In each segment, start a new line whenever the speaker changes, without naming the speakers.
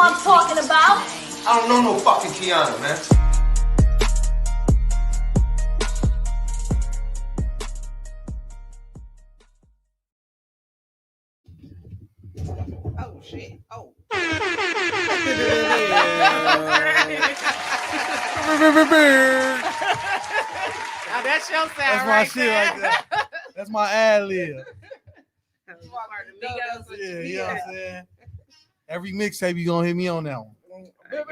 I'm talking about.
I don't know no fucking Kianna, man.
Oh shit. Oh. Now that's your sound.
That's my
right
shit
there.
like that. That's my ad lib.
Yeah,
You know what I'm saying? Every mixtape you gonna hit me on that one.
Am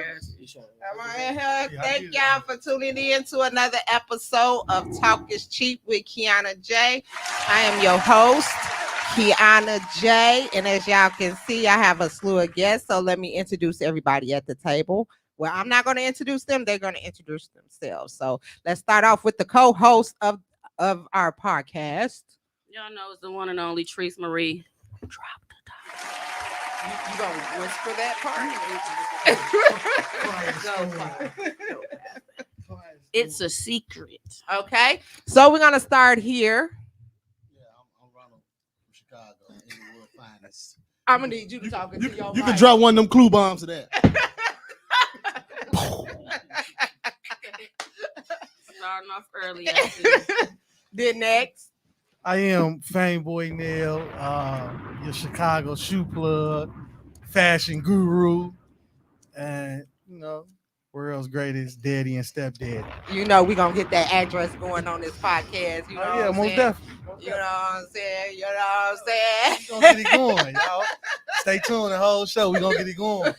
I in here? Thank y'all for tuning in to another episode of Talk is Cheap with Kianna J. I am your host, Kianna J. And as y'all can see, I have a slew of guests. So let me introduce everybody at the table. Well, I'm not going to introduce them. They're going to introduce themselves. So let's start off with the co-host of our podcast.
Y'all know it's the one and only Treese Marie.
Drop the top. You going to whisper that part?
It's a secret.
Okay. So we're going to start here.
Yeah, I'm Ronald from Chicago. Inglewood Finest.
I'm going to need you to talk into your
You
mic.
can drop one of them clue bombs to that.
Starting off early.
Then next.
I am Fame Boy Nail, your Chicago shoe plug, fashion guru, and world's greatest daddy and stepdaddy.
You know, we're going to get that address going on this podcast. You know
Oh yeah,
what I'm
most
saying?
definitely.
You know what I'm saying? You know what I'm saying?
We gonna get it going, y'all. Stay tuned the whole show. We gonna get it going.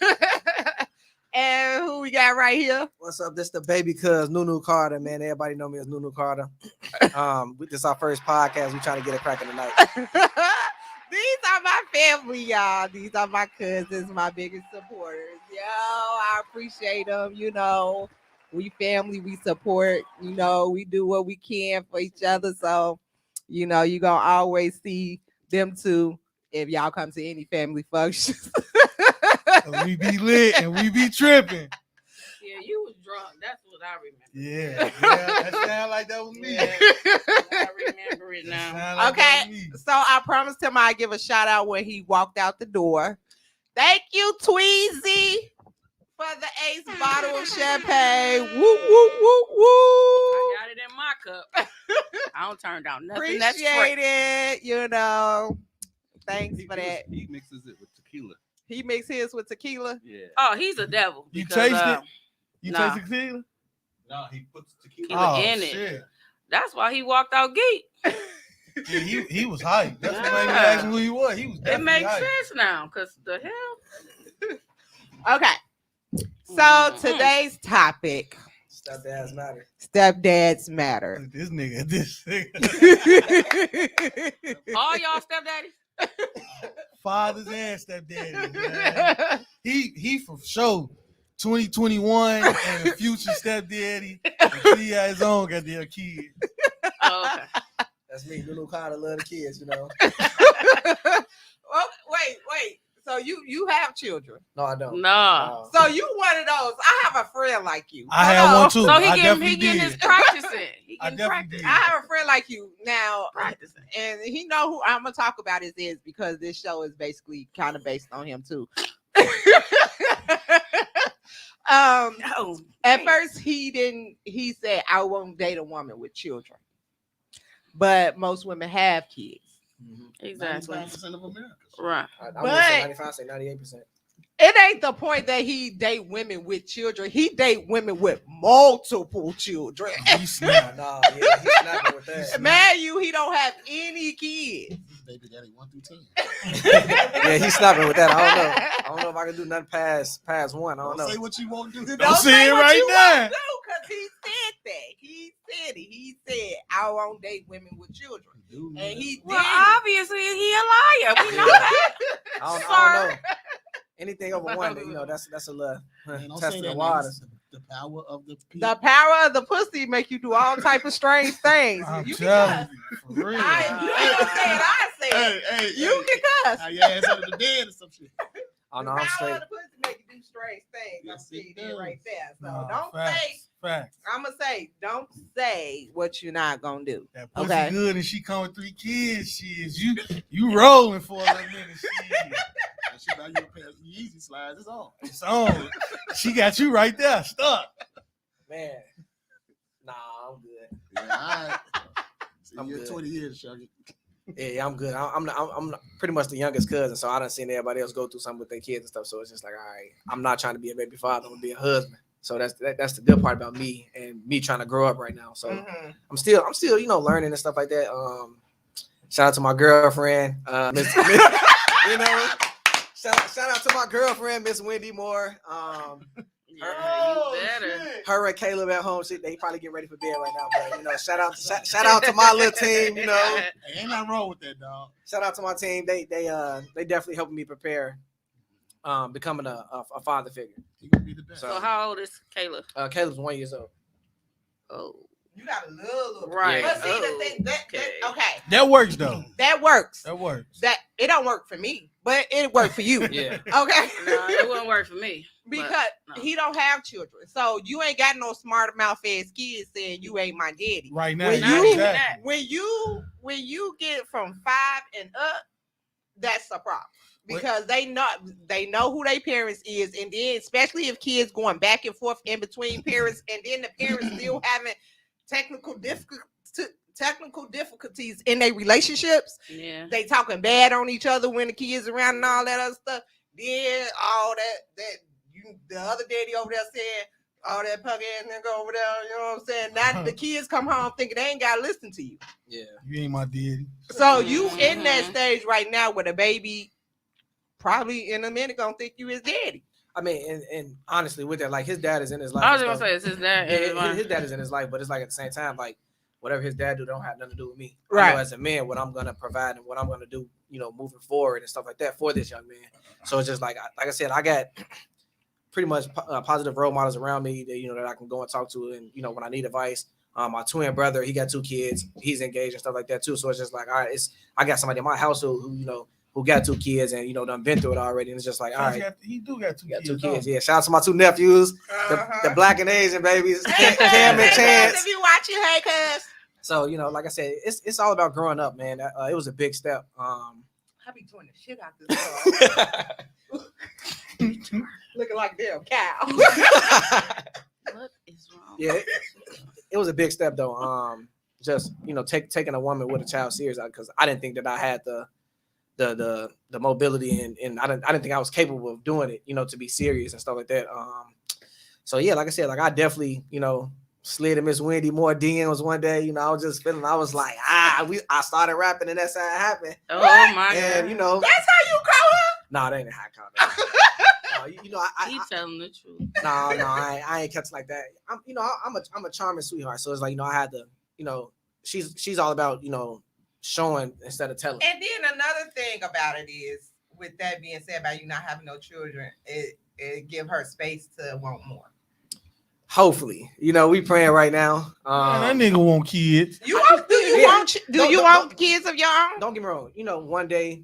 And who we got right here?
What's up? This the baby cuz Nunu Carter, man. Everybody know me as Nunu Carter. This is our first podcast. We trying to get it cracking tonight.
These are my family, y'all. These are my cousins, my biggest supporters. Yo, I appreciate them. You know, we family, we support. You know, we do what we can for each other. So, you know, you're going to always see them too if y'all come to any family functions.
We be lit and we be tripping.
Yeah, you was drunk. That's what I remember.
Yeah, that sound like that was me.
I remember it now.
Like
Okay, so I promised him I'd give a shout out when he walked out the door. Thank you, Tweezy, for the ace bottle of champagne. Woo, woo, woo, woo.
I got it in my cup. I don't turn down nothing. That's
Appreciate
free.
it. You know, thanks for that.
He mixes it with tequila.
He mixed his with tequila.
Yeah.
Oh, he's a devil.
You
because,
taste it? You
nah.
taste the tequila?
No, he puts tequila.
Tequila in it.
Shit.
That's why he walked out geek.
Yeah, he was hyped. That's what made me ask who he was. He was
It
definitely
makes
hyped.
sense now, because the hell.
Okay. So today's topic,
Stepdads matter.
stepdads matter.
This nigga.
All y'all stepdaddies?
Fathers and stepdaddies, man. He for sure 2021 and the future stepdaddy. And he had his own goddamn kid.
Oh, okay.
That's me. Nunu Carter love the kids, you know.
Well, wait. So you have children.
No, I don't.
No.
So you one of those. I have a friend like you.
I had one too.
So
I
he
definitely
getting his
did.
practicing. He
I
getting
definitely
practicing.
did.
I have a friend like you now,
Practicing.
and he know who I'm gonna talk about is because this show is basically kind of based on him too.
Oh,
At first he said I won't date a woman with children, but most women have kids.
exactly.
95% of America.
Right.
I'm
But-
gonna say 95, say 98%.
It ain't the point that he date women with children. He date women with multiple children.
He snapped.
No, yeah, he's snapping with that.
Man, he don't have any kids.
Baby daddy 1 through 10.
Yeah, he's snapping with that. I don't know. I don't know if I can do nothing past one. I don't know.
Say what you won't do.
Don't say it right now.
Because he said that. He said it. He said I won't date women with children. And he did.
Well, obviously he a liar. We know that.
I don't know. Anything over one, that's a little
Man, don't
test
say
in the
that,
water.
man. The power of the people.
The power of the pussy make you do all type of strange things.
I'm
You can
telling
cuss.
you, for real.
You ain't saying I said.
Hey,
You can cuss.
your ass under the bed or some shit.
Oh no,
The
I'm
power
straight.
of the pussy make you do strange things.
Yes,
I'm seeing
it
it
does.
right there. So
Nah,
don't
facts,
say
Facts.
I'm gonna say, don't say what you're not gonna do.
That pussy
Okay.
good and she come with 3 kids. Shit, you rolling for a little minute. Shit.
She buy you a pair of Yeezy slides. It's on.
It's on. She got you right there, stuck.
Man, nah, I'm good.
Yeah, all right. So
I'm
you're
good.
20 years, Shuggy.
Yeah, I'm good. I'm pretty much the youngest cousin, so I done seen everybody else go through something with their kids and stuff. So it's just like, all right, I'm not trying to be a baby father. I'm gonna be a husband. So that's the good part about me and me trying to grow up right now. So I'm still learning and stuff like that. Shout out to my girlfriend, Miss shout out to my girlfriend, Miss Wendy Moore.
You better.
Her and Caleb at home. They probably get ready for bed right now. But shout out to my little team.
Hey, ain't nothing wrong with that, dog.
Shout out to my team. They definitely helping me prepare becoming a father figure.
He gonna be the best.
So how old is Caleb?
Caleb's 1 year old.
Oh,
You got a little
right.
But see, the
Oh,
thing, okay,
That works though.
that works.
That works.
That it don't work for me, but it worked for you.
Yeah.
Okay.
No, it wouldn't work for me.
Because
no.
he don't have children, so you ain't got no smart mouth ass kids saying you ain't my daddy.
Right now,
When
Not
you-
even that.
When you get from 5 and up, that's a problem because they know who their parents is, and then especially if kids going back and forth in between parents, and then the parents still having technical difficulties in their relationships.
Yeah.
They talking bad on each other when the kids around and all that other stuff. Then all the other daddy over there saying all that punk ass nigga over there, you know what I'm saying? Now the kids come home thinking they ain't gotta listen to you.
Yeah.
You ain't my daddy.
So you in that stage right now where the baby probably in a minute gonna think you his daddy.
I mean, and honestly, with that, like his dad is in his life.
I was
and
gonna
stuff.
say, it's his dad.
Yeah, his dad is in his life, but it's like at the same time, like whatever his dad do, don't have nothing to do with me. I
Right.
know as a man, what I'm gonna provide and what I'm gonna do, moving forward and stuff like that for this young man. So it's just like I said, I got pretty much positive role models around me that that I can go and talk to, and when I need advice. My twin brother, he got 2 kids, he's engaged and stuff like that too. So it's just like, all right, I got somebody in my household who got 2 kids and done been through it already, and it's just like, all right,
He do got 2 kids.
2 kids. Yeah, shout out to my 2 nephews, the black and Asian babies,
Hey,
Cam and
cuz,
Chance.
if you watching, hey cuz.
So like I said, it's all about growing up, man. It was a big step.
I be doing the shit out this dog. Looking like damn cow.
What is wrong?
Yeah, it was a big step though. Just taking a woman with a child serious, because I didn't think that I had the mobility and I didn't think I was capable of doing it, to be serious and stuff like that. So yeah, like I said, like I definitely, slid in Miss Wendy more DMs one day. I was just feeling, I was like, I started rapping and that's how it happened.
Oh my
And
god.
That's how you call her?
nah, that ain't how I call it.
He telling the truth.
No, I ain't catching like that. I'm a charming sweetheart, so it's like I had to, she's all about showing instead of telling.
And then another thing about it is, with that being said, about you not having no children, it give her space to want more.
Hopefully, we praying right now.
Man, that nigga want kids.
Do you want kids of your own?
Don't get me wrong. One day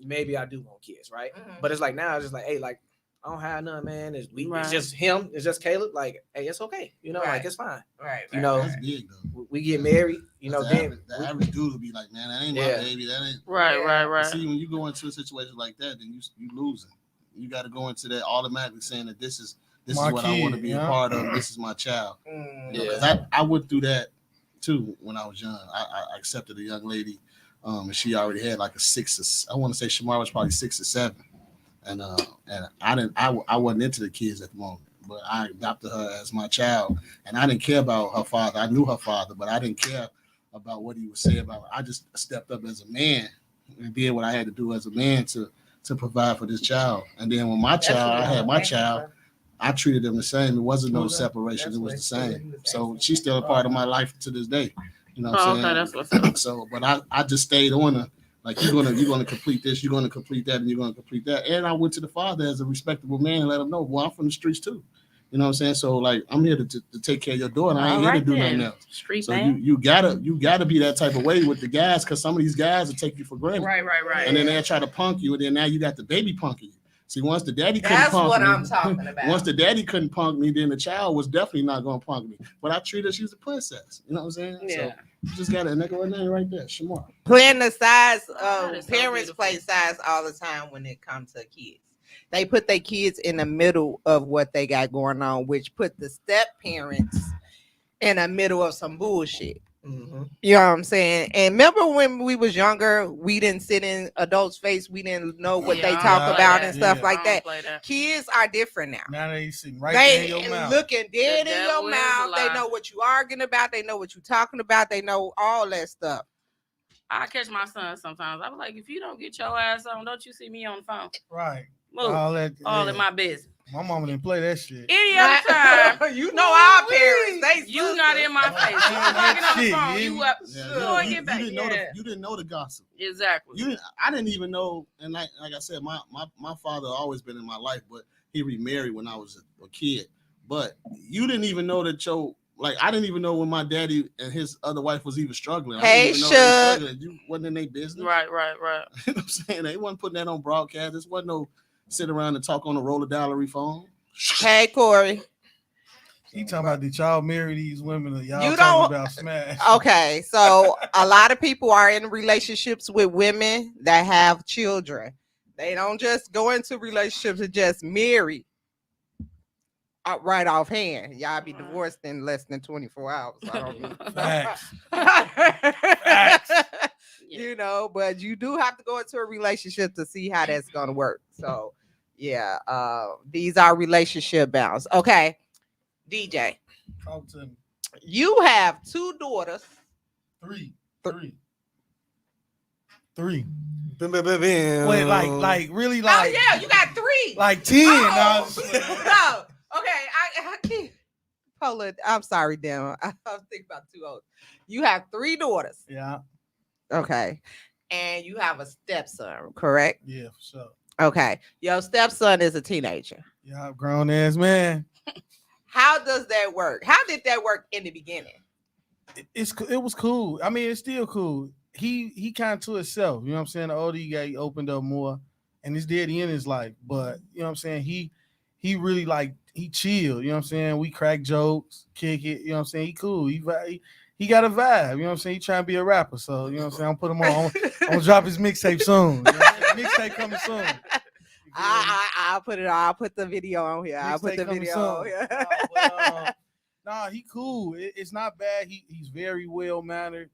maybe I do want kids, right?
Mhm.
But it's like now it's just like, hey, like I don't have none, man. It's
Right.
just him. It's just Caleb. Like, hey, it's okay.
Right.
Like it's fine.
Right.
That's big though.
We get married.
The
Then
average dude will be like, man, that ain't
Yeah.
my baby. That ain't.
Right.
See, when you go into a situation like that, then you losing. You got to go into that automatically saying that this is
My
what I want to
kid,
be
yeah.
a part of. This is my child.
Mm.
You know, 'cause I went through that too when I was young. I accepted a young lady, and she already had like a 6. I want to say Shamar was probably 6 or 7, and I wasn't into the kids at the moment, but I adopted her as my child, and I didn't care about her father. I knew her father, but I didn't care about what he would say about her. I just stepped up as a man and did what I had to do as a man to provide for this child. And then when I had my child, I treated them the same. It wasn't no separation. It was the same. So she's still a part of my life to this day. You know what I'm saying?
Okay, that's what's up.
So, but I just stayed on her. Like, you're gonna complete this, you're gonna complete that, and you're gonna complete that. And I went to the father as a respectable man and let him know, well, I'm from the streets too. You know what I'm saying? So like, I'm here to take care of your daughter. I ain't here to do nothing else.
Street
So
man.
you gotta be that type of way with the guys, because some of these guys will take you for granted.
Right.
And then they'll try to punk you, and then now you got the baby punking you. See, once the daddy couldn't
That's
punk
what
me,
I'm talking about.
once the daddy couldn't punk me, then the child was definitely not gonna punk me. But I treat her, she's a princess. You know what I'm saying?
Yeah.
So you just got a nigga her name right there, Shamar.
Playing the size
Oh, that
of
is so
parents
beautiful.
play size all the time when it comes to kids. They put their kids in the middle of what they got going on, which put the step parents in the middle of some bullshit.
Mm-hmm.
You know what I'm saying? And remember when we was younger, we didn't sit in adults' face. We didn't know what they
I
talk
don't play
about
that.
and stuff
Yeah.
like
I don't
that.
play that.
Kids are different now.
Now they sitting right there in
They
your mouth.
looking dead
The
in
devil
your
is a
mouth. They
lie.
know what you arguing about. They know what you talking about. They know all that stuff.
I catch my son sometimes. I'm like, if you don't get your ass on, don't you see me on the phone?
Right.
Move.
All that.
All
yeah.
in my business.
My mama didn't play that shit.
Any other time,
You know our parents. They
you not in my face. You
That
talking on the
shit,
phone.
yeah.
You up?
Yeah,
Go and
you,
get back.
you didn't know
Yeah.
you didn't know the gossip.
Exactly.
I didn't even know, and like I said, my father always been in my life, but he remarried when I was a kid. But you didn't even know that I didn't even know when my daddy and his other wife was even struggling. I
Hey,
didn't even know they
Shug.
struggling. You wasn't in their business.
Right.
You know what I'm saying? They wasn't putting that on broadcast. This wasn't no sit around and talk on a roller dollar phone.
Hey, Corey.
He talking about did y'all marry these women or y'all
You
talking
don't-
about smash?
Okay, so a lot of people are in relationships with women that have children. They don't just go into relationships and just marry right offhand. Y'all be divorced in less than 24 hours. I don't know.
Facts.
You know, but you do have to go into a relationship to see how that's gonna work. So yeah, these are relationship bounds. Okay, DJ,
Talk to me.
you have 2 daughters.
Three.
Wait,
Wait, like really
Oh
like
yeah, you got 3.
like 10.
Oh,
Nah,
no. Okay, I can't. Hold it. I'm sorry, Dan. I was thinking about 2 old. You have 3 daughters.
yeah,
Okay. And you have a stepson, correct?
yeah, for sure.
Okay. Your stepson is a teenager.
Yeah, grown ass man.
How does that work? How did that work in the beginning?
It was cool. I mean, it's still cool. He kind of to himself. You know what I'm saying? The older he got, he opened up more, and it's dead in his life. But you know what I'm saying? He really like he chill. You know what I'm saying? We crack jokes, kick it. You know what I'm saying? He cool. He got a vibe. You know what I'm saying? He trying to be a rapper. So you know what I'm saying? I'm put him on. I'm gonna drop his mixtape soon. You know what I'm saying? Mixtape coming soon. You feel me?
I'll put it on. I'll put the video on here. I'll put
Mixtape
the
coming
video
soon.
on here.
Nah, he cool. It's not bad. He's very well mannered.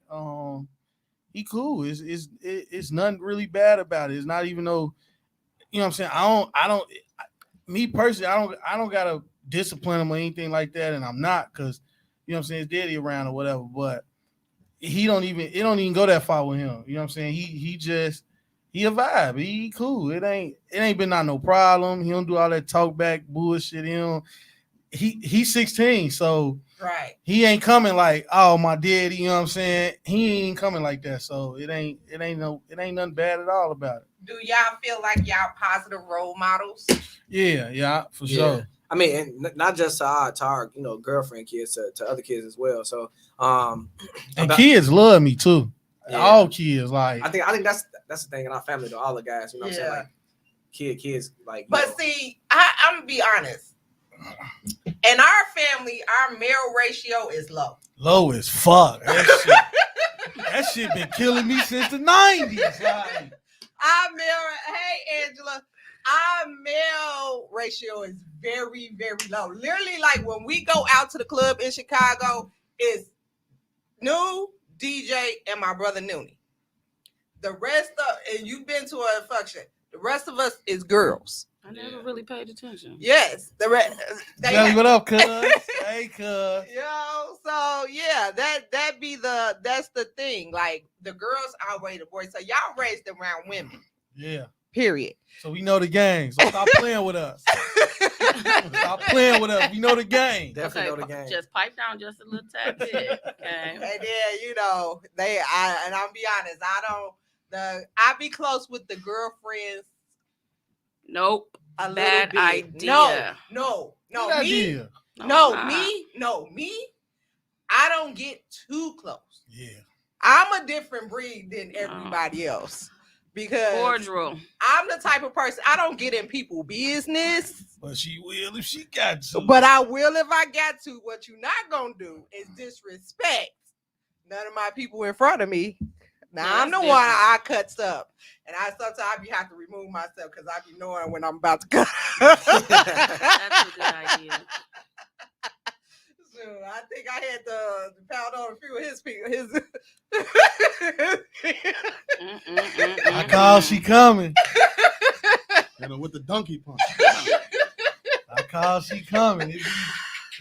He cool. It's nothing really bad about it. It's not even though, you know what I'm saying? Me personally, I don't gotta discipline him or anything like that, and I'm not because you know what I'm saying, his daddy around or whatever. But it don't even go that far with him. You know what I'm saying? He a vibe. He cool. It ain't been no problem. He don't do all that talk back bullshit. He's 16, so
Right.
he ain't coming like, oh, my daddy, you know what I'm saying? He ain't coming like that. So it ain't nothing bad at all about it.
Do y'all feel like y'all positive role models?
Yeah, for sure.
I mean, and not just to our girlfriend kids, to other kids as well. So
And kids love me too.
Yeah.
All kids, like
I think that's the thing in our family though. All the guys, you know what I'm saying? Like kids like
But see, I'm gonna be honest. In our family, our male ratio is low.
low as fuck. That shit been killing me since the 90s. Like,
Hey Angela, our male ratio is very, very low. Literally, like when we go out to the club in Chicago, it's New, DJ, and my brother Noonie. The rest of, and you've been to a function, the rest of us is girls.
I never really paid attention.
Yes, the rest.
Kelly, what up, cuz? Hey, cuz.
So yeah, that's the thing. Like the girls outweigh the boys. So y'all raised around women.
Yeah.
Period.
So we know the game. So stop playing with us. Stop playing with us. We know the game.
definitely know the game.
Just pipe down just a little tad bit. Okay.
And then I'll be honest, I be close with the girlfriends.
Nope.
A
Bad
little bit.
idea.
No,
Good idea.
me. I don't get too close.
Yeah.
I'm a different breed than everybody else. because
Cordial.
I'm the type of person I don't get in people business.
But she will if she got to.
But I will if I got to. What you not gonna do is disrespect none of my people in front of me. Now
Yeah,
I'm the
that's
one
different.
I cuts up, and I sometimes have to remove myself because I be knowing when I'm about to cut.
That's a good idea.
So I think I had to pound on a few of his people.
I call she coming.
With the donkey punch.
I call she coming.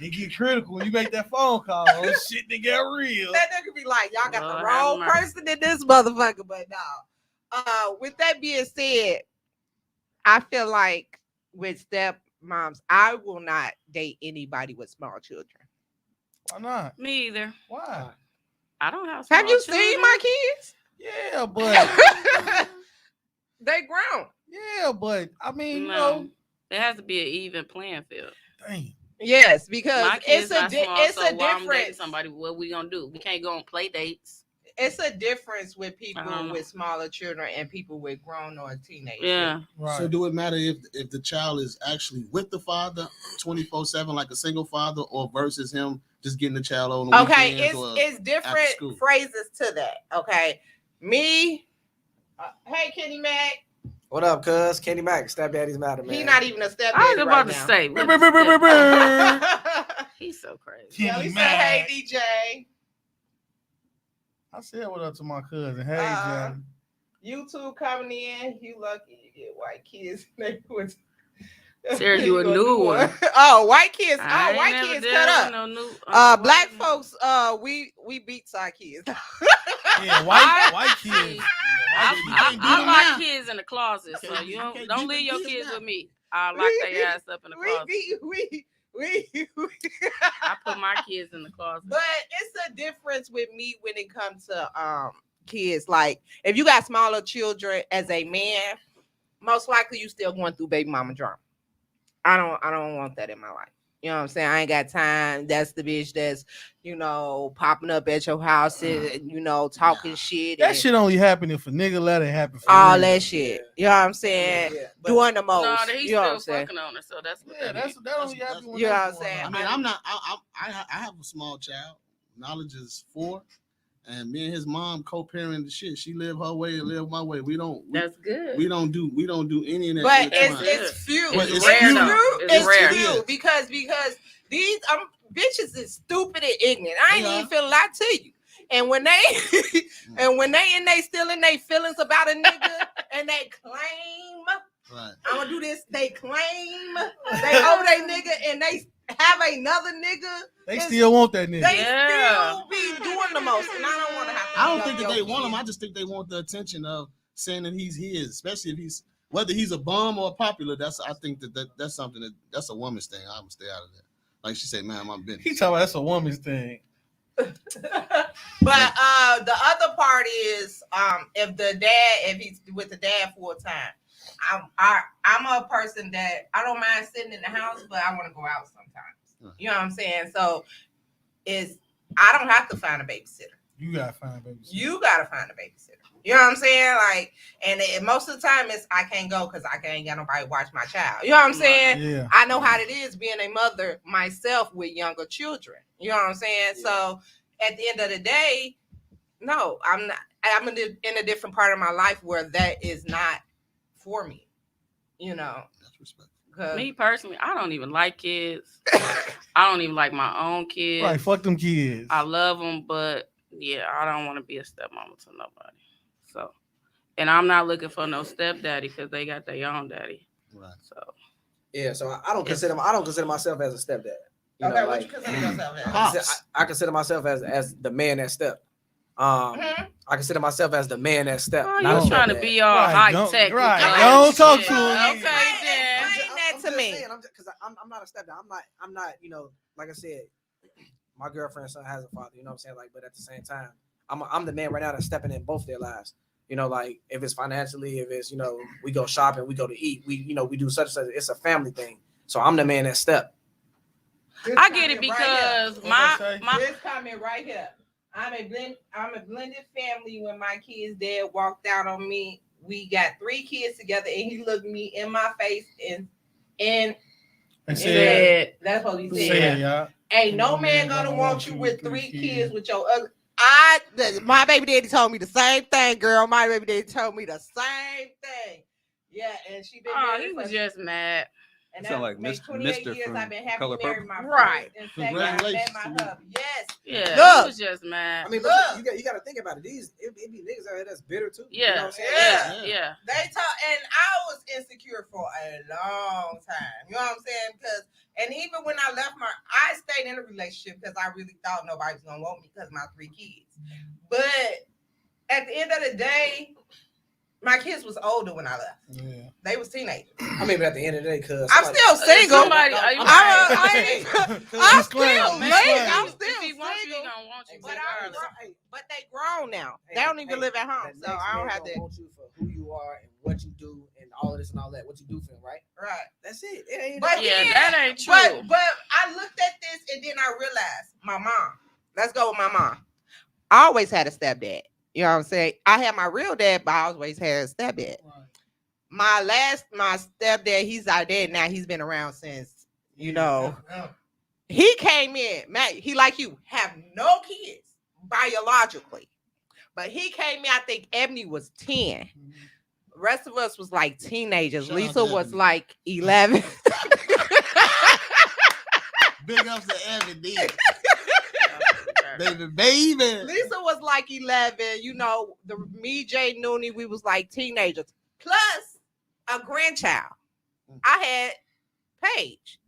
It get critical when you make that phone call. Oh shit, they get real.
That nigga be like, y'all got
Lord
the wrong
have mercy.
person in this motherfucker. But no. With that being said, I feel like with stepmoms, I will not date anybody with small children.
Why not?
Me either.
Why?
I don't have.
Have
small
you
children.
seen my kids?
Yeah, but
They grown.
I mean,
No, it has to be an even playing field.
Damn.
Yes, because
My kids
it's a
not small,
it's
so
a
while I'm dating
difference.
somebody, what we gonna do? We can't go on play dates.
It's a difference with people
know.
with smaller children and people with grown or teenagers.
Yeah.
Right.
So do it matter if the child is actually with the father 24/7 like a single father, or versus him just getting the child on the
Okay,
weekends or
it's
after
different
school?
phrases to that. Okay, me. Hey, Kenny Mac.
What up, cuz? Kenny Mac, Stepdaddy's matter, man.
He not even a stepdaddy
I was about
right
to
now.
say, what
Brr, brr, brr, brr, brr.
he's so crazy.
Yeah, he
Kenny
said, "Hey,
Mac.
DJ."
I said what up to my cousin. Hey,
Uh,
Johnny.
YouTube coming in. You lucky you get white kids.
Sarah, you a new one.
Oh, white kids.
I
Oh,
ain't
white
never
kids
dealt
cut
with
up.
no new-
Black
white-
folks. We beats our kids.
Yeah, white kids.
See, I lock kids in the closet, so you don't leave your kids with me. I lock their ass up in the closet. I put my kids in the closet.
But it's a difference with me when it comes to kids. Like if you got smaller children as a man, most likely you still going through baby mama drama. I don't want that in my life. You know what I'm saying? I ain't got time. That's the bitch that's, popping up at your house and, talking shit.
That
and
shit only happen if a nigga let it happen for
all
real.
that shit. You know what I'm saying?
Yeah, but
Doing the most.
No, he's
you know what I'm
still
saying?
fucking on her, so that's what
Yeah,
that is.
that only happen when
You know
that's
what I'm
going
saying?
on.
I mean, I'm not. I have a small child. Knowledge is 4, and me and his mom co-parent the shit. She live her way and live my way. We don't
good.
we don't do any of that.
But
intertwined.
it's few.
But
It's
it's
rare
few.
though.
It's
It's rare.
few because these bitches is stupid and ignorant. I ain't
They
even
are.
feel a lot to you. And when they still in their feelings about a nigga and they claim
Right.
I'm gonna do this, they claim they owe they nigga and they have another nigga.
They still want that nigga.
They
Yeah.
still be doing the most, and I don't want to have to.
I don't
beat
think
up
that they
your
want him.
kid.
I just think they want the attention of saying that he's his, especially if he's whether he's a bum or popular. I think that's something that's a woman's thing. I'm gonna stay out of that. Like she said, man, I'm business.
He talking about that's a woman's thing.
But the other part is if he's with the dad full time. I'm a person that I don't mind sitting in the house, but I want to go out sometimes. You know what I'm saying? So I don't have to find a babysitter.
You gotta find a babysitter.
You gotta find a babysitter. You know what I'm saying? Like, and most of the time it's I can't go because I can't get nobody to watch my child. You know what I'm saying?
Yeah.
I know how it is being a mother myself with younger children. You know what I'm saying? Yeah. So at the end of the day, no, I'm not. I'm in a different part of my life where that is not for me. You know.
That's respect.
Me personally, I don't even like kids. I don't even like my own kids.
Right, fuck them kids.
I love them, but yeah, I don't want to be a stepmama to nobody. So, and I'm not looking for no stepdaddy because they got their own daddy.
Right.
So
yeah, so I don't consider myself as a stepdad. You
okay,
know,
what
like,
you consider yourself as?
I consider myself as the man that stepped. I consider myself as the man that stepped.
oh,
not
you
a
trying to
stepdad.
be all
Right,
high tech.
right.
Don't
talk to
him.
him.
Okay, then.
Explain that to me.
Because I'm not a stepdad. I'm not. You know, like I said, my girlfriend's son has a father. You know what I'm saying? Like, but at the same time, I'm the man right now that's stepping in both their lives. You know, like if it's financially, if it's we go shopping, we go to eat, we do such and such. It's a family thing. So I'm the man that stepped.
I get it because my
This comment right here. I'm a blended family. When my kids' dad walked out on me, we got 3 kids together, and he looked me in my face and
said,
that's what he said.
Say it, y'all.
Ain't no man gonna want you with 3 kids with your ugly. My baby daddy told me the same thing, girl. My baby daddy told me the same thing. Yeah, and she been.
Oh, he was just mad.
And
Sound
that
like
make
Mr.
28
Mr.
years
from
I've been happy
Color
married
Purple.
my
Right.
first and second. I met
Congratulations
my
to you.
hubby. Yes.
Yeah,
Look.
he was just mad.
I mean, but
Look.
you got to think about it. These it be niggas out here that's bitter too.
Yeah,
You know what I'm saying?
Yeah.
yeah.
They talk, and I was insecure for a long time. You know what I'm saying? Because, and even when I left I stayed in a relationship because I really thought nobody was gonna want me because of my 3 kids. But at the end of the day, my kids was older when I left.
Yeah.
They was teenagers.
I mean, but at the end of the day, cause
I'm still single.
Somebody,
I'm still
Disclaimer.
I'm
If
still
he wants you, he
single.
gonna want you.
But
regardless.
but they grown now. They don't even live at home, so I don't have to.
Want you for who you are and what you do and all of this and all that. What you do for him, right?
Right.
That's it. It ain't.
But
Yeah,
then,
that ain't true.
But I looked at this and then I realized my mom. Let's go with my mom. I always had a stepdad. You know what I'm saying? I had my real dad, but I always had a stepdad. My stepdad, he's our dad now. He's been around since, you know. He came in, Matt, he like you, have no kids biologically. But he came in, I think Ebony was 10. The rest of us was like teenagers.
Shout out
Lisa
to
was
Ebony.
like 11.
Big ups to Ebony. Baby.
Lisa was like 11. You know, me, Jay, Noonie, we was like teenagers. Plus a grandchild. I had Paige,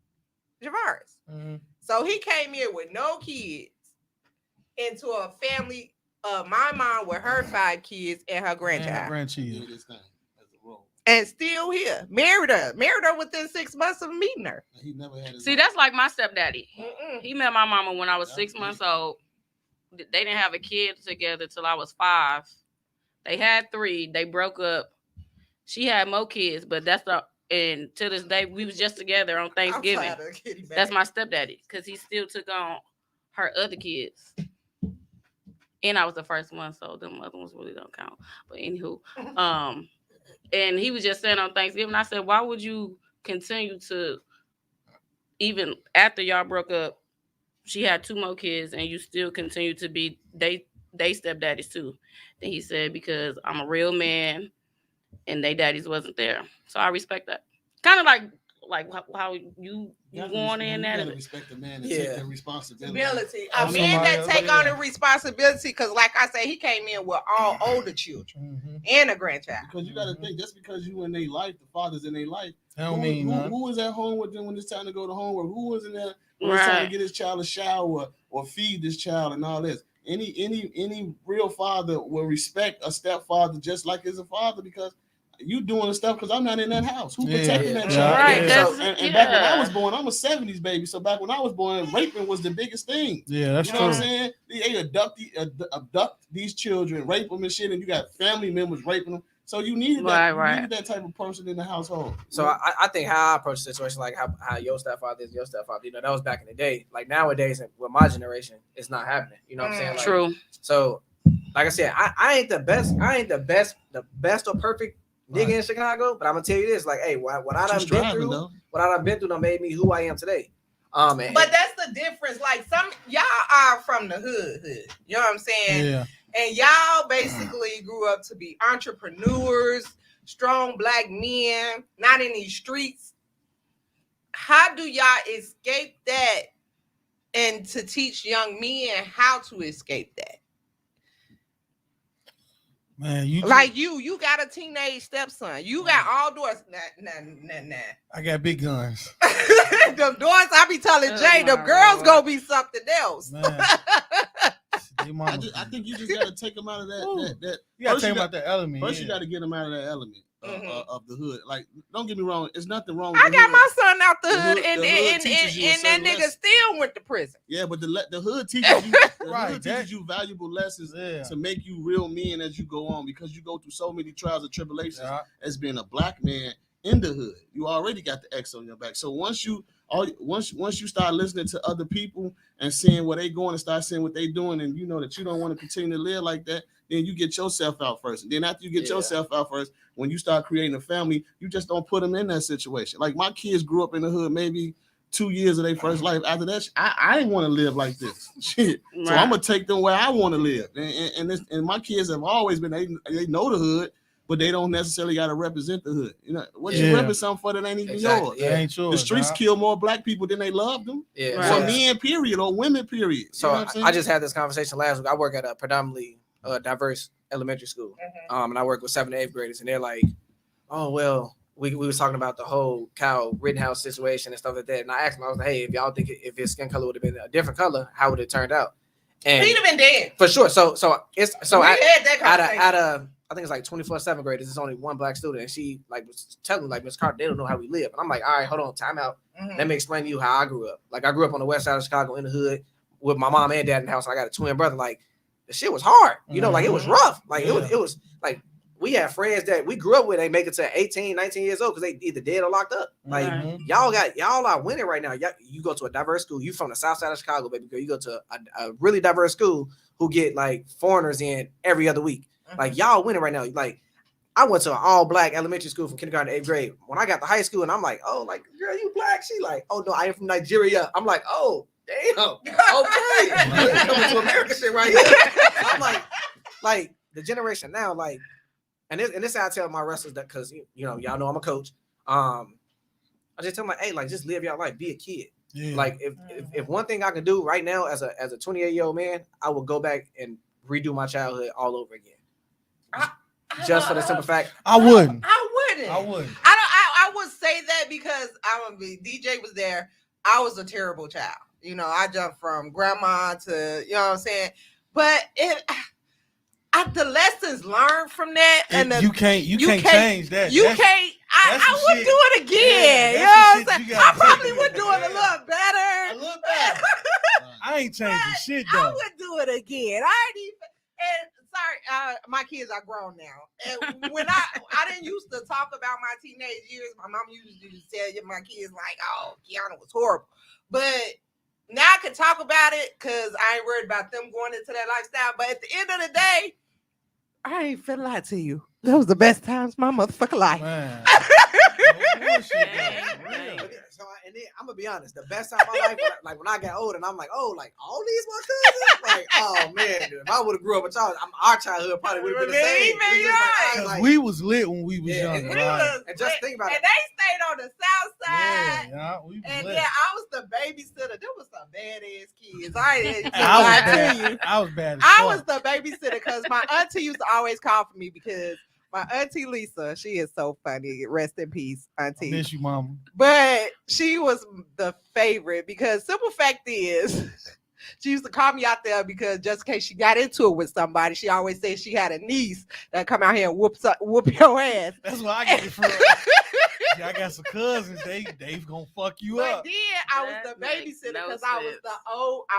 Javaris.
Mm-hmm.
So he came in with no kids into a family of my mom with her 5 kids and her grandchild.
Do this thing as a role.
And still here. Married her within 6 months of meeting her.
He never had his
See, that's like my stepdaddy.
Mm-mm.
He met my mama when I was 6 months old. They didn't have a kid together till I was 5. They had 3. They broke up. She had more kids, but and to this day we was just together on Thanksgiving. That's my stepdaddy because he still took on her other kids. And I was the first one, so them other ones really don't count. But anywho, and he was just saying on Thanksgiving, I said, why would you continue to, even after y'all broke up, she had 2 more kids and you still continue to be they stepdaddies too. Then he said, because I'm a real man and they daddies wasn't there. So I respect that. Kind of like how you going in that.
You gotta respect the man and take the responsibility.
A man that take on the responsibility, because like I said, he came in with all older children and a grandchild.
Because you gotta think, just because you in their life, the father's in their life.
I don't mean
who was at home with them when it's time to go to homework? Who was in there when it's time to get his child a shower or feed this child and all this? Any real father will respect a stepfather just like as a father, because you doing the stuff because I'm not in that house. Who protecting that child?
Right.
So, and back when I was born, I'm a 70s baby. So back when I was born, raping was the biggest thing.
Yeah, that's
you know
true.
what I'm saying? They abduct these children, rape them and shit, and you got family members raping them. So you needed that. You needed that type of person in the household.
So I think how I approach the situation, like how your stepfather is your stepfather, you know, that was back in the day. Like nowadays, with my generation, it's not happening. You know what I'm saying? Like,
true.
So, like I said, I ain't the best or perfect nigga in Chicago, but I'm gonna tell you this: like, hey, what I done been through, done made me who I am today.
But that's the difference. Like y'all are from the hood. You know what I'm saying?
Yeah.
And y'all basically grew up to be entrepreneurs, strong black men, not in these streets. How do y'all escape that and to teach young men how to escape that?
Man,
you got a teenage stepson. You got all doors. Nah.
I got big guns.
The doors, I be telling Jay, the girls gonna be something else.
I think you just gotta take them out of that.
You gotta take them out that element.
First, you gotta get them out of that element of the hood. Like, don't get me wrong, it's nothing wrong with
I got
hood.
my son out the hood, and that nigga still went to prison.
Yeah, but the hood teaches you teaches you valuable lessons to make you real men as you go on, because you go through so many trials and tribulations as being a black man in the hood. You already got the X on your back. So once you start listening to other people and seeing where they going and start seeing what they doing, and you know that you don't want to continue to live like that, then you get yourself out first. And then after you get yourself out first, when you start creating a family, you just don't put them in that situation. Like my kids grew up in the hood, maybe 2 years of their first life. After that, I didn't want to live like this. Shit.
Right.
So I'm gonna take them where I want to live. And my kids have always been, they know the hood, but they don't necessarily got to represent the hood. You know, what you repping something for that ain't even yours?
Yeah.
Ain't yours,
The streets
dog.
kill more black people than they love them.
Yeah.
Right.
Or
So,
men, period, or women, period.
so
You know what I'm saying?
I just had this conversation last week. I work at a predominantly diverse elementary school, and I work with 7th to 8th graders, and they're like, "Oh well." We was talking about the whole Kyle Rittenhouse situation and stuff like that, and I asked him, I was like, "Hey, if y'all think if his skin color would have been a different color, how would it turned out?" And
He'd have been dead.
for sure. So it's so
We
I
had that conversation.
out of I think it's like 24 7th graders. There's only one black student, and she like was telling me like, Miss Carter, they don't know how we live, and I'm like, all right, hold on, time out. Let me explain to you how I grew up. Like I grew up on the west side of Chicago in the hood with my mom and dad in the house. I got a twin brother. Like the shit was hard, you know, like it was rough. Like it was like we had friends that we grew up with. They make it to 18, 19 years old because they either dead or locked up. Like y'all are winning right now. You go to a diverse school. You from the south side of Chicago, baby girl. You go to a really diverse school who get like foreigners in every other week. Like y'all winning right now. Like I went to an all black elementary school from kindergarten to 8th grade. When I got to high school and I'm like, oh, like girl, you black? She like, oh no, I am from Nigeria. I'm like, oh damn, okay, coming to America shit right here. I'm like the generation now, like, and this is how I tell my wrestlers that because you know y'all know I'm a coach. I just tell them like, hey, like just live your life, be a kid. Yeah. Like if one thing I can do right now as a 28-year-old man, I will go back and redo my childhood all over again. Just for the simple fact,
I wouldn't.
I would say that because DJ was there. I was a terrible child. You know, I jumped from grandma to, you know what I'm saying? But the lessons learned from that, and
you can't change that.
I would do it again. You know what I'm saying? I probably would do it a little better.
I ain't changing shit though.
I would do it again. Sorry, my kids are grown now. And when I didn't used to talk about my teenage years, my mom used to tell my kids like, "Oh, Kianna was horrible," but now I can talk about it because I ain't worried about them going into that lifestyle. But at the end of the day, I ain't finna lie to you. That was the best times of my motherfucking life.
Man.
So and then I'm gonna be honest, the best time of my life, like when I got older, and I'm like, oh, like all these my cousins, like, oh man, dude, if I would have grew up with y'all, our childhood probably would have been the same.
Like, we was lit when we was younger.
And just think about it.
And they stayed on the south side.
Yeah, we was
and
lit.
yeah, I was the babysitter. There was some badass kids. I was bad. I was the babysitter because my auntie used to always call for me because my auntie Lisa, she is so funny. Rest in peace, auntie.
I miss you, mama.
But she was the favorite because simple fact is, she used to call me out there because just in case she got into it with somebody, she always said she had a niece that come out here and whoop your ass.
That's what I get it from. Yeah, I got some cousins. They gonna fuck you up.
But then I was the babysitter because I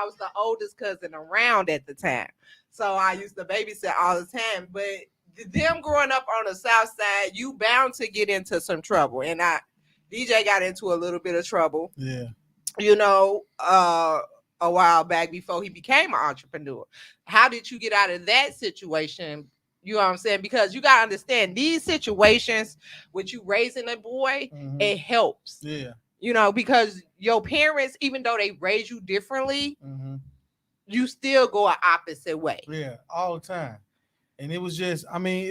was the oldest cousin around at the time. So I used to babysit all the time. But them growing up on the south side, you bound to get into some trouble. And DJ got into a little bit of trouble.
Yeah.
You know, a while back before he became an entrepreneur. How did you get out of that situation? You know what I'm saying? Because you got to understand these situations with you raising a boy, it helps. Yeah. You know, because your parents, even though they raise you differently, you still go an opposite way.
Yeah, all the time. And it was just, I mean,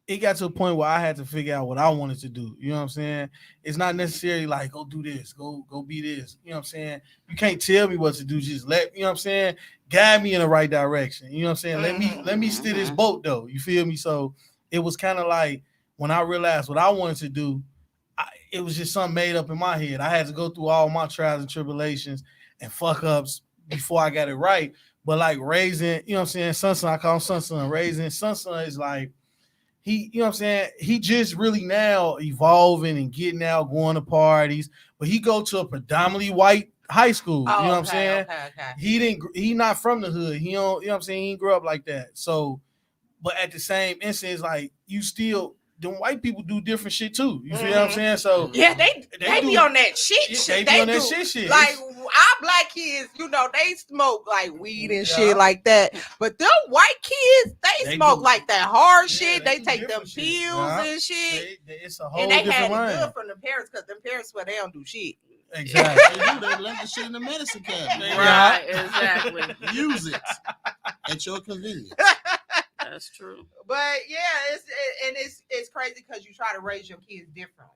it got to a point where I had to figure out what I wanted to do. You know what I'm saying? It's not necessarily like, go do this, go be this. You know what I'm saying? You can't tell me what to do. Just you know what I'm saying? Guide me in the right direction. You know what I'm saying? Let me steer this boat though. You feel me? So it was kind of like when I realized what I wanted to do, it was just something made up in my head. I had to go through all my trials and tribulations and fuck ups before I got it right. But like raising, you know what I'm saying? Son, I call him son. Raising son is like, he, you know what I'm saying? He just really now evolving and getting out, going to parties. But he go to a predominantly white high school. You know what I'm saying? Okay. He not from the hood. He don't, you know what I'm saying? He didn't grow up like that. So, but at the same instance, like you still them white people do different shit too. You feel what I'm saying? So
Yeah, they
do-
be on that shit.
They be on that shit.
Like our black kids, they smoke like weed and
Yeah.
shit like that. But them white kids, they smoke
do.
like that hard
Yeah,
shit.
they
They
do
take them
different shit.
pills
Yeah.
and shit.
It's a whole
And they
different
had it
line.
good from the parents because them parents swear they don't do shit.
Exactly.
They left the shit in the medicine cabinet.
Yeah.
Right, exactly.
Use it at your convenience.
That's true.
But yeah, it's crazy because you try to raise your kids differently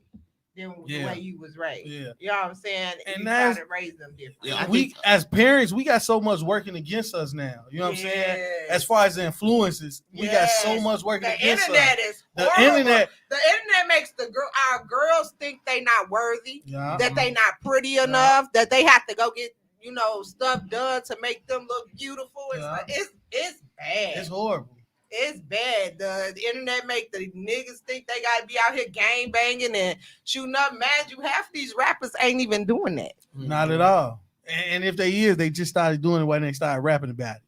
than the way you was raised.
Yeah.
You know what I'm saying?
And
you try
that's-
to raise them differently.
Yeah, I
We
think-
as parents, we got so much working against us now. You know what I'm saying?
Yes.
As far as the influences, we got so
Yes.
much working
The
against
internet
us.
is
The
horrible.
internet.
The internet makes our girls think they not worthy,
Yeah.
that they not pretty enough, that they have to go get stuff done to make them look beautiful.
Yeah.
It's bad.
It's horrible.
It's bad. The internet make the niggas think they gotta be out here gang banging and shooting up. Mad you, half these rappers ain't even doing that.
Not at all. And if they is, they just started doing it when they started rapping about it.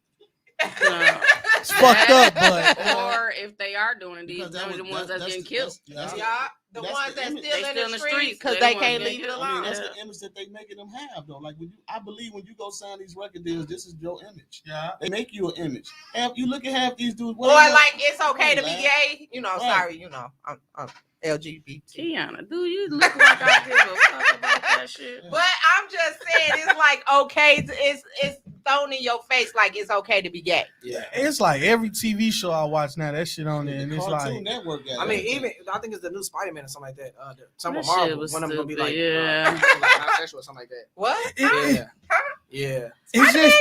No.
It's fucked up, but
Or if they are doing these,
Because
they're the ones that's getting killed.
That's
The
that's
ones
the
that's
image.
still
They
in
still in
the
the
streets
streets.
because
They
they
the
can't
ones
leave it
getting
I mean,
alone.
that's
Yeah.
the image that they making them have, though. Like I believe when you go sign these record deals, this is your image.
yeah.
They make you an image. You look at half these dudes.
Or
what they
like it's okay to be
Right.
gay.
Right.
Sorry, I'm LGBT.
Kianna, do you look like I give a fuck about that shit?
But I'm just saying, it's like okay, it's thrown in your face like it's okay to be gay.
Yeah.
It's like every TV show I watch now, that shit on there, and it's
Cartoon
like,
Network got
I mean,
that.
even I think it's the new Spider-Man or something like that. Some
That
of
shit
Marvel,
was
one of them gonna be like,
stupid, yeah.
like bisexual or something like that.
What?
Yeah, yeah.
it's just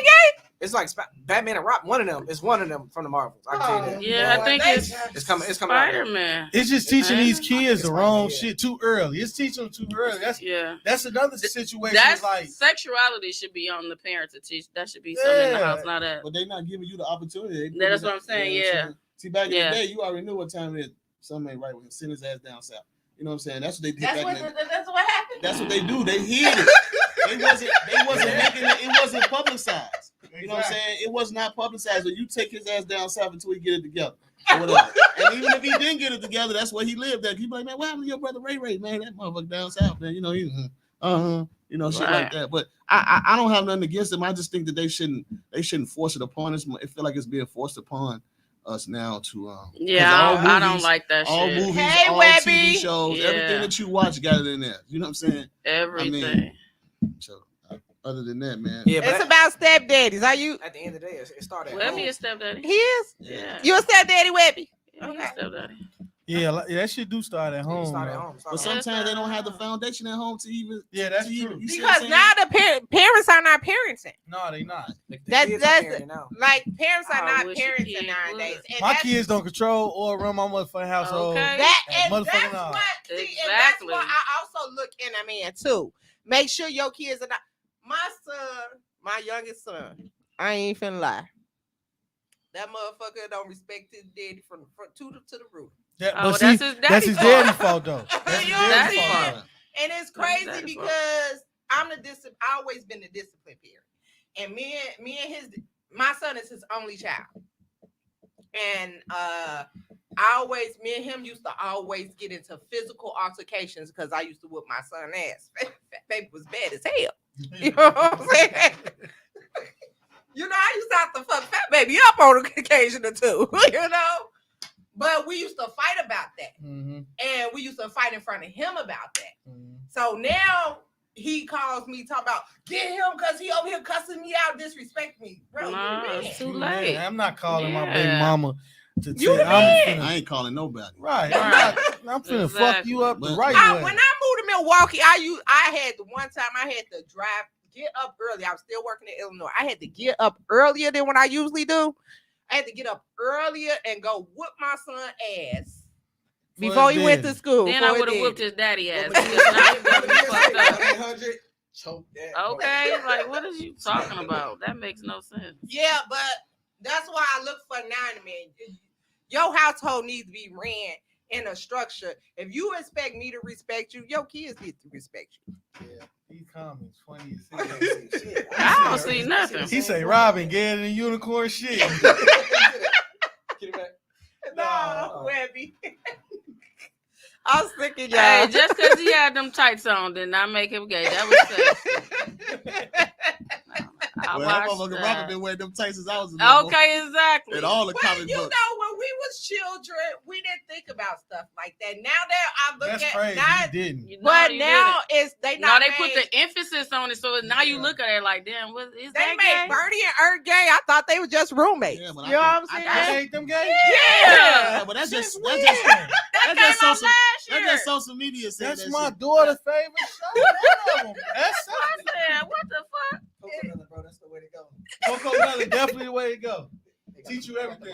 It's like Batman and Rock. One of them is one of them from the Marvels. I can tell you that.
Yeah, I think it's
It's coming. It's coming. out.
Spider-Man.
it's just teaching these kids the wrong
Yeah.
shit too early. It's teaching them too early.
Yeah.
That's another situation.
That's
Like
sexuality should be on the parents to teach. That should be something in the
Yeah.
house, not that.
But they not giving you the opportunity.
Yeah, that's what I'm saying,
You know
yeah.
I'm See, back in
Yeah.
the day, you already knew what time it is. Something ain't right with him. Send his ass down south. You know what I'm saying? That's what they did
That's
back in the
what happened.
That's what they do. They hid it. They wasn't making it. It wasn't publicized. You know what I'm saying? It was not publicized. So you take his ass down south until he get it together. Or whatever. And even if he didn't get it together, that's where he lived at. He'd be like, man, what happened to your brother Ray? Man, that motherfucker down south, man. You know, shit like
Right.
that. But I don't have nothing against them. I just think that they shouldn't force it upon us. I feel like it's being forced upon us now to
Yeah, I don't like that
all
shit.
movies,
Hey,
all
Webby.
TV shows,
Yeah.
everything that you watch got it in there. You know what I'm saying?
Everything.
So other than that, man.
Yeah, but
It's about stepdaddies. Are you?
at the end of the day, it started. at
Webby
home.
is stepdaddy.
He is.
Yeah.
You a stepdaddy, Webby?
Yeah, he's stepdaddy.
yeah, that shit do start at
It
home.
started at
though.
home. It
But
started at home.
sometimes they don't have the foundation at home to even.
Yeah, that's
to even-
true.
you see what I'm
Because
saying?
now the parents are not parenting.
No, they not.
The
That's-
kids are
that's-
parenting now.
Like parents are
I
not
wish your
parenting
kid
nowadays.
would.
And
My
that's-
kids don't control or run my motherfucking household.
Okay.
That
And
and that's
motherfucking all.
what see, and that's
Exactly.
what I also look in a man too. Make sure your kids are not. My son, my youngest son, I ain't finna lie. That motherfucker don't respect his daddy from the front to the roof.
That,
Oh,
but
that's
see,
his
that's his
daddy's
daddy's fault though. That's his
You know what
daddy's
I'm
fault.
saying? And it's crazy
daddy's fault.
because I'm I always been the disciplined parent. And my son is his only child. And me and him used to always get into physical altercations because I used to whip my son's ass. Fat baby was bad as hell. You know what I'm saying? I used to have to fuck fat baby up on occasion or two, But we used to fight about that.
Mhm,
And we used to fight in front of him about that.
mhm.
So now he calls me, talking about, get him because he over here cussing me out, disrespect me. Bro,
Nah,
you the
it's
man.
too late.
Man, I'm not calling my baby
Yeah.
mama to
You
tell.
the
I'm
man.
I
finna,
ain't calling nobody.
right.
Right.
I'm finna fuck you up the
But-
right way.
When I moved to Milwaukee, I had the one time I had to get up early. I was still working in Illinois. I had to get up earlier than what I usually do. I had to get up earlier and go whoop my son ass before he went to school.
Then I
before he
would have
did.
whooped his daddy ass because now he's gonna be fucked up.
100, choke that.
Okay, like what is you talking about? That makes no sense.
Yeah, but that's why I look for now, man. Your household needs to be ran in a structure. If you expect me to respect you, your kids need to respect you.
Yeah, these comments funny as hell.
Shit,
I don't see nothing.
He say Robin get in the unicorn shit.
Get it back.
No,
No.
Webby. I was thinking, y'all.
Hey, just because he had them tights on did not make him gay. That was sexy. I
Well, that
watched
motherfucker
that.
Robert been wearing them tights since I was a little boy.
Okay, exactly.
In all the
But
comic
you know,
books.
when we was children, we didn't think about stuff like that. Now that I look
That's
at
crazy.
now,
You didn't.
but
you
now it's they
no,
not
they put
made-
the emphasis on it, so now you look at it like, damn, what is
they
that
made
gay?
Bernie and Ert gay. I thought they were just roommates.
Yeah, but
you know what I'm saying?
I ain't them gay.
Yeah.
But that's just
weird.
That
that's
came
just
out
social.
last year.
That's just social media. Saying
That's
that
my
shit.
daughter's favorite show. One of them. That's
I said, what the fuck?
Bro, that's the way to go.
Coco Melon, definitely the way to go. Teach you everything.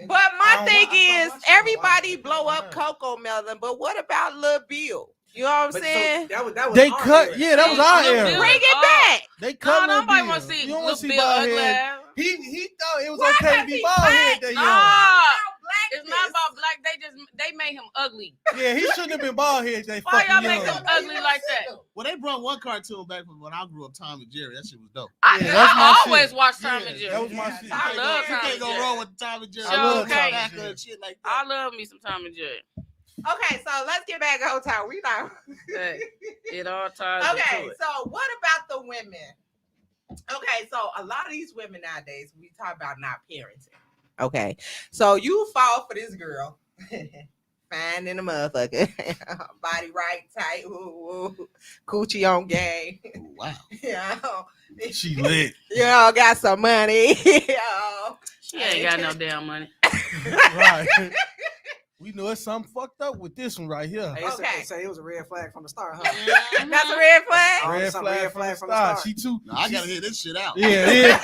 But my
I
thing
don't
is,
watch it.
everybody blow up Coco Melon, but what about Lil Bill? You know what I'm saying?
That was
They
our
cut.
era.
Yeah, that was our
Lil
era.
Bill.
Bring it back.
They
No,
cut Lil
nobody
Bill.
want to see
You don't want
Lil
to see
Bill
bald
ugly
head.
ass.
He thought it was
Why
okay to
does
be
he
bald
black?
head that young.
Ah,
Blackness.
it's not about black. They made him ugly.
Yeah, he shouldn't have been bald head that
Why y'all
fucking
make
young.
him ugly like that?
Well, they brought one cartoon back from when I grew up, Tom and Jerry. That shit was dope.
I
that's my
always
shit.
watch Tom
Yeah,
and Jerry.
that was my shit.
I love
You
Tom
can't
and
go
Jerry.
wrong with Tom and Jerry.
Sure
I love
can't.
tobacco and shit like
I
that.
love me some Tom and Jerry.
Okay, so let's get back on time. We not.
Hey, it all ties
Okay,
into it.
so what about the women? Okay, so a lot of these women nowadays, we talk about not parenting. Okay, so you fall for this girl, fine in the motherfucker, body right, tight, coochie on game.
Oh, wow.
You know,
She lit.
you know, got some money. You know.
She ain't got no damn money.
Right. We know it's something fucked up with this one right here.
Hey,
Okay.
say it was a red flag from the start, huh?
That's a red flag.
Oh,
Red
it's a
flag,
red
from
flag
the
from the
start.
start.
She too.
No, I gotta hear this shit out.
Yeah, yeah.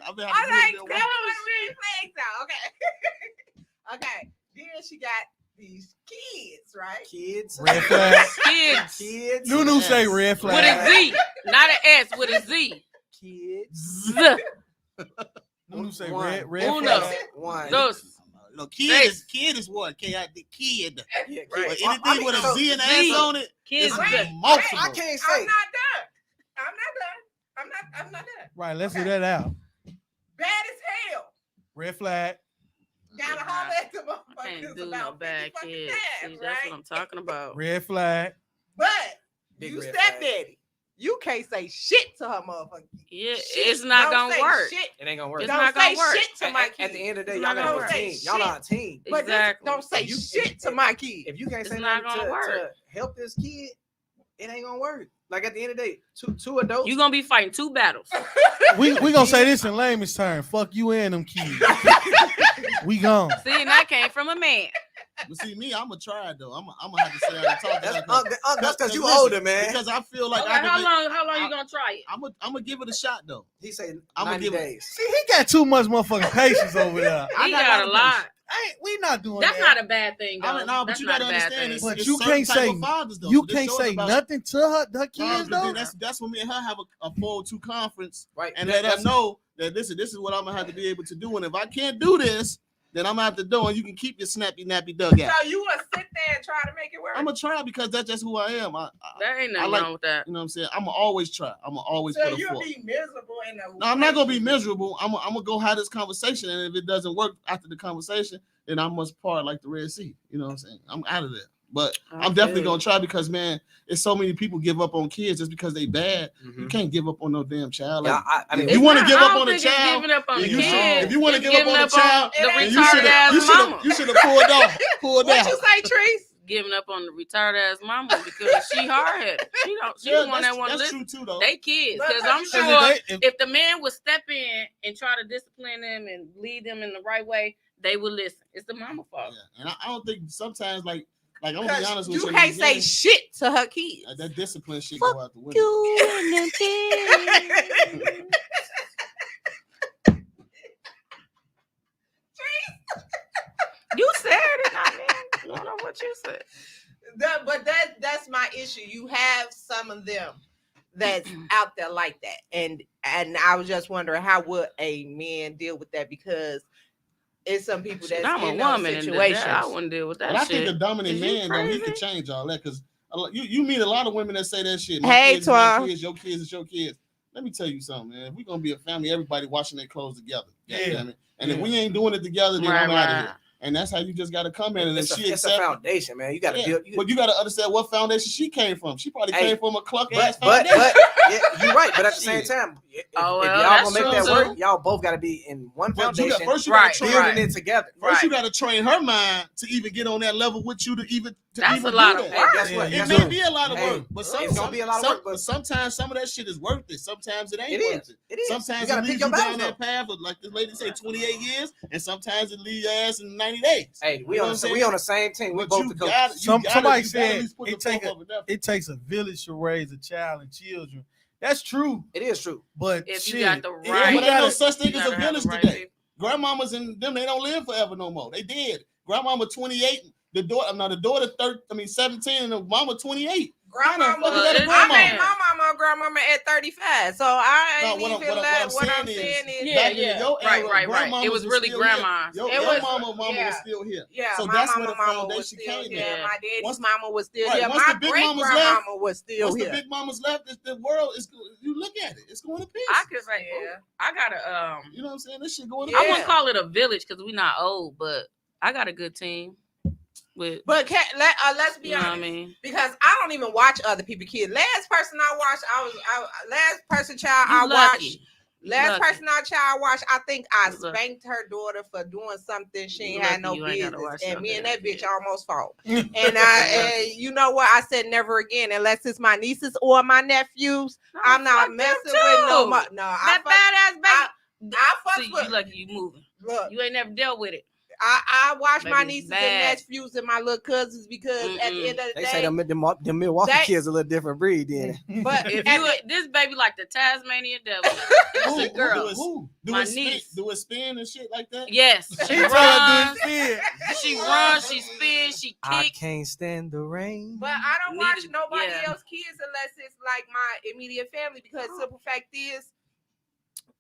I've been
I
having
like
to
that
do
one
it.
red flags out. Okay. Okay. Then she got these kids, right?
Kids.
Red flag.
Kids
Kids.
Nunu say red
with
flag.
a Z, not an S, with a Z.
Kids.
Z.
Nunu say
One.
red
Uno.
flag.
One.
Dos.
No, kid is what? K-I-D, kid.
Yeah,
But
kids.
anything
I mean,
with a
so-
Z and
Z.
S on it,
Kids.
it's
Wait,
multiple.
I can't
I'm
say.
not done. I'm not done.
Right, let's
Okay.
get that out.
Bad as hell.
Red flag.
Gotta holler at the
I
motherfuckers
can't do no
about
bad
50 fucking
kids.
times,
See, that's
right?
what I'm talking about.
Red flag.
But
Big
you
red
stepdaddy. You can't say shit to her motherfucker.
Yeah,
Shit.
it's not
Don't
gonna
say
work.
Shit.
It ain't gonna work.
It's
Don't
not
say
gonna work.
shit to my kids.
At the end of the day,
It's
y'all
not
not
gonna
a team.
work.
Y'all not a team.
But
Exactly.
don't say
You-
shit to my kids.
If you can't
It's
say
not
nothing
gonna work.
to help this kid, it ain't gonna work. Like at the end of the day, two adults.
You gonna be fighting two battles.
We gonna say this in layman's term. Fuck you and them kids. We gone.
See, and that came from a man.
But see, me, I'm gonna try it though. I'm gonna have to sit down and talk to
That's because you
listen,
older, man.
Because I feel like
Okay,
I can
how long you gonna try it?
I'm gonna give it a shot though.
He said
I'ma
90
give it-
days.
See, he got too much motherfucking patience over there.
He got a lot.
We not doing
That's
that.
not a bad thing, though.
I mean, no, but
That's
you
not
gotta
a bad
understand
thing.
it's,
But
it's
you
certain
can't
type
say-
of fathers, though.
You
So this
can't
shows
say
about
nothing to her
fathers,
kids
but
though.
then that's when me and her have a 4-2 conference
Right.
and let her know that this is what I'm gonna have to be able to do. And if I can't do this, then I'm gonna have to do, and you can keep your snappy nappy dug out.
So you will sit there and try to make it work.
I'm gonna try because that's just who I am.
There ain't
I
nothing
like-
wrong with that.
You know what I'm saying? I'm gonna always try. I'm gonna always
so
put a
you'll
foot.
be miserable in the.
No, I'm not gonna be miserable. I'm gonna go have this conversation, and if it doesn't work after the conversation, then I must part like the Red Sea. You know what I'm saying? I'm out of there. But I'm definitely gonna try because man, it's so many people give up on kids just because they bad. You can't give up on no damn child. Like,
Yeah, I mean,
if you want to
It's
give
not-
up
I
on
don't
a
think it's
child,
giving up on
then
the
you
kid.
if you want to
It's
give up
giving
on a
up on
child,
the
then
retarded ass mama.
you should have pulled off. Pulled
What
out.
you say, Trees?
Giving up on the retarded ass mama because she hard headed. She
Yeah,
the one that want to
that's
listen.
true too, though.
They kids,
But
because I'm
you
sure
said
if the man would step in and try to discipline them and lead them in the right way, they would listen. It's the mama fault.
Yeah, and I don't think sometimes like I'm gonna be honest with
You
you.
can't say shit to her kids.
That discipline shit go out the window.
You and them kids. You said it, not me. I don't know what you said.
But that's my issue. You have some of them that's out there like that, and I was just wondering how would a man deal with that, because it's some people that's
I'm a
in those
woman in
situations.
that. I wouldn't deal with that
But I
shit.
think a dominant
Is you
man, though, he
crazy?
could change all that because you meet a lot of women that say that shit. My
Hey,
kids is my
Twan.
kids, your kids is your kids. Let me tell you something, man. If we're gonna be a family, everybody washing their clothes together.
Yeah.
You know what I mean? And if we ain't doing it together, then I'm out of here. And that's how you just got to come in. And then
It's
she
a
accepted.
foundation, man. You got to build.
But you got to understand what foundation she came from. She probably came from a cluck ass
But
foundation.
yeah, you're right. But at the same time, if y'all gonna make that work, y'all both got to be in one foundation.
First, you got to
building it together.
First, you got to train her mind to even get on that level with you to even.
That's a lot of work.
Guess what?
It may be a lot of work, but
it's gonna be a lot of work.
But sometimes some of that shit is worth it. Sometimes it ain't worth it.
It is.
Sometimes it leads you down that path of, like the lady say, 28 years, and sometimes it leads your ass in 90 days.
Hey, we on the same team. We both the coaches.
Somebody said it takes a village to raise a child and children. That's true.
It is true.
But
if
you
got the
but ain't no such thing as a village today. Grandmamas and them, they don't live forever no more. They did. Grandmama 28. The daughter 17, and the mama 28.
Grandmama, my mama and grandmama at 35. So I ain't what I'm saying is
right. It was really grandma.
Your mama was still here.
Yeah,
so
my
that's
mama
where the foundation came in.
Yeah, my daddy's mama was still here.
Once
My
the big
great
mamas
grandmama was still
here.
here.
Once the big mamas left, the world is. You look at it, it's going to pieces.
I could say, I gotta
you know what I'm saying? This shit going.
I wouldn't call it a village because we're not old, but I got a good team. But
let's be honest, because I don't even watch other people's kids. Last person I watched, I watched, I think I spanked her daughter for doing something she ain't had no business, and me and that bitch almost fought. And you know what? I said never again, unless it's my nieces or my nephews. I'm not messing with no.
That badass baby.
I fuck with.
You lucky you moving.
Look,
you ain't never dealt with it.
I watch my nieces and nephews and my little cousins because at the end of the day,
they say the Milwaukee kids a little different breed. Then,
but
this baby like the Tasmanian devil. It's a girl. My niece.
Do it spin and shit like that?
Yes. She runs. She runs. She spins. She kicks.
I can't stand the rain.
But I don't watch nobody else's kids unless it's like my immediate family, because simple fact is,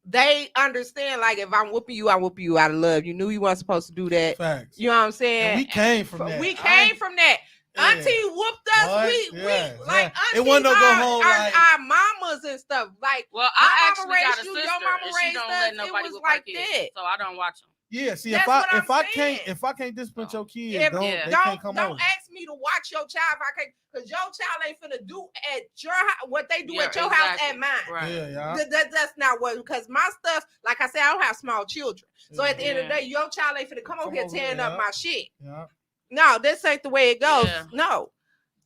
they understand, like, if I'm whooping you, I whoop you out of love. You knew you weren't supposed to do that.
Facts.
You know what I'm saying?
And we came from that.
Auntie whooped us.
What?
We like aunties
it wasn't no go home
our mamas and stuff. Like,
well, I actually got a sister,
your mama raised
she don't
us.
let nobody whoop like that, so I don't watch them.
Yeah, see,
if
I can't discipline your kids, they can't come over.
Don't ask me to watch your child if I can't, because your child ain't finna do at your house what they do at your house at mine.
Right.
Yeah.
That's not what, because my stuff, like I said, I don't have small children. So at the end of the day, your child ain't finna come over here tearing up my shit.
Yeah.
No, this ain't the way it goes.
Yeah.
No.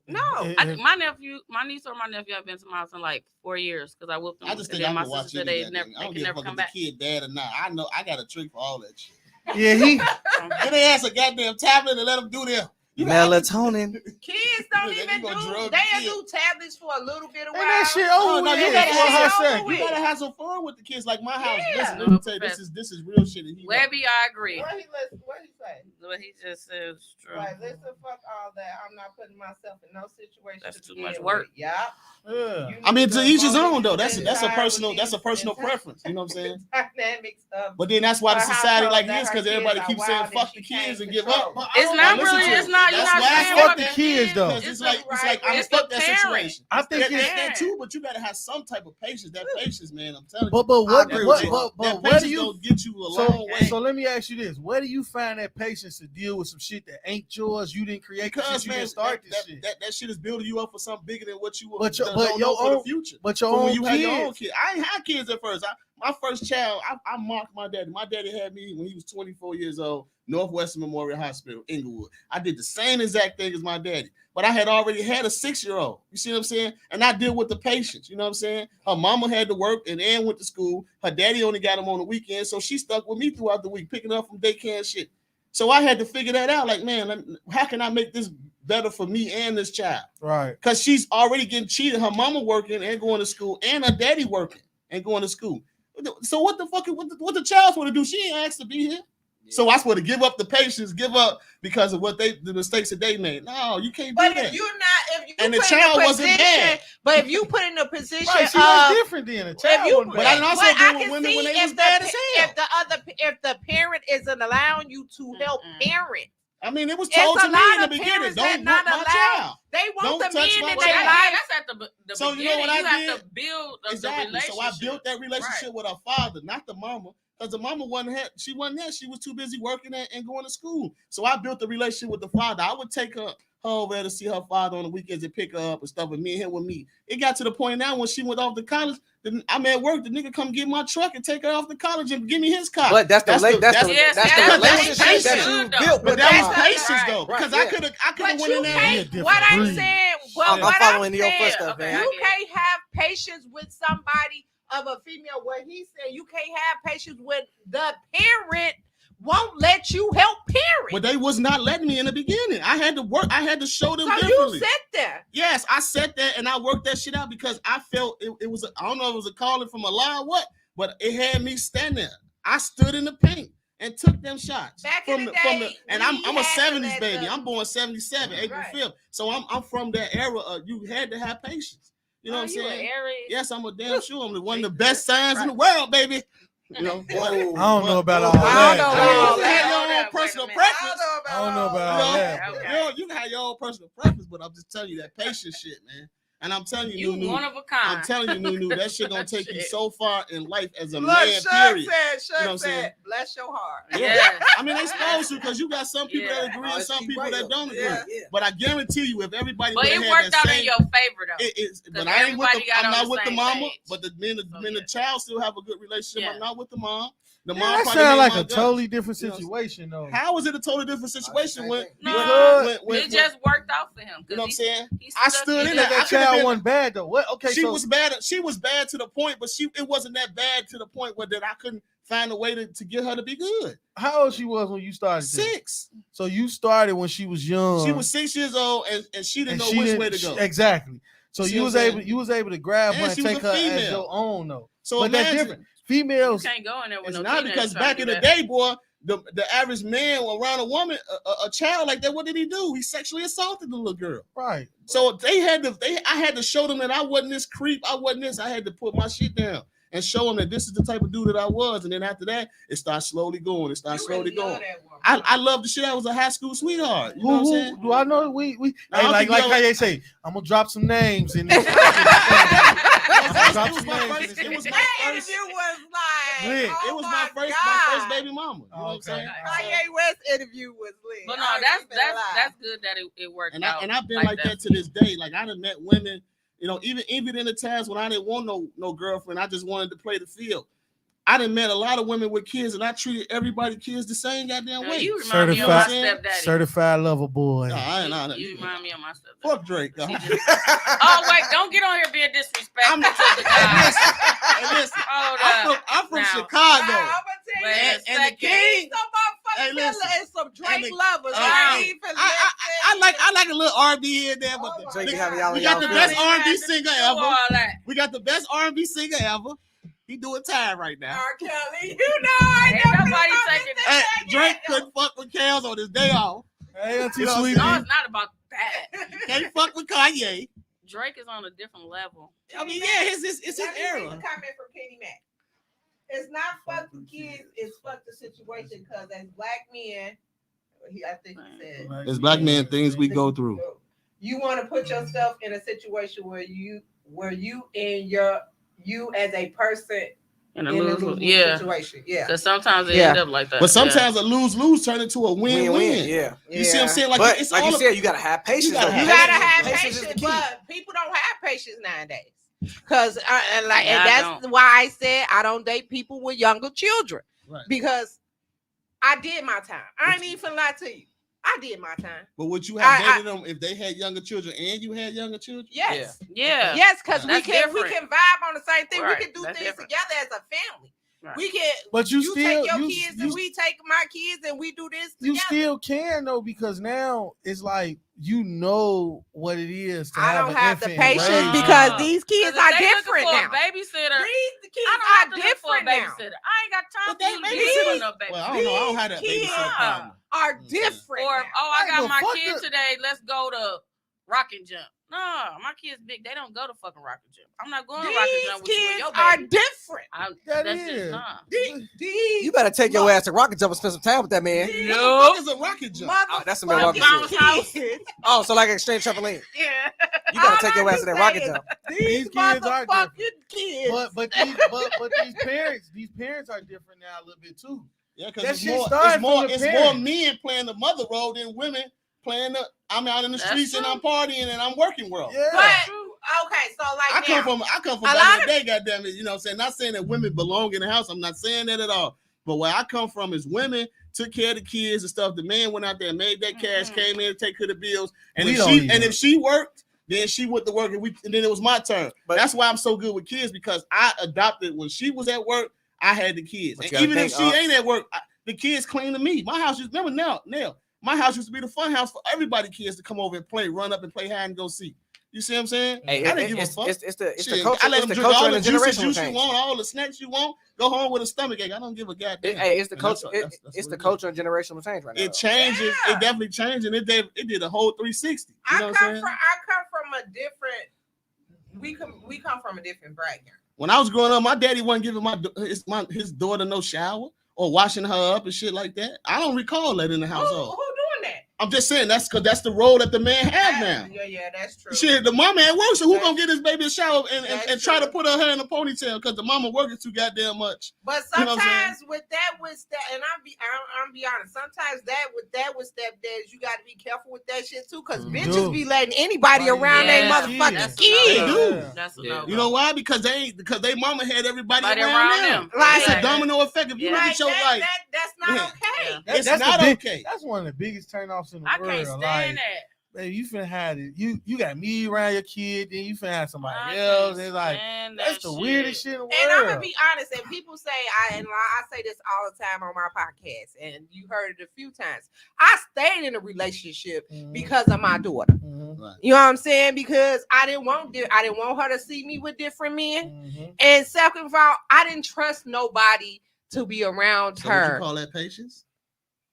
My niece or my nephew have been to my house in like 4 years because I whooped them.
I just think I'm
my
gonna watch
sister, they can never come back.
Kid dad or not. I know I got a trick for all that shit.
Yeah,
Get their ass a goddamn tablet and let them do their
melatonin.
Kids don't even do. They do tablets for a little bit of while.
That shit over.
No, you gotta have some fun with the kids. Like my house. Listen, let me tell you, this is real shit.
Webby, I agree.
What he say?
What he just said is true.
Like, listen, fuck all that. I'm not putting myself in no situation.
That's too much work.
Yeah.
I mean, to each his own though. That's a personal preference. You know what I'm saying?
Dynamics of.
But then that's why the society like this, because everybody keeps saying fuck the kids and give up.
It's not really. It's not. You're not saying
fuck the kids though.
It's like I'm gonna fuck that situation.
I think
that too, but you gotta have some type of patience. That patience, man. I'm telling you.
But where do you
get you a long way?
So let me ask you this: where do you find that patience to deal with some shit that ain't yours? You didn't create, because you didn't start this shit.
That shit is building you up for something bigger than what you were.
But your
own future.
But your own
you
kids.
Had your own kid. I ain't had kids at first. My first child, I mocked my daddy. My daddy had me when he was 24 years old, Northwestern Memorial Hospital, Inglewood. I did the same exact thing as my daddy, but I had already had a 6-year-old. You see what I'm saying? And I deal with the patients. You know what I'm saying? Her mama had to work and Ann went to school. Her daddy only got him on the weekend, so she stuck with me throughout the week, picking up from daycare and shit. So I had to figure that out. Like, man, how can I make this better for me and this child?
Right.
Because she's already getting cheated. Her mama working and going to school, and her daddy working and going to school. So what the fuck? What the child's want to do? She ain't asked to be here. Yeah. So I supposed to give up the patience, give up because of the mistakes that they made. No, you can't do that.
But if you
and the child wasn't bad.
But if you put in a position,
right, she was different than a child.
But I can also deal with women when they was bad as hell.
If the parent isn't allowing you to help parent.
I mean, it was told to me in the beginning. Don't whoop my child.
They want the men in
their
life.
That's at the
so
beginning.
You know what I did?
Have to build
exactly.
The relationship.
So I built that relationship with her father, not the mama. because the mama wasn't there. She was too busy working and going to school. So I built a relationship with the father. I would take her over there to see her father on the weekends and pick her up and stuff, and me and him would meet. It got to the point now when she went off to college, I'm at work, the nigga come get my truck and take her off to college and give me his car.
But that's the relationship that you built.
But that was patience though,
Right,
because
yeah.
I could have went in there.
What I'm saying,
I'm
what
following
I'm
your
saying,
footsteps, man.
you can't have patience with somebody of a female. What he said, you can't have patience with the parent. Won't let you help parent.
But they was not letting me in the beginning. I had to work. I had to show them
So
differently.
you sat there.
Yes, I sat there and I worked that shit out because I felt it was. I don't know if it was a calling from Allah or what, but it had me stand there. I stood in the paint and took them shots.
Back in the day,
and I'm a 70s baby. I'm born 77, April
Right.
5th. So I'm from that era of you had to have patience. You know what I'm saying? Yes, I'm a damn sure. I'm one of the best signs in the world, baby. You know,
I don't know about all
I don't
that.
know
you
about all
can
that.
have your own personal preference.
I don't know about all that.
You can have your own personal preference, but I'm just telling you that patience shit, man. And I'm telling you,
You one of a kind.
I'm telling you, Nunu, that shit gonna take you so far in life as a
Look,
man. Period.
Shug said, bless your heart.
Yeah.
I mean, they supposed to, because you got some people that agree and some people that don't agree.
Yeah.
But I guarantee you, if everybody
But it
would have
worked
that
out
same,
in your favor though.
but I ain't with
everybody
the.
got
I'm
on
not
the
with the
same
mama,
page.
but the child still have a good relationship.
Yeah.
I'm not with the mom. The
Yeah,
mom
that
probably
sounds
made
like
my
a
guts.
totally different
You know,
situation, though.
How is it a totally different situation when
It just worked out for him.
you know what I'm saying?
He
I stood in
Because
there.
that child wasn't bad though. What? Okay,
She
so
was bad. She was bad to the point, but it wasn't that bad to the point where that I couldn't find a way to get her to be good.
how old she was when you started? this?
6.
So you started when she was young.
She was 6 years old, and she didn't
and
know
she
which
didn't-
way to go.
Exactly. So
See
you
what
was
I'm
able
saying?
you was able to grab her
And
and
she was
take
a
her as
female.
your own though.
So
But that's
imagine,
different. Females.
You can't go in there with
it's
no
not
teenager
because
trying
back
to
in
do
the
that.
day, boy, the average man around a woman, a child like that, what did he do? He sexually assaulted the little girl.
Right.
So I had to show them that I wasn't this creep. I wasn't this. I had to put my shit down and show them that this is the type of dude that I was. And then after that, it starts slowly going. It starts slowly going. I love the shit. I was a high school sweetheart. You know what I'm saying?
Do I know we
I
hey,
don't
like
think
Kanye say, I'm gonna drop some names in this.
It was my first. It was my first.
interview was like,
Lit.
oh
It was my first baby mama. You know what I'm saying?
Kanye West interview was lit.
But no,
I ain't
that's
even lie.
that's good that it worked out.
And I've been like that to this day. Like I done met women, you know, even in the times when I didn't want no girlfriend, I just wanted to play the field. I done met a lot of women with kids, and I treated everybody kids the same goddamn way.
You remind me of my
Certified,
stepdaddy.
certified lover boy.
No, I ain't.
You remind me of my stepdaddy.
Fuck Drake.
Oh wait, don't get on here being disrespectful
I'm-
to the guys.
Hey, listen,
Hold up.
I'm from
Now.
Chicago.
I'm gonna tell
Wait
you,
a
and the
second.
king.
some motherfucking
Hey, listen.
killer and some Drake
And the-
lovers.
Hey,
I
hey,
ain't even
I like a little R&B in there, but
Oh,
Drake
my
have
God.
y'all
we
in
got
y'all
the best
feelings.
R&B singer
Do
ever.
all that.
We got the best R&B singer ever. He doing time right now.
R. Kelly, you know I
Ain't
never
nobody
thought
taking
this
Hey,
thing
Drake
yet.
couldn't fuck with Kels on his day off.
Hey, Auntie
You know what I'm
Sweetie.
No, it's not about that.
Can't fuck with Kanye.
Drake is on a different level.
I mean, yeah, it's his
Let me read
era.
the comment from Kenny Mac. It's not fuck the kids, it's fuck the situation. Because as black men, I think he said,
As black men, things we go through.
you want to put yourself in a situation where you as a person
In a
in a
lose,
lose
yeah.
situation. Yeah.
Because sometimes it
Yeah.
end up like that.
But sometimes a lose-lose turn into a win-win.
Win-win, yeah.
You see what I'm saying? Like,
But
it's
like
all
you said, you gotta have patience.
You gotta
though.
You
have
gotta have
Patience is the
patience,
key.
but people don't have patience nowadays. Cause and
Yeah, I
that's why I said I don't date people with younger children.
Right.
Because I did my time. I ain't even finna lie to you. I did my time.
But would you have
I-
dated them if they had younger children and you had younger children?
Yes.
Yeah.
Yes, because we
That's
can
different.
vibe on the same thing.
Right.
We can do
That's
things
different.
together as a family.
Right.
We can
But you still
take your
you,
kids
you,
and we take my kids and we do this
you
together.
still can though, because now it's like you know what it is to
I
have
don't
an
have the
infant and
patience
raise them.
because these kids
'Cause if
are
they looking
different
for
now.
a babysitter.
These kids
I don't have
are
to look for a
different now.
babysitter. I ain't got time
But
for
they
you to
babysitter-
be with no babysitter.
Well, I don't know. I don't have that
Kids
babysitter problem.
Are different.
Or
now.
I
Hey,
got
but
my
fuck
kid
the-
today. Let's go to rock and jump. No, my kids big. They don't go to fucking rocket jump. I'm not going to rocket jump with you and
These
your
kids are
baby.
different.
That
That's
is.
just not.
These
You better take your ass to rocket jump and spend some time with that man.
What is a rocket jump?
Oh, that's some rocket
motherfucking
jump.
kids.
Oh, so like exchange trampoline.
Yeah.
You better
All
take your
I'm
ass to that
just
rocket
saying,
jump.
These
kids are different.
motherfucking kids.
But these parents are different now a little bit too.
Yeah,
That
because
shit started from the
it's more
parents.
men playing the mother role than women playing the. I'm out in the
That's
streets and
true.
I'm partying and I'm working world.
Yeah.
But okay, so like
I
now,
come from
a
back
lot
in the day, goddamn it. You know what I'm saying? Not saying that women belong in the house. I'm not saying that at all. But where I come from is women took care of the kids and stuff. The man went out there and made that cash, came in to take care of the bills. And if she worked, then she went to work and then it was my turn. But that's why I'm so good with kids, because I adopted when she was at work, I had the kids. And even if she ain't at work, the kids clean to me. My house used remember now. My house used to be the fun house for everybody kids to come over and play, run up and play hide and go seek. You see what I'm saying?
Hey,
I didn't give a fuck.
It's the
Shit,
culture.
I let
It's
them
the
drink
culture
all
and
the
the
juice
generational
you
change.
want, all the snacks you want. Go home with a stomach ache. I don't give a goddamn.
Hey, it's the
And
culture.
that's
It's
what
the
it
culture and generational change right now.
It changes.
Yeah.
It definitely changed, and it did a whole 360. You know
I
what
come
I'm saying?
from a different. We come from a different bracket.
When I was growing up, my daddy wasn't giving his daughter no shower or washing her up and shit like that. I don't recall that in the
Who
household.
doing that?
I'm just saying that's because that's the role that the man have now.
Yeah, that's true.
Shit, the mama at work, so who gonna get his baby a shower and try to
true.
put her hair in a ponytail because the mama working too goddamn much.
But
You know what I'm
sometimes with that, and I'm be honest. Sometimes with stepdads, you got to be careful with that shit too, because bitches be letting anybody around their
Yeah,
motherfucking
that's
kids.
They do.
That's a
Yeah.
no.
You know why? Because they mama had everybody
Everybody
around
around
them.
them.
Like-
It's a domino effect. If you
Yeah.
look
Like
at your
that,
life,
that's not
Yeah.
okay.
Yeah.
it's not okay.
That's one of the biggest turnoffs in the
I
world.
can't stand
like,
that.
baby, you finna have it. You got me around your kid, then you finna have somebody
I
else.
can't
It's like
stand
that's
that
the
shit.
weirdest shit in the world.
And I'm gonna be honest, and people say I say this all the time on my podcast, and you heard it a few times. I stayed in a relationship because of my daughter.
Right.
You know what I'm saying? Because I didn't want her to see me with different men. And second of all, I didn't trust nobody to be around
So would you
her.
call that patience?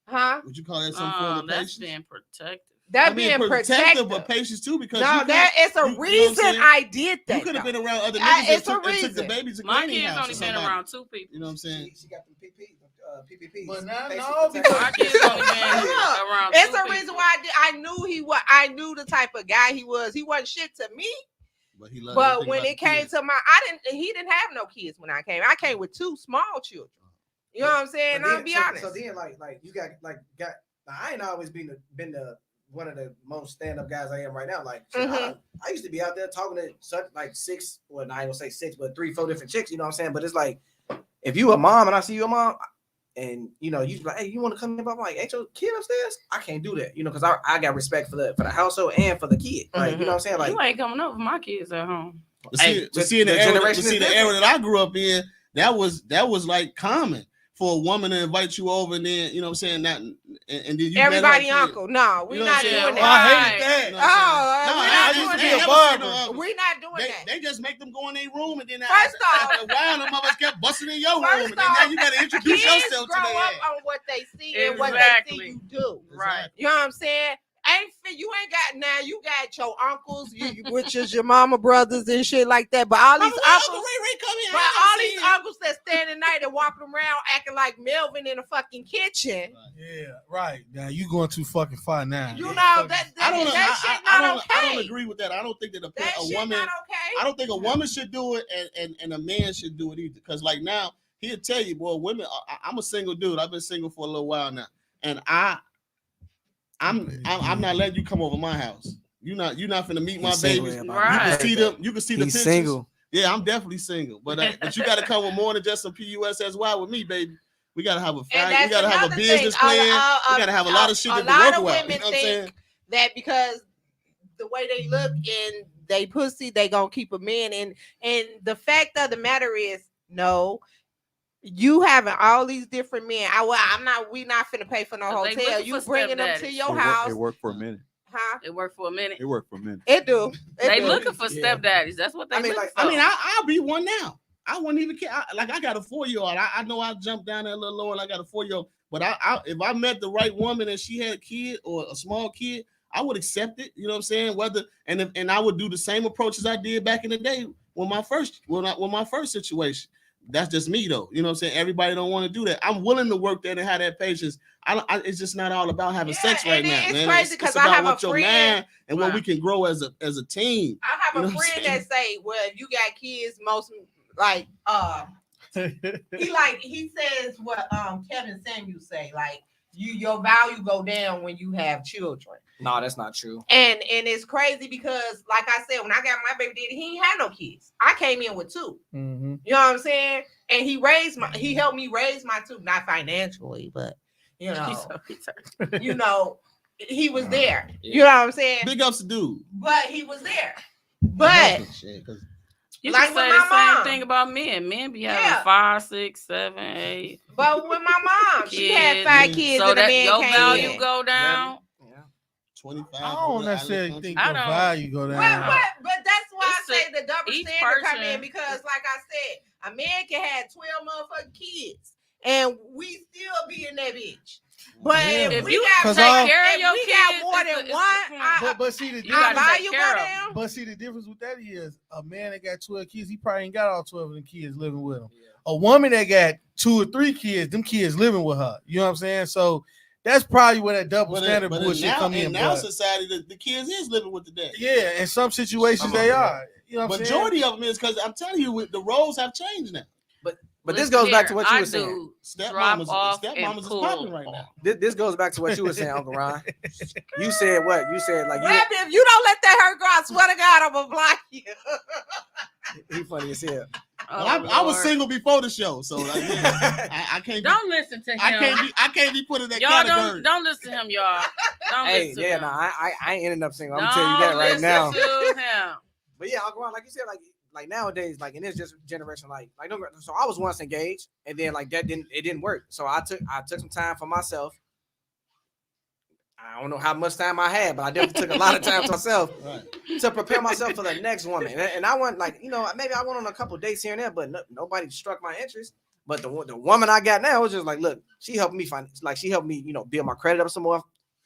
Huh?
Would you call that some form of
That's
patience?
being protective.
That
I mean,
being protective.
but patience too, because
No,
you
it's a
you know what I'm
reason
saying?
I did that.
You could have been around other
I-
niggas
it's a
and took the
reason.
babies to
My
cleaning
kids
house
only
or
been
somebody.
around two people.
You know what I'm saying?
She got them PPPs.
But now,
Patient
no,
protection.
My kids only been
Look,
around
It's
two
a
people.
reason why I knew he was. I knew the type of guy he was. He wasn't shit to me.
But he loved
But
everything
when
about
it
the
came
kids.
to he didn't have no kids when I came. I came with two small children. You know what I'm saying?
But
I'll
then-
be
so,
honest.
So then, like you got. I ain't always been the one of the most stand up guys I am right now. Like shit, I used to be out there talking to such like six. Well, I ain't gonna say six, but 3-4 different chicks. You know what I'm saying? But it's like if you a mom and I see you a mom. And you know, you like, hey, you want to come in? I'm like, ain't your kid upstairs? I can't do that, you know, because I got respect for the household and for the kid. Like, you know what I'm saying? Like,
You ain't coming over my kids at home.
But see, in the era that I grew up in, that was like common for a woman to invite you over, and then you know what I'm saying, and then you
Everybody
met her
uncle. No, we're
You know
not
what I'm
doing
saying?
Oh, I
that.
hated that.
You know what I'm saying?
We're
No,
not
I
doing
used to
that.
never see no uncles.
We're not doing that.
They just make them go in their room, and then
First off-
after a while, the mothers kept busting in your room,
First
and then now
off,
you got to introduce
Kids
yourself to
grow
their
up
ass.
on what they see and what they
Exactly.
see you do.
Right.
You know what I'm saying? You ain't got now. You got your uncles, which is your mama brothers and shit like that. But all these uncles, but all these uncles that stand at night and walking around acting like Melvin in a fucking kitchen.
Yeah, right. Now you going too fucking far now.
You know
Fucking-
that
I
shit not okay.
don't agree with that. I don't think that
That
a
shit
woman.
not okay.
I don't think a woman should do it, and a man should do it either. Because like now, he'll tell you, boy, women. I'm a single dude. I've been single for a little while now, and I'm not letting you come over my house. You're not finna meet my babies.
Right.
You can see the
he's
pictures.
single.
Yeah, I'm definitely single, but you got to come with more than just some PUSSY with me, baby. We gotta have a family. We gotta have a business plan. We gotta have a lot of shit to work with. You know what I'm saying?
That because the way they look and they pussy, they gonna keep a man. And the fact of the matter is, no, you having all these different men. We not finna pay for no
'Cause they
hotel.
looking
You
for
bringing them to
stepdaddies.
your house,
It worked for a minute.
huh?
It worked for a minute.
It worked for a minute.
It do.
They
do.
looking for
Yeah.
stepdaddies. That's what they
I mean,
looking
like,
for.
I mean, I'll be one now. I wouldn't even care. I got a 4-year-old. I know I'll jump down there a little lower, and I got a 4-year-old. But if I met the right woman and she had a kid or a small kid, I would accept it. You know what I'm saying? Whether and I would do the same approach as I did back in the day with my first situation. That's just me though. You know what I'm saying? Everybody don't want to do that. I'm willing to work that and have that patience. It's just not all about having sex right now,
it's
man.
crazy because I
about
have
what
a
your
friend
man and what we can grow as a team.
I have
You know
a
what I'm
friend
saying?
that say, well, if you got kids, most like he says what Kevin Samuel say, like your value go down when you have children.
No, that's not true.
And it's crazy because, like I said, when I got my baby daddy, he ain't had no kids. I came in with 2.
Mm-hmm.
You know what I'm saying? And he helped me raise my 2, not financially, but you know, he was there. You know what I'm saying?
Big ups to dude.
But he was there. But
you
like
can
with
say
my
the same
mom.
thing about men. Men be having 5, 6, 7, 8.
But with my mom, she had 5 kids,
so
and a
that
man
your
came
value
in.
go down.
25.
I don't necessarily think your value go down.
But that's why I say the double
each
standard come
person-
in, because like I said, a man can have 12 motherfucking kids and we still be in that bitch. But
Yeah.
if
If
we
you
got
take care of
if
your
we
kids,
got more
it's
than
the
one,
point.
But see the
You
our
gotta
difference.
take
value go
care of 'em.
down.
But see the difference with that is a man that got 12 kids, he probably ain't got all 12 of them kids living with him. A woman that got 2 or 3 kids, them kids living with her. You know what I'm saying? So that's probably where that double standard bullshit come in.
In now
but
society, the kids is living with the dad.
yeah, in some situations they are. You know what I'm saying?
Majority of them is because I'm telling you, the roles have changed now.
But this goes back to what you were saying.
Stepmamas is popping right now.
This goes back to what you were saying, Uncle Ron. You said what? You said like
Baby, if you don't let that hurt go, I swear to God, I'm gonna block you.
he funny as hell.
I was single before the show, so I can't.
Don't listen to him.
I can't be put in that
y'all
category.
don't listen to him, y'all. Don't
Hey,
listen to him.
no, I ain't ending up single. I'm gonna tell you that right now.
To him.
But yeah, Uncle Ron, like you said, like nowadays, like in this generation, like so I was once engaged, and then like it didn't work. So I took some time for myself. I don't know how much time I had, but I definitely took a lot of time for myself to prepare myself for the next woman. And I went like, maybe I went on a couple of dates here and there, but nobody struck my interest. But the woman I got now was just like, look, she helped me she helped me, build my credit up some more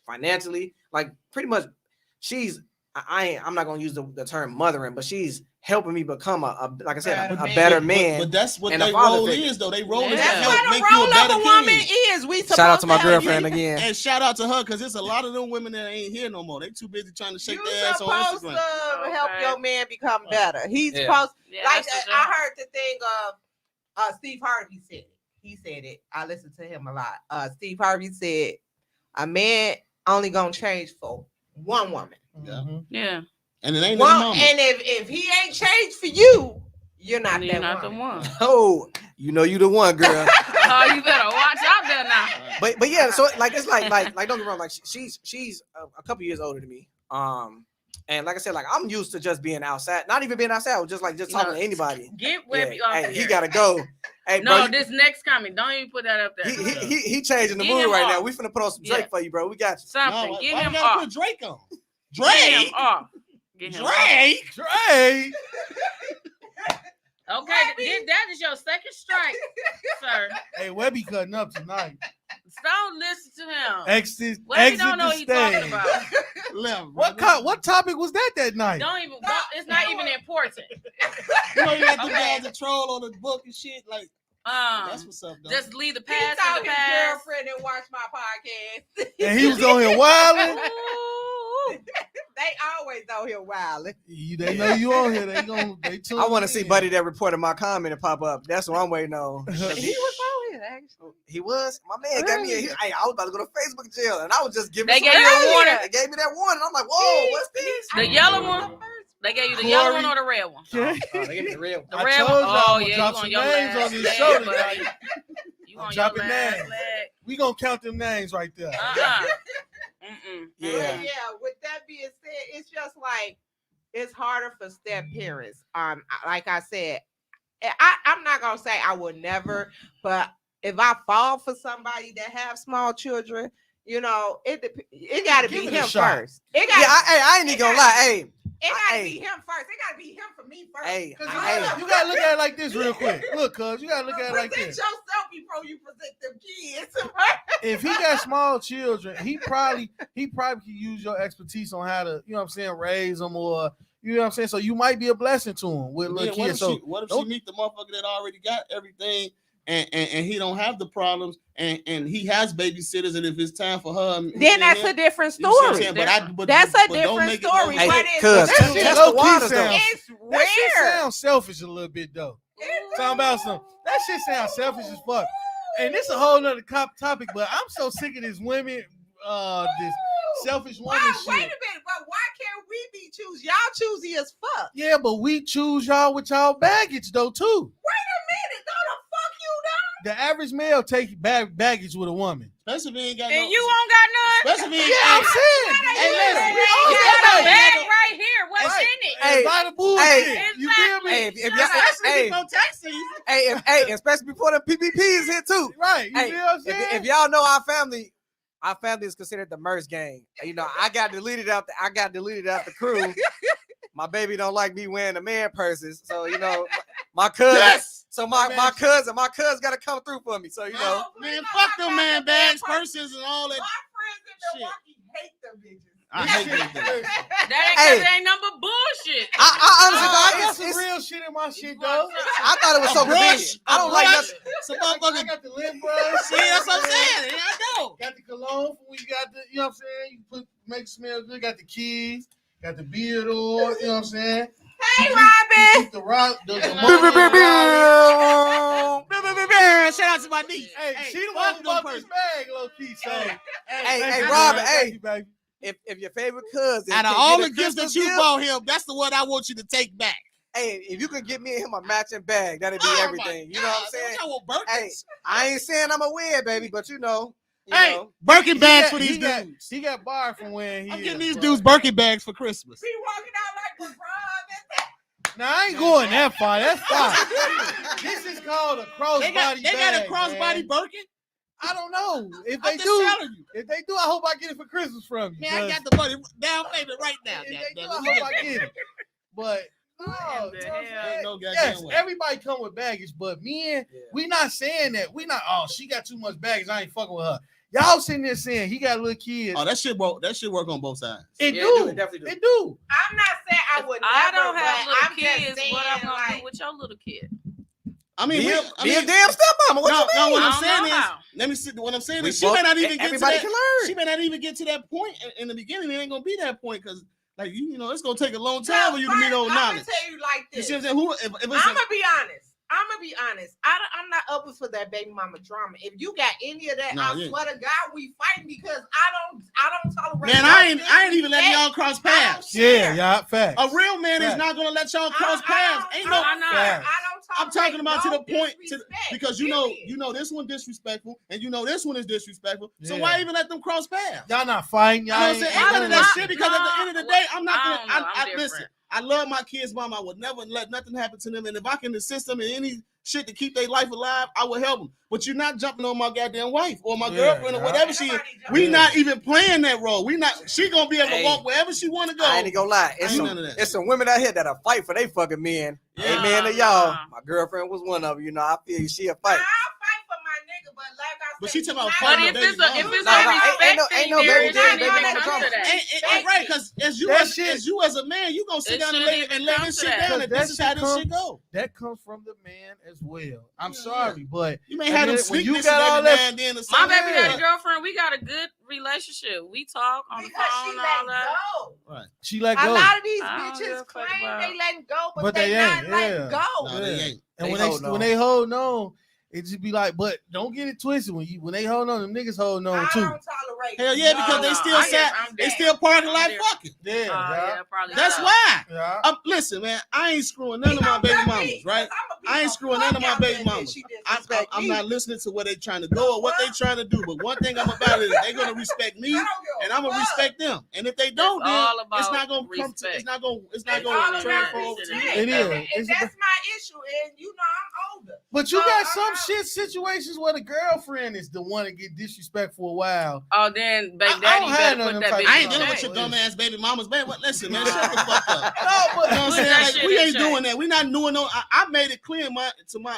financially. Like pretty much, I'm not gonna use the term mothering, but she's helping me become a better man.
But that's what
and
their role is, though. They role is to
That's
help
what
make
the
you
role
a better
of a woman
king.
is. We
Shout out to my
supposed
girlfriend
help you.
again.
And shout out to her, because there's a lot of them women that ain't here no more. They too busy trying to shake
You
their ass on
supposed
Instagram.
to help your man become better. He's supposed like I heard the thing of Steve Harvey said it. He said it. I listened to him a lot. Steve Harvey said a man only gonna change for one woman.
Yeah.
And it ain't
Well,
no mama.
and if he ain't changed for you, you're not
You're
that
not
woman.
the one.
Oh, you the one, girl.
Oh, you better watch out there now.
But yeah, so like it's like don't get me wrong, like she's a couple years older than me. And like I said, like I'm used to just being outside, not even being outside, just talking to anybody.
Get Webby off
Hey,
here.
he gotta go. Hey,
no,
bro,
this next comment, don't even put that up there.
he changing the
Get
mood
him
right
off.
now. We finna put on some Drake for you, bro. We got you.
Something.
No,
Get
why
him
we gotta
off.
put Drake on?
Get him off. Get him off.
Drake.
Okay, that is your second strike, sir.
Hey, Webby cutting up tonight.
Don't listen to him.
Exit
Webby don't know
the
what he's talking
stage.
about.
What topic was that night?
Don't even. It's not even important.
You got the guys that troll on the book and shit. Like, that's what's up, though.
Just leave the
He
past
told
in the
his
past.
girlfriend and watch my podcast.
And he was on here wilding.
They always out here wilding.
They know you on here. They tune
I want to
in.
see Buddy that reported my comment and pop up. That's what I'm waiting on.
He was out here, actually.
He was. My man got me. I was about to go to Facebook jail, and I was just giving.
They gave you a warning.
They gave me that warning. I'm like, whoa, what's this?
The yellow one. They gave you the yellow one or the red one?
They gave me the real.
The
I
red
told
one.
y'all
Oh
I'm
yeah,
gonna
you
drop
on
some
your
names
last
on this
leg,
show
buddy.
tonight.
You
I'm
on your
dropping
last
names.
leg.
We gonna count them names right there.
Yeah.
But yeah, with that being said, it's just like it's harder for step parents. Like I said, I'm not gonna say I would never, but if I fall for somebody that have small children, it got to be him first.
I ain't even gonna lie. Hey,
it got to be him first. It got to be him for me first.
Hey,
You gotta look at it like this real quick. Look, cuz you gotta look at it like
Present
this.
yourself before you present them kids.
if he got small children, he probably can use your expertise on how to, raise them, or you know what I'm saying. So you might be a blessing to him with little kids. So
what if she meet the motherfucker that already got everything, and he don't have the problems, and he has babysitters, and if it's time for her,
then that's a different story. That's a different story.
Cause
That
test the waters though.
it's
that shit
rare.
sounds selfish a little bit though. Talking about that shit sounds selfish as fuck. And this is a whole nother topic, but I'm so sick of this women, this selfish woman shit.
Wait a minute, but why can't we be choosy? Y'all choosy as fuck.
Yeah, but we choose y'all with y'all baggage though too.
Wait a minute, no the fuck you don't.
The average male take baggage with a woman.
Especially if he ain't got
And you don't got none.
Especially if he
Yeah, I'm saying.
Hey, listen,
You got a bag right here. What's in it?
Hey, by the bullshit.
Hey,
You feel me?
Hey, especially before the PPPs hit too.
Right. You
Hey,
feel what I'm saying?
if y'all know our family is considered the merge gang. You know, I got deleted out the crew. My baby don't like me wearing the man purses, so you know, my cousin.
Yes!
So my cousin got to come through for me. So you know,
man, fuck them man bags, purses, and all that.
My friends in
Shit.
Milwaukee hate them bitches.
I hate them.
That ain't number bullshit.
I got
honestly,
some real shit in my shit though.
I thought it was so convenient. I don't like nothing.
I got the lip brush.
See, that's what I'm saying. I know.
Got the cologne when you got the, you know what I'm saying? You make it smell good. Got the keys. Got the beard oil. You know what I'm saying?
Hey, Robin.
Keep the rock.
Shout out to my niece.
Hey, she the one who bought this bag, low key. So,
Hey, Robin. Hey,
baby.
if your favorite cousin,
Out of
can
all
get
the
a
gifts that
Christmas
you
gift,
bought him, that's the one I want you to take back.
hey, if you could get me and him a matching bag, that'd be everything. You know what I'm saying? Hey, I ain't saying I'm a weird baby, but you know.
Hey,
know.
Birkin bags for these
got,
dudes.
he got barred from when he.
I'm getting these dudes Birkin bags for Christmas.
He walking out like LeBron.
Now I ain't going that far. That's fine. This is called a crossbody bag.
They got a
man.
crossbody Birkin.
I don't know if
I'm
they
just
do.
telling you.
If they do, I hope I get it for Christmas from you.
Man, I got the money down payment right now.
If they do, I
goddamn it.
hope I get it. But no,
the
you know what I'm
hell?
saying?
No goddamn
Yes,
way.
everybody come with baggage, but men, we not saying that. We not. Oh, she got too much baggage. I ain't fucking with her. Y'all sitting there saying he got little kids.
Oh, that shit work on both sides.
It
Yeah,
do.
it definitely do.
It do.
I'm not saying I would never,
I don't have
but
little
I'm just
kids.
saying,
What I'm gonna
like,
do with your little kid?
I mean,
Be
we,
a
I mean,
damn stepmama. What
no,
you mean?
no. What
I
I'm
don't
saying
know
is,
how.
let me see. What I'm saying
We
is, she
both-
may not even get to
everybody
that.
can learn.
She may not even get to that point in the beginning. It ain't gonna be that point because, like, you know, it's gonna take a long time
no,
for you to meet old
I'm
knowledge.
gonna tell you like
You
this.
see what I'm saying? Who? If it's
I'm gonna be honest. I'm not up for that baby mama drama. If you got any of that,
No,
I
yeah.
swear to God, we fighting because I don't tolerate.
man,
no
I ain't even letting
disrespect.
y'all cross
I don't
paths.
care.
Yeah, facts.
A real man is
Facts.
not gonna let y'all cross paths. Ain't no.
I know.
Facts.
I
I'm
don't
talking
tolerate
about to
no
the point
disrespect,
because
period.
you know this one disrespectful and you know this one is disrespectful. So
Yeah.
why even let them cross paths?
Y'all not fighting.
You
Y'all
know what I'm saying? Ain't none of that
not-
shit because at the end of the day, I'm not
I
gonna.
don't know. I'm
listen.
different.
I love my kids, mom. I would never let nothing happen to them, and if I can assist them in any shit to keep their life alive, I will help them. But you're not jumping on my goddamn wife or my girlfriend or whatever she is. We not even playing that role. We not. She gonna be able to
Hey,
walk wherever she want to go.
I ain't gonna lie. It's
Ain't none of that.
it's some women out here that'll fight for they fucking men.
Yeah.
Amen to y'all. My girlfriend was one of them. You know, I feel you. She a
I'll
fight.
fight for my nigga, but like I said,
But she talking about
not-
But
fighting
if
baby
it's a
mama.
if it's
No,
a
no,
respect
ain't no
thing,
baby
there,
daddy,
it
baby
ain't
mama
come
drama.
to that.
Ain't right, because as you
That
as,
shit-
as you as a man, you gonna sit
It
down and
shouldn't
lay
even
this
come
shit
to that.
down. And
That
this is how this
shit
shit go.
That comes from the man as well. I'm
Yeah,
sorry, but
You may
And
have them
then when
sneak
you
this
got all
every
that-
now and then or
My
something.
baby daddy girlfriend, we got a good relationship. We talk on the
because she
phone and all
let
that.
go.
Right.
she let
A
go.
lot of these
I don't give a
bitches
fuck
claim
about-
they letting go,
But
they
they
not
ain't,
letting
yeah.
go.
No, they ain't.
And
They
when
hold on.
they hold on, it just be like, but don't get it twisted. When they hold on, them niggas hold on
I
too.
don't tolerate.
Hell yeah, because they still sat, they still parking
I'm
like
different.
fucking.
Yeah,
Yeah, probably.
That's
so.
why.
yeah.
Listen, man, I ain't screwing none of my baby mamas, right? I ain't screwing none of my baby mamas. I'm not listening to where they trying to go or what they trying to do. But one thing I'm about is they're gonna respect me and I'm gonna respect them. And if they don't,
It's
then
all about
it's not gonna come to.
respect.
It's not gonna
It's
transfer
all
over to
about
me.
It is.
And
It's
that's my issue. And you know I'm older.
But you
So,
got some shit situations where the girlfriend is the one to get disrespectful a while.
Oh, then baby
I don't
daddy
have
better
none
put
of
that
them
bitch
type
I
in
ain't dealing with
check.
your dumb ass baby mamas, man. Listen, man, shut the fuck up.
No, but
You know what I'm
Put
saying?
that
Like,
shit
we
in
ain't
check.
doing that. We not doing no. I made it clear to my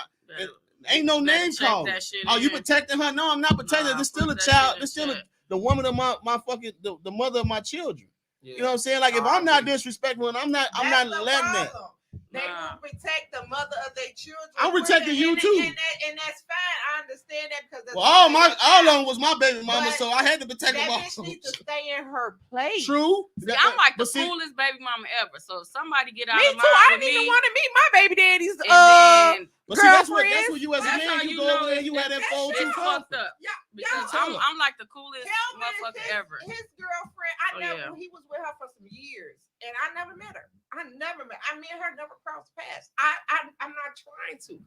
Ain't no
Better
name
check
call.
that shit
Oh, you
in.
protecting her? No, I'm not protecting her.
Nah,
There's still a
put that
child.
shit in
There's still
check.
the woman of my fucking the mother of my children.
Yeah.
You know what I'm saying? Like if
I
I'm not
agree.
disrespectful and I'm not
That's the
letting that.
problem. They
Nah.
will protect the mother of their children.
I'm protecting you, too.
And that's fine. I understand that because
Well, all of them was my baby mama,
But
so I had to protect them
that
all.
bitch needs to stay in her place.
True.
See, I'm like the
But see,
coolest baby mama ever. So if somebody get out
Me
of
too. I
line
didn't
with
even
me,
want to meet my baby daddy's
and then
but see, that's what
girlfriends.
you as a
That's how
man, you
you
go
know
over there, you had that
that
phone
shit
too
it's
far.
fucked up.
Yeah,
Because
yeah.
I'm like the coolest
Kelvin,
motherfucker ever.
His girlfriend,
Oh, yeah.
he was with her for some years, and I never met her. Me and her never crossed paths. I'm not trying to.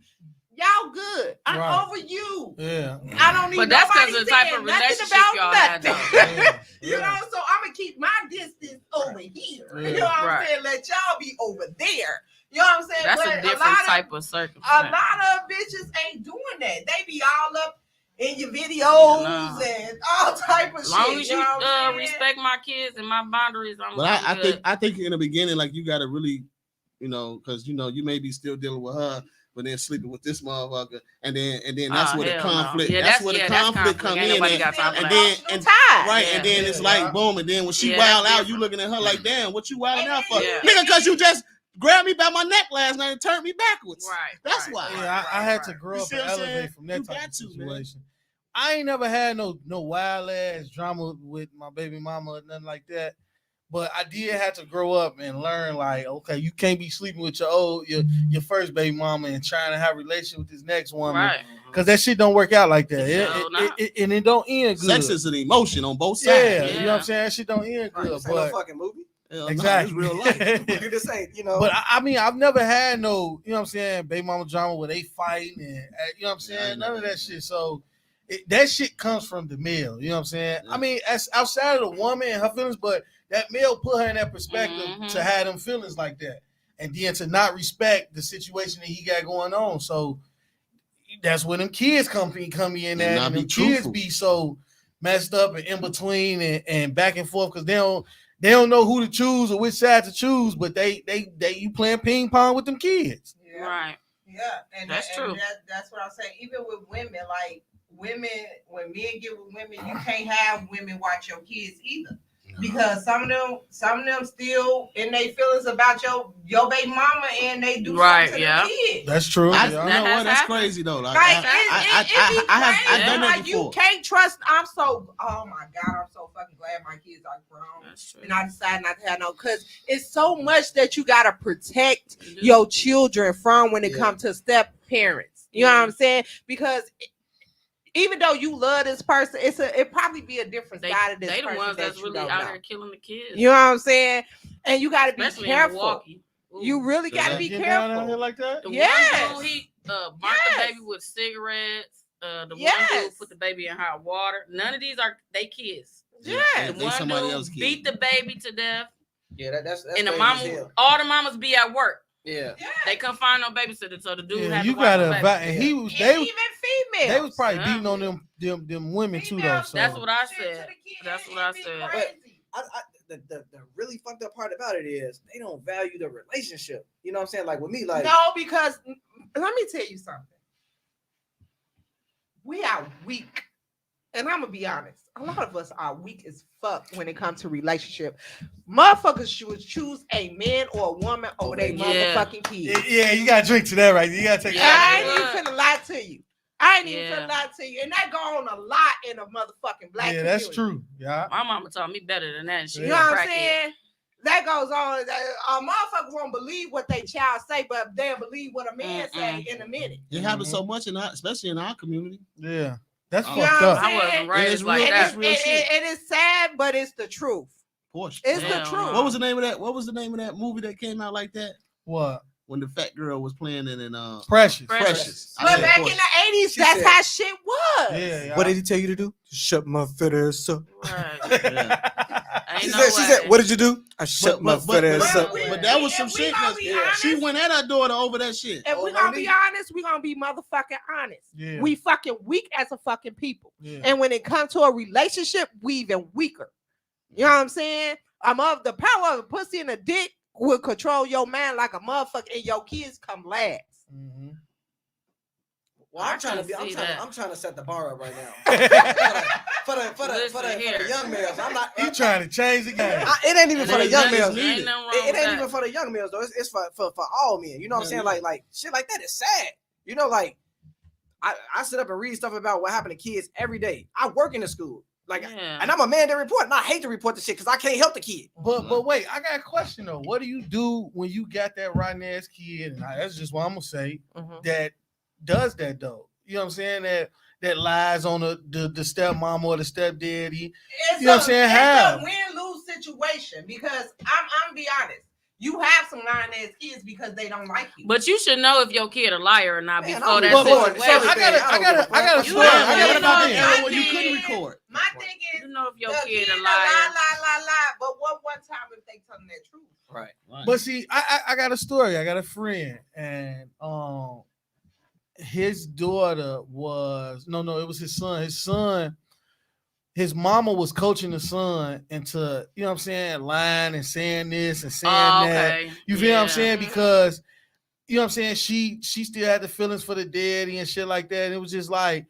Y'all good. I'm
Right.
over you.
Yeah.
I don't need
But that's
nobody
because of the type
saying
of
nothing
relationship
about
y'all had,
nothing.
though.
Yeah.
You know, so I'm gonna keep my distance over here.
Yeah.
You know what I'm
Right.
saying? Let y'all be over there. You know what I'm saying?
That's
But
a different type of
a
circumstance.
lot of bitches ain't doing that. They be all up in your videos
Nah.
and all type of
As long
shit.
as
You
you
know what I'm saying?
respect my kids and my boundaries, I'm
But
I'm good.
I think in the beginning, like you gotta really, because you may be still dealing with her, but then sleeping with this motherfucker, and then that's where the
hell no.
conflict.
Yeah,
that's where the conflict come
Ain't
in.
nobody
And,
got time for
and
that.
then
Emotional tie.
right,
Yeah.
and then it's like boom, and then when she
Yeah,
wild
that's
out,
different.
you looking at her like, damn, what you wilding out for,
Yeah.
nigga? Because you just grabbed me by my neck last night and turned me backwards.
Right.
That's
right,
why.
right,
Yeah, I
right,
had to
right.
grow
You
up
see
and
what I'm saying?
elevate from that
You
type
got
of
to, man.
situation. I ain't never had no wild ass drama with my baby mama or nothing like that. But I did have to grow up and learn, like, okay, you can't be sleeping with your first baby mama and trying to have a relationship with this next woman,
Right.
because that shit don't work out like that.
No, not.
And it don't end good.
Sex is an emotion on both
yeah,
sides.
you know what I'm saying? That shit don't end
Right,
good.
this ain't no
But
fucking movie.
Hell no,
exactly,
it's real life.
This ain't,
But I mean, I've never had no, you know what I'm saying, baby mama drama where they fighting and you know what I'm saying, none of that shit. So that shit comes from the male, you know what I'm saying.
Yeah.
I mean, as outside of the woman and her feelings, but that male put her in that perspective to have them feelings like that, and then to not respect the situation that he got going on. So that's when them kids come in
And
at,
not
and
be
them kids
truthful.
be so messed up and in between and back and forth because they don't know who to choose or which side to choose, but they you playing ping pong with them kids.
Yeah.
Right.
Yeah, and
That's
and
true.
That's what I'm saying. Even with women, like women, when men get with women, you can't have women watch your kids either. Because some of them still in their feelings about your baby mama, and they do
Right,
something to
yeah.
the kids.
That's true.
I,
Yeah.
you know
That
what?
has
That's
happened.
crazy though. Like,
Like
I have done that
like
before.
you can't trust. Oh my God, I'm so fucking glad my kids are grown.
That's true.
And I decided not to have no, because it's so much that you gotta protect your children from when it comes to step parents. You know what I'm saying? Because even though you love this person, it probably be a different side of this
They the
person
ones
that
that's
you
really
don't
out
know.
here killing the kids.
You know what I'm saying? And you gotta be
Especially in
careful.
Milwaukee. Ooh.
You really gotta
Yeah.
be
Get down out here
careful.
like that.
The
Yes.
one dude, he burnt
Yes.
the baby with cigarettes. The one
Yes.
dude put the baby in hot water. None of these are they kids.
Yes.
The
They
one
somebody
dude
else's kid.
beat the baby to death.
Yeah, that's
And the
crazy
mama,
as hell.
all the mamas be at work.
Yeah.
They couldn't find no babysitter, so the dude
Yeah,
had
you
to watch the
gotta
baby.
and he was
And
they
even females.
they was probably
Yeah.
beating on them women too though.
Females
So
That's what I
shit to
said.
the kids,
That's what I
it be
said.
crazy.
The really fucked up part about it is they don't value the relationship. You know what I'm saying? Like with me, like
No, because let me tell you something. We are weak. And I'm gonna be honest. A lot of us are weak as fuck when it comes to relationship. Motherfuckers should choose a man or a woman over their
Yeah.
motherfucking kids.
yeah, you gotta drink to that, right? You gotta take
Yeah.
I ain't
Would.
even finna lie to you. I ain't even
Yeah.
finna lie to you. And that go on a lot in a motherfucking black
yeah,
community.
that's true. Yeah.
My mama taught me better than that. She
You
was
know
a
what I'm
crackhead.
saying? That goes on. A motherfucker won't believe what they child say, but they'll believe what a man say in a minute.
It happens so much especially in our community.
Yeah. That's
You
know
fucked
what
up.
I'm
I wasn't
saying?
raised
it's
like
real-
that.
it's real shit.
It is sad, but it's the truth.
Portia.
It's the
Hell
truth.
no.
What was the name of that? What was the name of that movie that came out like that?
What?
When the fat girl was playing it in
Precious.
Precious. I
But
said
back in
Portia.
the 80s,
She
that's
said-
how shit was.
Yeah.
what did he tell you to do? Shut my fat ass up.
Right. Ain't
She
no
said,
way.
what did you do? I shut my fat ass
but-
up.
But that was some
If we
shit.
gonna
'Cause
be honest,
she went at her daughter over that shit.
If we're
Oh,
gonna
no
be
need.
honest, we're gonna be motherfucking honest.
Yeah.
We fucking weak as a fucking people.
Yeah.
And when it comes to a relationship, we even weaker. You know what I'm saying? The power of a pussy and a dick will control your man like a motherfucker, and your kids come last.
Mhm.
Well, I'm trying to set the bar up right now. for the young males. I'm not.
You trying to change the game?
It ain't even for the young males.
It
ain't even for the young males though. It's for all men. You know what I'm saying? Like shit like that is sad. You know, like I sit up and read stuff about what happened to kids every day. I work in the school. And I'm a man that report, and I hate to report the shit because I can't help the kid.
But wait, I got a question though. What do you do when you got that rotten ass kid? And that's just what I'm gonna say. That does that though. You know what I'm saying? That lies on the stepmama or the stepdaddy. You know what I'm saying? How?
It's a win-lose situation because I'm be honest. You have some lying ass kids because they don't like you.
But you should know if your kid a liar or not before that situation.
I got a story.
What about the era when you couldn't record?
My thing is,
you know if your kid a liar.
Lie. But one time if they telling that truth?
Right.
But see, I got a story. I got a friend, and his daughter was it was his son. His mama was coaching the son into, you know what I'm saying, lying and saying this and saying that. You feel what I'm saying? Because, you know what I'm saying, she still had the feelings for the daddy and shit like that. And it was just like,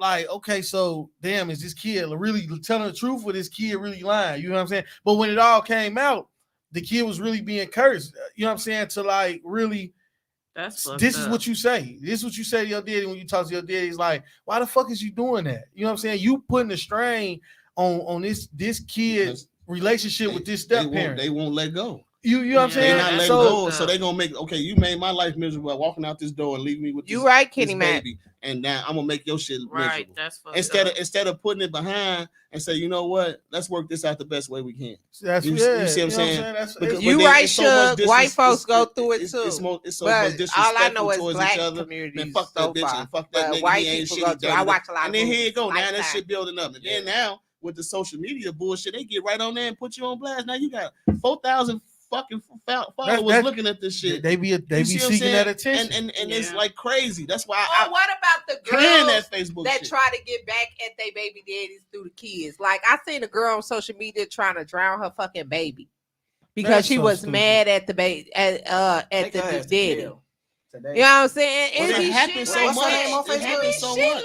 okay, so damn, is this kid really telling the truth or this kid really lying? You know what I'm saying? But when it all came out, the kid was really being cursed. You know what I'm saying? To like really. This is what you say. This is what you say to your daddy when you talk to your daddy. He's like, why the fuck is you doing that? You know what I'm saying? You putting a strain on this kid's relationship with this step parent.
They won't let go.
You know what I'm saying?
They're not letting go. So they're gonna make you made my life miserable by walking out this door and leaving me with this,
Kenny
baby. And now I'm gonna make your shit miserable.
That's
instead of putting it behind and say, you know what, let's work this out the best way we can.
You
see what I'm saying?
You right, Shug. White folks go through it too.
It's so
but
much disrespectful
all I know is
towards
black
each other.
communities.
Man, fuck that bitch and fuck that nigga.
White
He ain't
people
shit.
go through. I watch a lot.
And then here you go. Now that
that
shit building up. And then now with the social media bullshit, they get right on there and put you on blast. Now you got 4,000 fucking followers looking at this shit.
They be seeking that attention,
and it's like crazy. That's why.
What about the girls
that Facebook
that
shit.
try to get back at their baby daddies through the kids? Like I seen a girl on social media trying to drown her fucking baby because she was mad at the baby at the daddy. You know what I'm saying?
It happens so much. It happens so much.
It be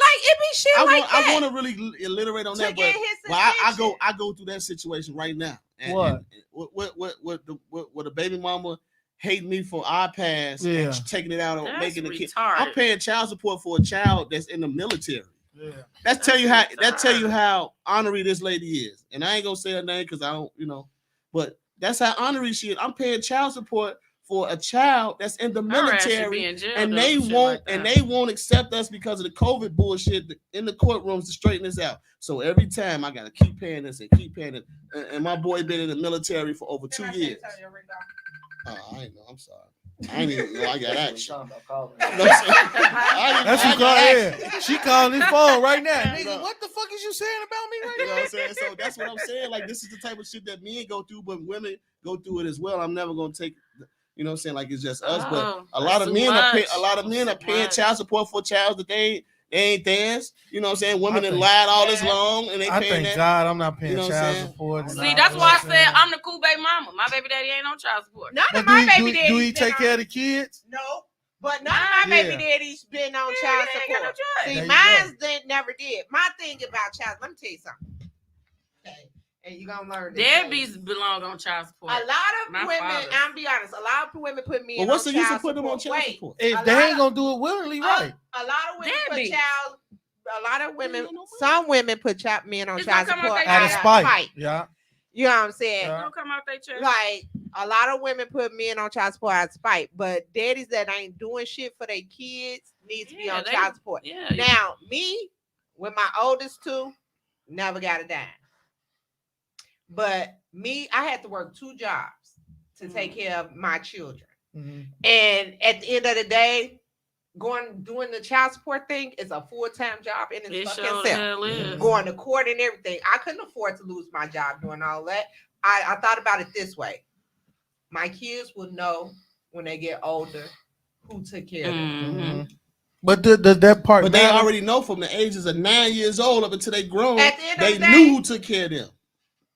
shit like that.
I want to really elaborate on that, but I go through that situation right now. And, what the baby mama hate me for iPads and taking it out on making the kid. I'm paying child support for a child that's in the military. Yeah. That tell you how honorary this lady is. And I ain't gonna say her name because I don't, but that's how honorary she is. I'm paying child support for a child that's in the military, and they won't accept us because of the COVID bullshit in the courtrooms to straighten this out. So every time I gotta keep paying this and keep paying it. And my boy been in the military for over 2 years. I ain't know. I'm sorry. I didn't even know I got action.
That's who called. She calling his phone right now. Nigga, what the fuck is you saying about me right now?
You know what I'm saying? So that's what I'm saying. Like this is the type of shit that men go through, but women go through it as well. I'm never gonna take. You know what I'm saying? Like it's just us, but a lot of men are paying child support for a child that they ain't theirs. You know what I'm saying? Women have lied all this long and they paying
thank
that.
God I'm not paying child support.
See, that's why I said I'm the cool baby mama. My baby daddy ain't on child support.
None of my baby daddies.
Do he take care of the kids?
No. But none of my baby daddies been on child support. See, mine never did. My thing about child, let me tell you something. Okay. And you're gonna learn this.
Deadbeats belong on child support.
A lot of women, I'm be honest, a lot of women put me in
what's
on
the use
child
of putting them on child
support?
support?
If they ain't gonna do it willingly, right?
A lot of women some women put men on child support
out of spite. Yeah.
You know what I'm saying?
Don't come out their chest.
Like a lot of women put men on child support out of spite, but daddies that ain't doing shit for their kids need to be on child support.
Yeah,
now, me, with my oldest two, never got a dime. But me, I had to work 2 jobs to take care of my children. Mm-hmm. And at the end of the day, doing the child support thing is a full-time job in its fucking self. Going to court and everything. I couldn't afford to lose my job doing all that. I thought about it this way. My kids will know when they get older who took care of them.
Mm-hmm. But that part.
But they already know from the ages of 9 years old up until they grown.
At the end
they
of the day,
knew who took care of them.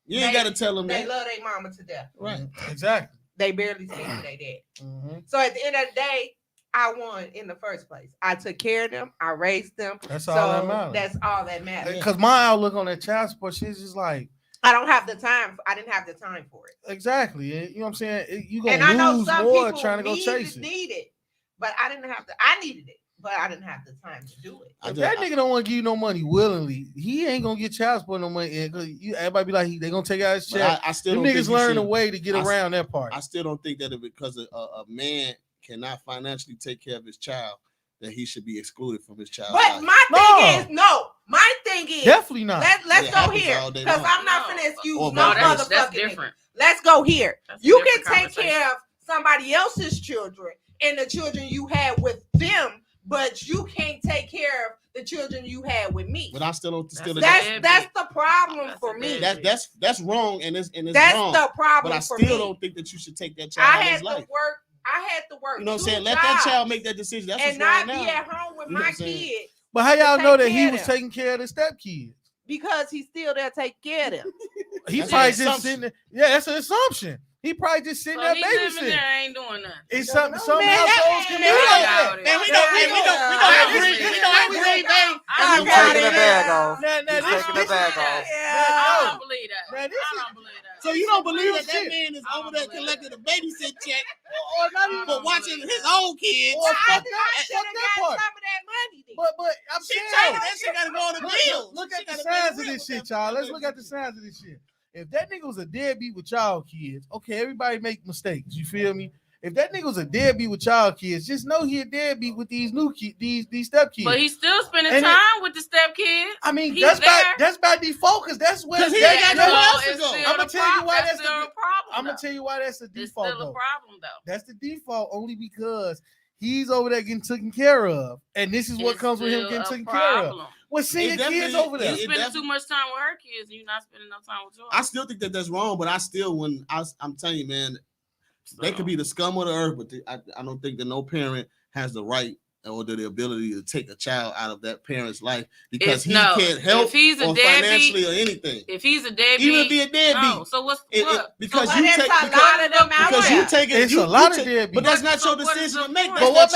You ain't got to tell them
they
that.
They love their mama to death.
Right.
Exactly.
They barely speak to their dad. Mm-hmm. So at the end of the day, I won in the first place. I took care of them. I raised them.
That's all that matters.
That's all that matters.
Because my outlook on that child support shit is just like,
I don't have the time. I didn't have the time for it.
exactly. You know what I'm saying? You
And I
gonna
know
lose
some
more
people
trying to go chase it.
need it, but I didn't have to. I needed it, but I didn't have the time to do it.
If that nigga don't want to give you no money willingly, he ain't gonna get child support no money. Everybody be like, they gonna take out his check.
I still
Them
don't
niggas
think
learn a way to get around that part.
I still don't think that because a man cannot financially take care of his child, that he should be excluded from his child.
But my thing is, no. My thing is
definitely not.
Let's go here because I'm not gonna excuse no motherfucking.
That's different.
Let's go here.
That's
you can take care of somebody else's children and the children you had with them, but you can't take care of the children you had with me.
But I still don't.
That's the problem for me.
That's wrong, and it's
that's
wrong.
The problem.
But I
for
still
me.
Don't think that you should take that child out of his life.
I had to work.
You know what I'm saying? Let that child make that decision. That's
and
what's
not
wrong
be
now.
at home with my kids.
But how y'all know that he was taking care of the stepkids?
Because he's still there taking care of them.
He probably just sitting there. Yeah, that's an assumption. He probably just sitting there babysitting.
Ain't doing nothing.
It's something households can do like that.
Man, we know Green Bay.
I'm taking the bag off.
Taking the bag off. I don't believe that. I don't believe that.
So you don't believe that man is over there collecting a babysit check or not even for watching his own kids?
I should have got some of that money.
But I'm saying
that shit gotta go on the bill.
Look at the signs of this shit, y'all. Let's look at the signs of this shit. If that nigga was a deadbeat with y'all kids, okay, everybody make mistakes. You feel me? If that nigga was a deadbeat with y'all kids, just know he a deadbeat with these new kids, these step kids.
But he's still spending time with the step kids.
I mean, that's by default, because that's what
he ain't got nowhere else to go.
I'm gonna tell you why that's the
problem.
I'm gonna tell you why that's the default.
It's still a problem though.
That's the default only because he's over there getting taken care of, and this is what comes with him getting taken care of. With seeing kids over there,
you spending too much time with her kids, and you're not spending enough time with yours.
I still think that that's wrong, but I'm telling you, man, they could be the scum of the earth, but I don't think that no parent has the right or the ability to take a child out of that parent's life because he can't help
if he's a
or financially or anything.
If he's a deadbeat,
even if he a deadbeat.
No. So what's what?
Because
so
you take
a lot of them out
because
there.
you take it.
It's a lot of deadbeats.
But that's not your decision to make.
But what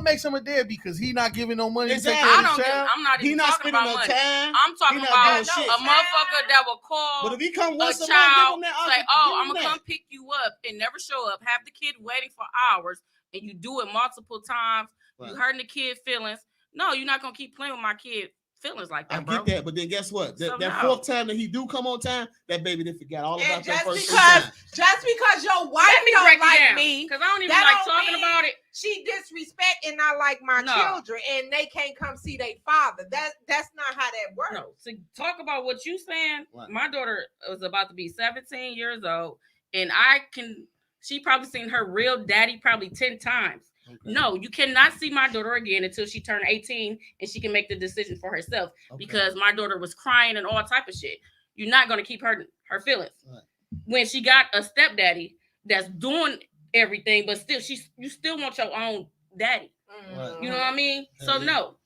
makes him a deadbeat? Because he not giving no money to take care of his child.
I'm not even talking about money. I'm talking about a motherfucker that will call.
But if he come once
a child, say, "Oh, I'm gonna come pick you up," and never show up, have the kid waiting for hours, and you do it multiple times. You hurting the kid feelings. No, you're not gonna keep playing with my kid feelings like that, bro.
I get that, but then guess what? That fourth time that he do come on time, that baby didn't forget all about that first time.
Just because your wife don't like me,
because I don't even like talking about it.
She disrespect and not like my children, and they can't come see their father. That's not how that works.
No, to talk about what you saying, my daughter was about to be 17 years old, and she probably seen her real daddy probably 10 times. Okay. No, you cannot see my daughter again until she turned 18 and she can make the decision for herself because my daughter was crying and all type of shit. You're not going to keep her feelings. Right. When she got a stepdaddy that's doing everything, but still, you still want your own daddy. Right. You know what I mean? So no.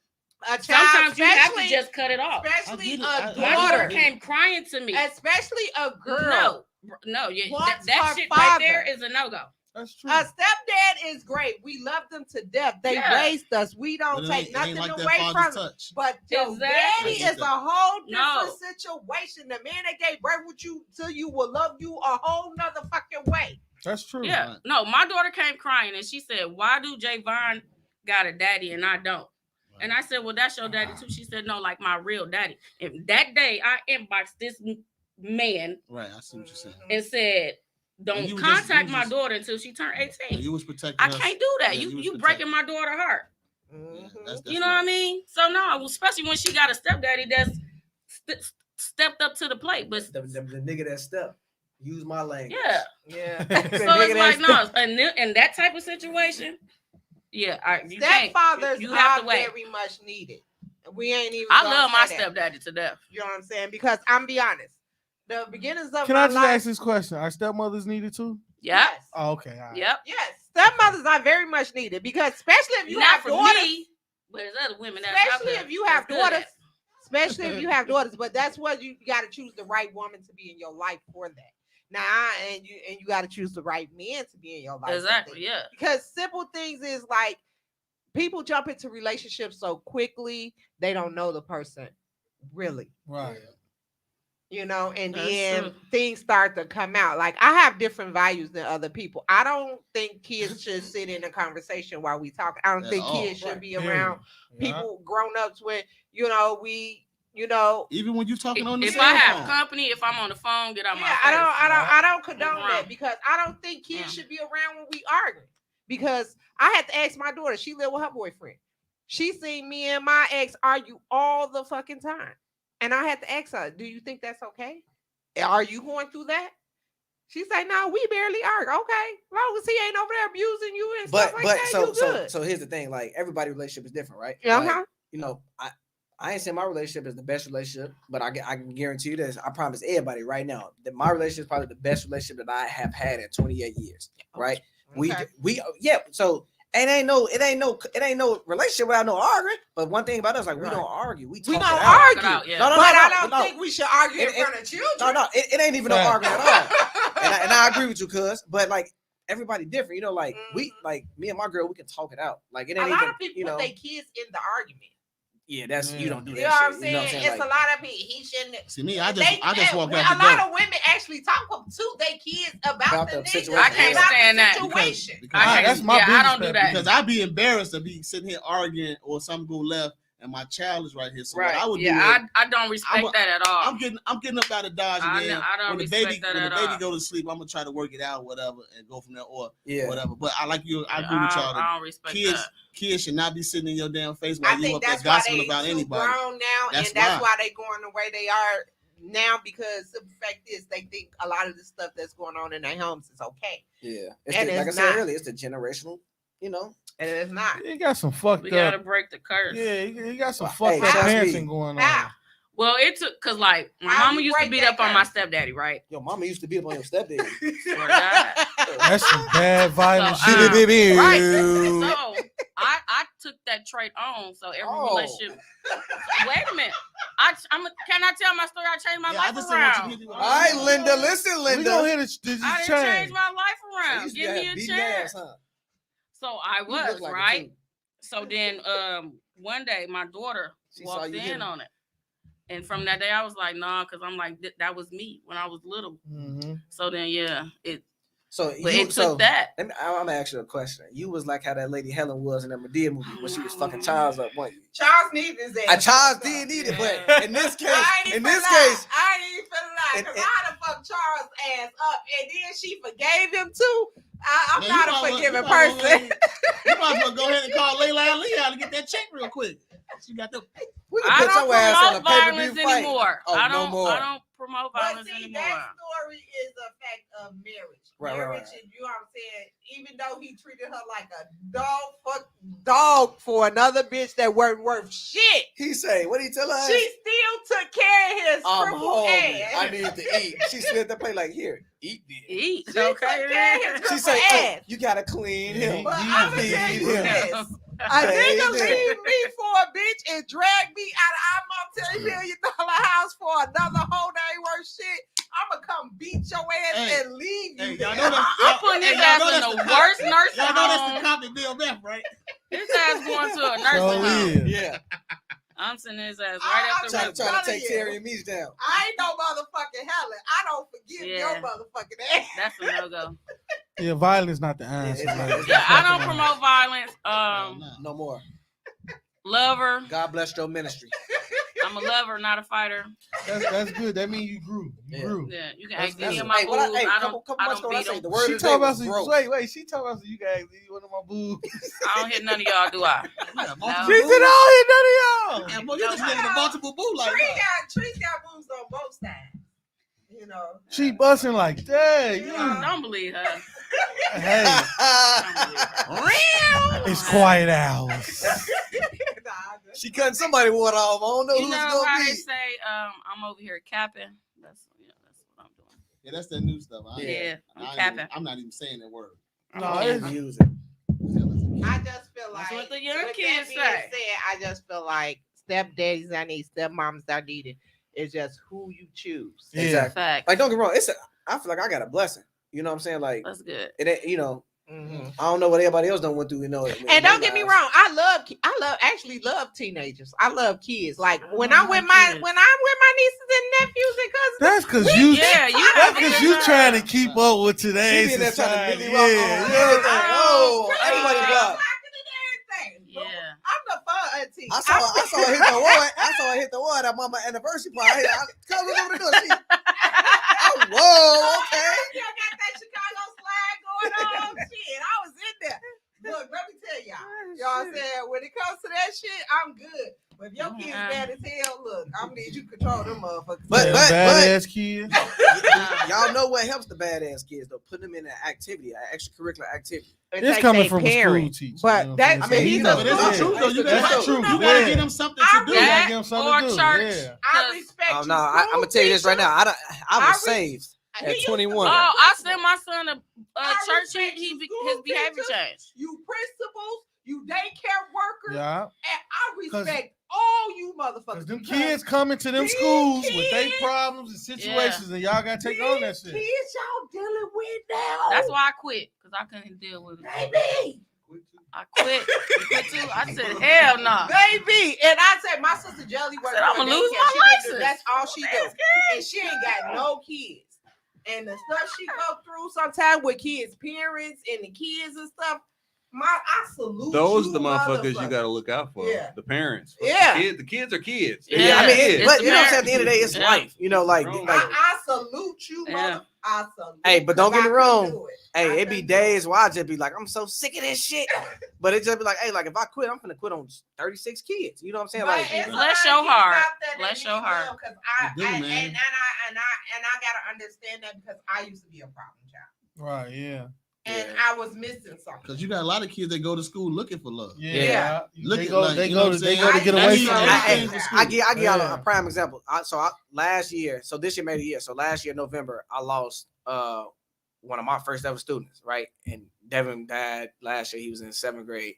Sometimes you have to just cut it off.
Especially a daughter.
My daughter came crying to me.
Especially a girl.
No, that shit right there is a no-go.
That's true.
A stepdad is great. We love them to death. They raised us. We don't take nothing away from them. But your daddy is a whole different situation. The man that gave birth with you till you will love you a whole nother fucking way.
That's true.
Yeah. Right. No, my daughter came crying and she said, "Why do Javon got a daddy and I don't?" Right. And I said, "Well, that's your daddy too." She said, "No, like my real daddy." And that day I inboxed this man.
Right. I see what you're saying.
And said, "Don't contact my daughter until she turned 18.
You was protecting
I can't do that. You breaking my daughter's heart.
Yeah, that's
you know what I mean? So no, especially when she got a stepdaddy that's stepped up to the plate. But
the nigga that stepped. Use my language.
Yeah.
So it's like no, in that type of situation,
stepfathers are very much needed. We ain't even.
I love my stepdaddy to death.
You know what I'm saying? Because I'm be honest. The beginnings of
Can I just ask this question? Are stepmothers needed too?
Yes.
Oh, okay. Right.
Yep.
Yes. Stepmothers are very much needed because especially if you have daughters.
Me, but there's other women
especially if you have daughters. Especially if you have daughters. But that's what you got to choose the right woman to be in your life for that. Now, and you got to choose the right men to be in your life.
Exactly. Yeah.
Because simple things is like people jump into relationships so quickly they don't know the person really.
Right.
You know, and
That's
then
true.
things start to come out. Like I have different values than other people. I don't think kids should sit in a conversation while we talk. I don't
At
think
all.
kids should be
Period.
around
Yeah.
people grown ups when you know.
Even when you talking on the
If
cell
I have
phone.
company, if I'm on the phone, get out my
Yeah,
face.
I don't condone
Around.
that because I don't think kids should be around when we arguing. Because I had to ask my daughter, she lived with her boyfriend. She seen me and my ex argue all the fucking time. And I had to ask her, do you think that's okay? Are you going through that? She said, no, we barely argue. Okay. As long as he ain't over there abusing you and stuff like that, you good.
So here's the thing, like everybody's relationship is different, right?
Uh-huh.
Like, you know, I ain't saying my relationship is the best relationship, but I can guarantee you this. I promise everybody right now that my relationship is probably the best relationship that I have had in 28 years. Right?
Okay.
So it ain't no relationship without no arguing. But one thing about us, like we don't argue. We
don't
talk it out.
argue.
Out, yeah.
No,
But I don't think we should argue in
It-
front of children.
No, it ain't even no arguing at all. And I agree with you, cuz. But like everybody different, you know. Like we, like me and my girl, we can talk it out. Like it ain't
a lot
even,
of people
you know.
put their kids in the argument.
Yeah, that's you don't do that.
You know what I'm
shit.
saying?
You know what I'm saying?
It's
Like,
a lot of people. He shouldn't.
See me, I just walked out
A
the
lot
door.
of women actually talk to their kids about the nigga.
situation.
I can't
about the
stand that.
situation.
That's my
I
biggest
don't do
pet
that.
Because I'd be embarrassed to be sitting here arguing or something go left and my child is right here. So
Right.
what I would
Yeah,
do is
I don't respect that at all.
I'm getting up out of Dodge again.
I don't
when the
respect
baby
that
when
at
the baby
all.
go to sleep, I'm gonna try to work it out, whatever, and go from there or
yeah.
whatever. But I like you. I agree with y'all.
I don't respect
Kids,
that.
kids should not be sitting in your damn face
I
while you
think
up there
that's why
gossiping
they
about
too
anybody.
grown now,
That's
and that's
why.
why they going the way they are now. Because the fact is, they think a lot of the stuff that's going on in their homes is okay,
Yeah.
And
Like I
it's
said
not.
earlier, it's the generational, you know.
and it's not.
You got some fucked
We gotta
up.
break the curse.
Yeah, you got some
Hey,
fucked up
trust
parenting
me.
going on.
How?
Well, it took because like my
How
mama
you
used to
break
beat
that
up on my
curse?
stepdaddy, right?
Yo, mama used to be up on your stepdad.
Swear to God.
That's some bad violent
So,
shit.
Right.
So I took that trait on. So every relationship. Wait a minute. Can I tell my story? I changed my
Yeah, I
life
just don't want you
around.
to hear
All right, Linda. Listen,
We
Linda.
gonna hear this
I didn't
change.
change my life
You
around.
used to
Give
have
me a
beating
chance.
ass, huh?
So I
You
was
look like it,
right.
too.
So then one day my daughter
She saw
walked
you hit
in
him.
on it. And from that day I was like, nah, because I'm like, that was me when I was little.
Mhm.
So then it
It
took that.
I'm gonna ask you a question. You was like how that lady Helen was in that Madea movie when she was fucking Charles up, wasn't you?
Charles needed his ass.
Charles did need it, but in this case,
I ain't even
case,
lie, because I done fucked Charles' ass up, and then she forgave him too. I'm
Man,
not
you
a
might
forgiving
well- you might
person.
You might as well go ahead and call Layla Ali out to get that check real quick. She got the
we can
I
put
don't
your ass on a
promote
pay-per-view
violence
fight.
anymore.
Oh,
I
no
don't
more.
I don't promote
But
violence
see,
anymore.
that story is a fact of marriage.
Right,
Marriage,
right.
and you know what I'm saying? Even though he treated her like a dog for another bitch that weren't worth shit,
He say, what did he tell her?
she still took care of his
I'm
crippled
hungry.
ass.
I need to eat. She slid the plate like, here, eat this.
Eat.
She took care of his
She
crippled
say,
ass.
oh, you gotta clean him.
But
You
I'm gonna
feed
tell you
him.
this. A
Baby.
nigga leave me for a bitch and drag me out of our multi-million dollar house for another hoe that ain't worth shit. I'm gonna come beat your ass
Hey,
and leave you
hey,
there.
y'all know that.
I'm putting his ass in the worst nursing
Y'all know that's the
home.
copy Bill Beth, right?
His ass going to a
So
nursing home.
is.
Yeah,
I'm sending his ass right
I'm
after
trying
rip.
to
telling
take
you.
Terry and Meach down.
I ain't no motherfucking Helen. I don't forgive
Yeah.
your motherfucking ass.
That's a no-go.
Yeah, violence not the answer.
it's not-
man.
it's
Yeah,
not
I don't
fucking
promote violence.
No more.
Lover.
God bless your ministry.
I'm a lover, not a fighter.
That's good. That means you grew. You
Yeah.
grew.
Yeah, you can
That's-
ask any
that's-
of my
Hey,
boos.
what I, hey,
I
couple
don't
months ago, I
beat
say
them.
the word
She
of the day
talking about
was
some.
growth.
Wait. She talking about some. You guys eat one of my boobs.
I don't hit none of y'all, do I?
Yeah,
No.
multiple
She
boo.
said, "Oh, hit none of
Yeah,
y'all."
boy, you just living a multiple boo like that.
Tree's got boobs on both sides. You know.
She busting like that.
Don't believe her.
Hey,
Don't believe her.
it's quiet hours.
She cutting somebody water off. I don't know
You
who's
know
gonna
how
be.
they say, I'm over here capping. That's what I'm doing.
Yeah, that's that new stuff.
Yeah, I'm
I
capping.
I'm not even saying that word.
No,
I'm
it's-
capping.
Use it.
I just feel like
That's what the young
with
kids
that being
say.
said, I just feel like stepdaddies I need, stepmoms I needed. It's just who you choose.
Yeah.
Exactly.
Facts.
Like, don't get me wrong. I feel like I got a blessing. You know what I'm saying? Like,
That's good.
it ain't, you know,
Mhm.
I don't know what everybody else done went through, you know.
And don't get me wrong, I actually love teenagers. I love kids. Like when I'm with my nieces and nephews and cousins.
That's because you trying to keep up with today's
She be in there trying to
society.
Millie Rock on everything. Oh, everybody blocked.
Yeah, I'm the fun auntie.
I saw her hit the wall. I saw her hit the wall at mama anniversary party. Come over the door. Whoa, okay.
I got that Chicago slide going on. Shit, I was in there. Look, let me tell y'all said when it comes to that shit, I'm good. But if your kids bad as hell, look, I'm gonna need you to control them motherfuckers.
But
badass kids.
Y'all know what helps the badass kids though? Put them in an activity, an extracurricular activity.
It's coming from a school teacher.
But that, I mean,
That's true though. You
That's true.
gotta give them something to do.
You gotta give them something
Or
to do.
church.
Yeah.
I respect
Oh
you.
no, I'm gonna tell you this right now. I was saved
He
at
used to
21.
Oh, I sent my son to
I
church.
respect
His
you, school
behavior
teachers.
changed.
You principals, you daycare workers,
Yeah.
and I respect all you motherfuckers.
Because them
because
kids coming to them
these
schools with their
kids-
problems and situations, and y'all gotta take on that shit.
Kids y'all dealing with now.
That's why I quit, because I couldn't deal with it.
Baby.
I quit. You quit too? I said, hell no.
Baby. And I said, my sister Jelly works.
I'ma
for
lose
daycare.
my
She didn't do-
license.
That's all she do. And she ain't got no kids. And the stuff she go through sometimes with kids' parents and the kids and stuff, I salute
Those
you,
are the motherfuckers you gotta look out for.
Yeah.
The parents.
Yeah.
The kids are kids.
Yeah,
I mean,
it's
but
the
you know what I'm saying? At
parents.
the end of the day, it's
Yeah.
life. You know, like
I salute you,
Yeah.
mother. I salute.
Hey, but don't get me
'cause I couldn't
wrong.
do it.
Hey,
I
it be
couldn't do it.
days where I just be like, I'm so sick of this shit. But it just be like, hey, like if I quit, I'm gonna quit on 36 kids. You know what I'm saying?
But
Like,
it's a
Bless
lot
your
of kids
heart.
out there that
Bless
need
your heart.
love, 'cause I
You do, man.
and I gotta understand that because I used to be a problem child
Right, yeah.
and
Yeah.
I was missing something.
Because you got a lot of kids that go to school looking for love.
Yeah.
Look
They
at,
go,
like,
they
you know
go,
what
they
I'm
go to
saying?
get
I
away
need
from
some-
that.
I give y'all
Yeah.
a prime example. Last year, so this year made a year. So last year, November, I lost one of my first ever students, right? And Devin died last year. He was in 7th grade.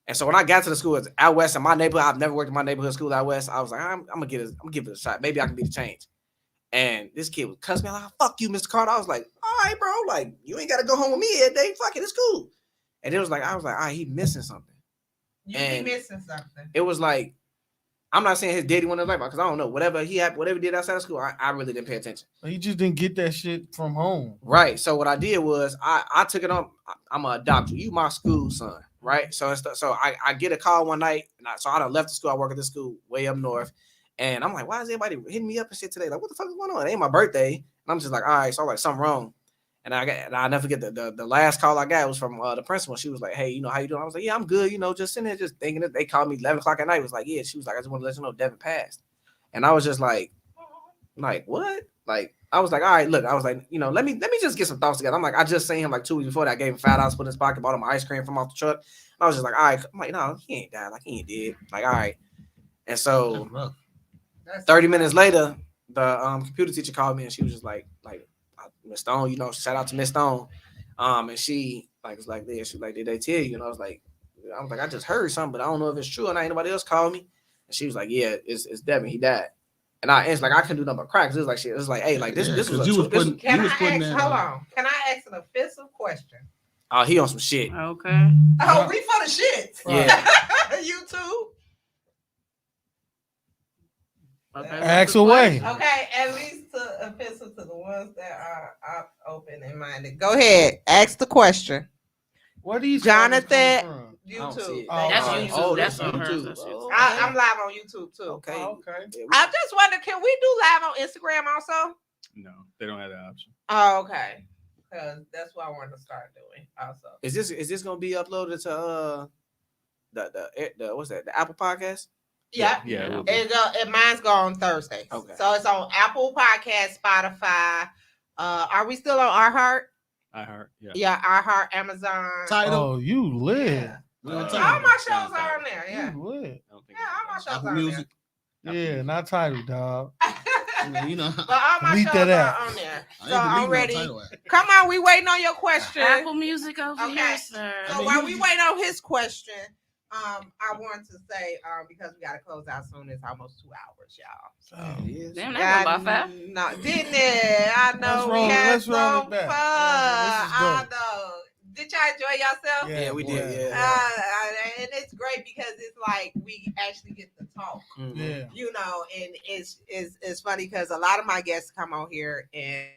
And so when I got to the school, it's out west in my neighborhood. I've never worked in my neighborhood school out west. I was like, I'm gonna give it a shot. Maybe I can be the change. And this kid would cuss me like, fuck you, Mr. Carter. I was like, all right, bro. Like, you ain't gotta go home with me every day. Fuck it, it's cool. And it was like, I was like, all right, he missing something.
You
and-
be missing something.
It was like, I'm not saying his daddy went in his life because I don't know. Whatever he did outside of school, I really didn't pay attention.
He just didn't get that shit from home.
Right. So what I did was I took it on. I'm gonna adopt you. You my school son. Right. So I get a call one night, and I done left the school. I work at this school way up north, and I'm like, why is everybody hitting me up and shit today? Like, what the fuck is going on? It ain't my birthday. And I'm just like, all right. So I'm like, something wrong. And I never forget the last call I got was from the principal. She was like, hey, you know, how you doing? I was like, yeah, I'm good. You know, just sitting there just thinking that they called me 11 o'clock at night. It was like, yeah. She was like, I just want to let you know Devin passed. And I was just like, what? Like, I was like, all right, look, I was like, you know, let me just get some thoughts together. I'm like, I just seen him like 2 weeks before that. I gave him $5, put in his pocket, bought him ice cream from off the truck. And I was just like, all right. I'm like, no, he ain't died. Like, he ain't dead. Like, all right. And so 30 minutes later, the computer teacher called me and she was just like Miss Stone, you know, shout out to Miss Stone. And she was like this. She was like, did they tell you? And I was like, I just heard something, but I don't know if it's true or not. Anybody else called me? And she was like, yeah, it's Devin. He died. And it's like I couldn't do nothing but cry because it was like shit. It was like, hey, like this was
you was putting
Can
that.
hold on? Can I ask an offensive question?
Oh, he on some shit.
Okay.
Oh, we for the shit.
Yeah.
You too.
Okay.
Ask away.
Okay, at least offensive to the ones that are open and minded. Go ahead, ask the question.
Where these
Jonathan,
comments coming from?
I don't see
YouTube.
it.
That's
Thank you.
YouTube.
Oh,
That's
that's
on hers.
YouTube.
That's
Oh,
YouTube.
I'm live on YouTube too.
Okay.
Oh, okay.
Yeah,
I just wonder, can we do live on Instagram also?
No, they don't have that option.
Oh, okay. Because that's what I wanted to start doing also.
is this gonna be uploaded to the what's that? The Apple Podcast?
Yeah.
Yeah. it will be.
Mine's go on Thursdays.
Okay.
So it's on Apple Podcast, Spotify. Are we still on iHeart?
iHeart. Yeah.
Yeah, iHeart, Amazon.
Title.
Oh, you lit.
Yeah.
We on
All
Tidal.
my shows are on there. Yeah.
You lit.
I don't think
Yeah, all my shows
Apple
are on
Music.
Yeah, not title, dog.
there.
You know.
But all my
Delete
shows
that
are
app.
on there.
I
So
ain't
I'm
deleting
ready.
no Tidal app.
Come on, we waiting on your question.
Apple Music over
Okay.
here, sir.
So while we wait on his question, I wanted to say, because we gotta close out soon. It's almost 2 hours, y'all.
Oh.
Damn, that went by fast.
No, didn't it? I know
Let's
we
roll
had
it
some
back.
fun.
This is
I
dope.
know. Did y'all enjoy yourself?
Yeah, we did. Yeah.
And it's great because it's like we actually get to talk.
Mhm.
Yeah.
You know, and it's funny because a lot of my guests come on here and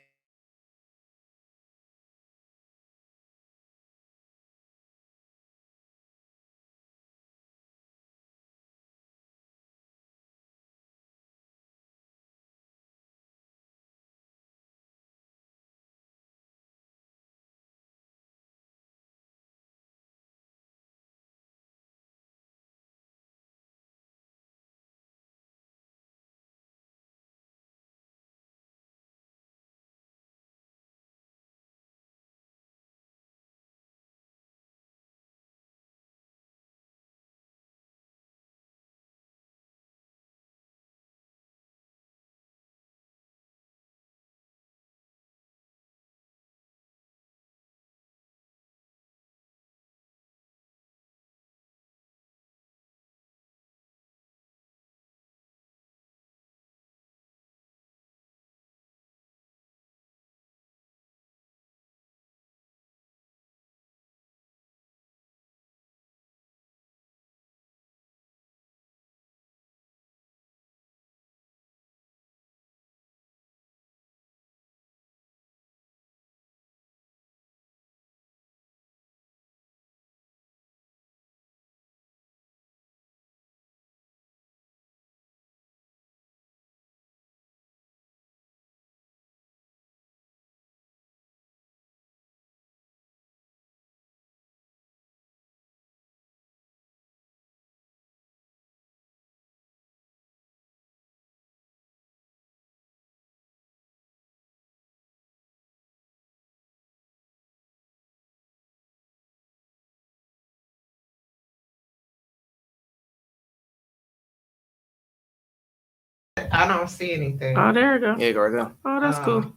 I don't see anything.
Oh, there we go.
Yeah, go right there.
Oh, that's cool.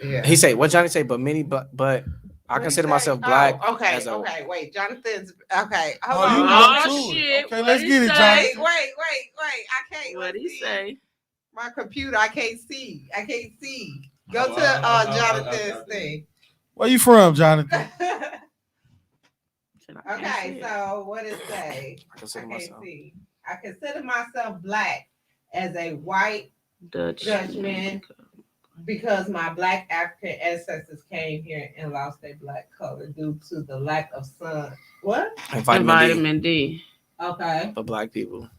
Yeah.
He say, what Johnny say? But I consider myself black.
Okay,
as a,
okay, wait. Jonathan's okay. Hold
Oh, you
on.
know
Oh,
too.
shit.
Okay,
What
let's
he
get it,
say?
Jonathan.
Wait. I can't.
What'd he
see.
say?
My computer, I can't see. Go to Jonathan's thing.
Where you from, Jonathan?
Shit, I can't see
Okay,
it.
so what it say?
I consider
I can't
myself.
see. I consider myself black as a white Dutchman because my black African ancestors came here and lost their black color due to the lack of sun. What?
And
And
vitamin
D.
D
Okay.
for black people.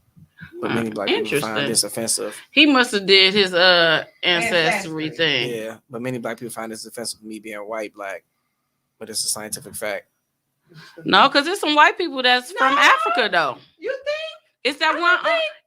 But many black people find
Interesting.
this offensive.
He must have did his ancestry thing.
Yeah, but many black people find this offensive. Me being white, black, but it's a scientific fact.
No, because there's some white people that's from Africa though.
You think?
It's that one.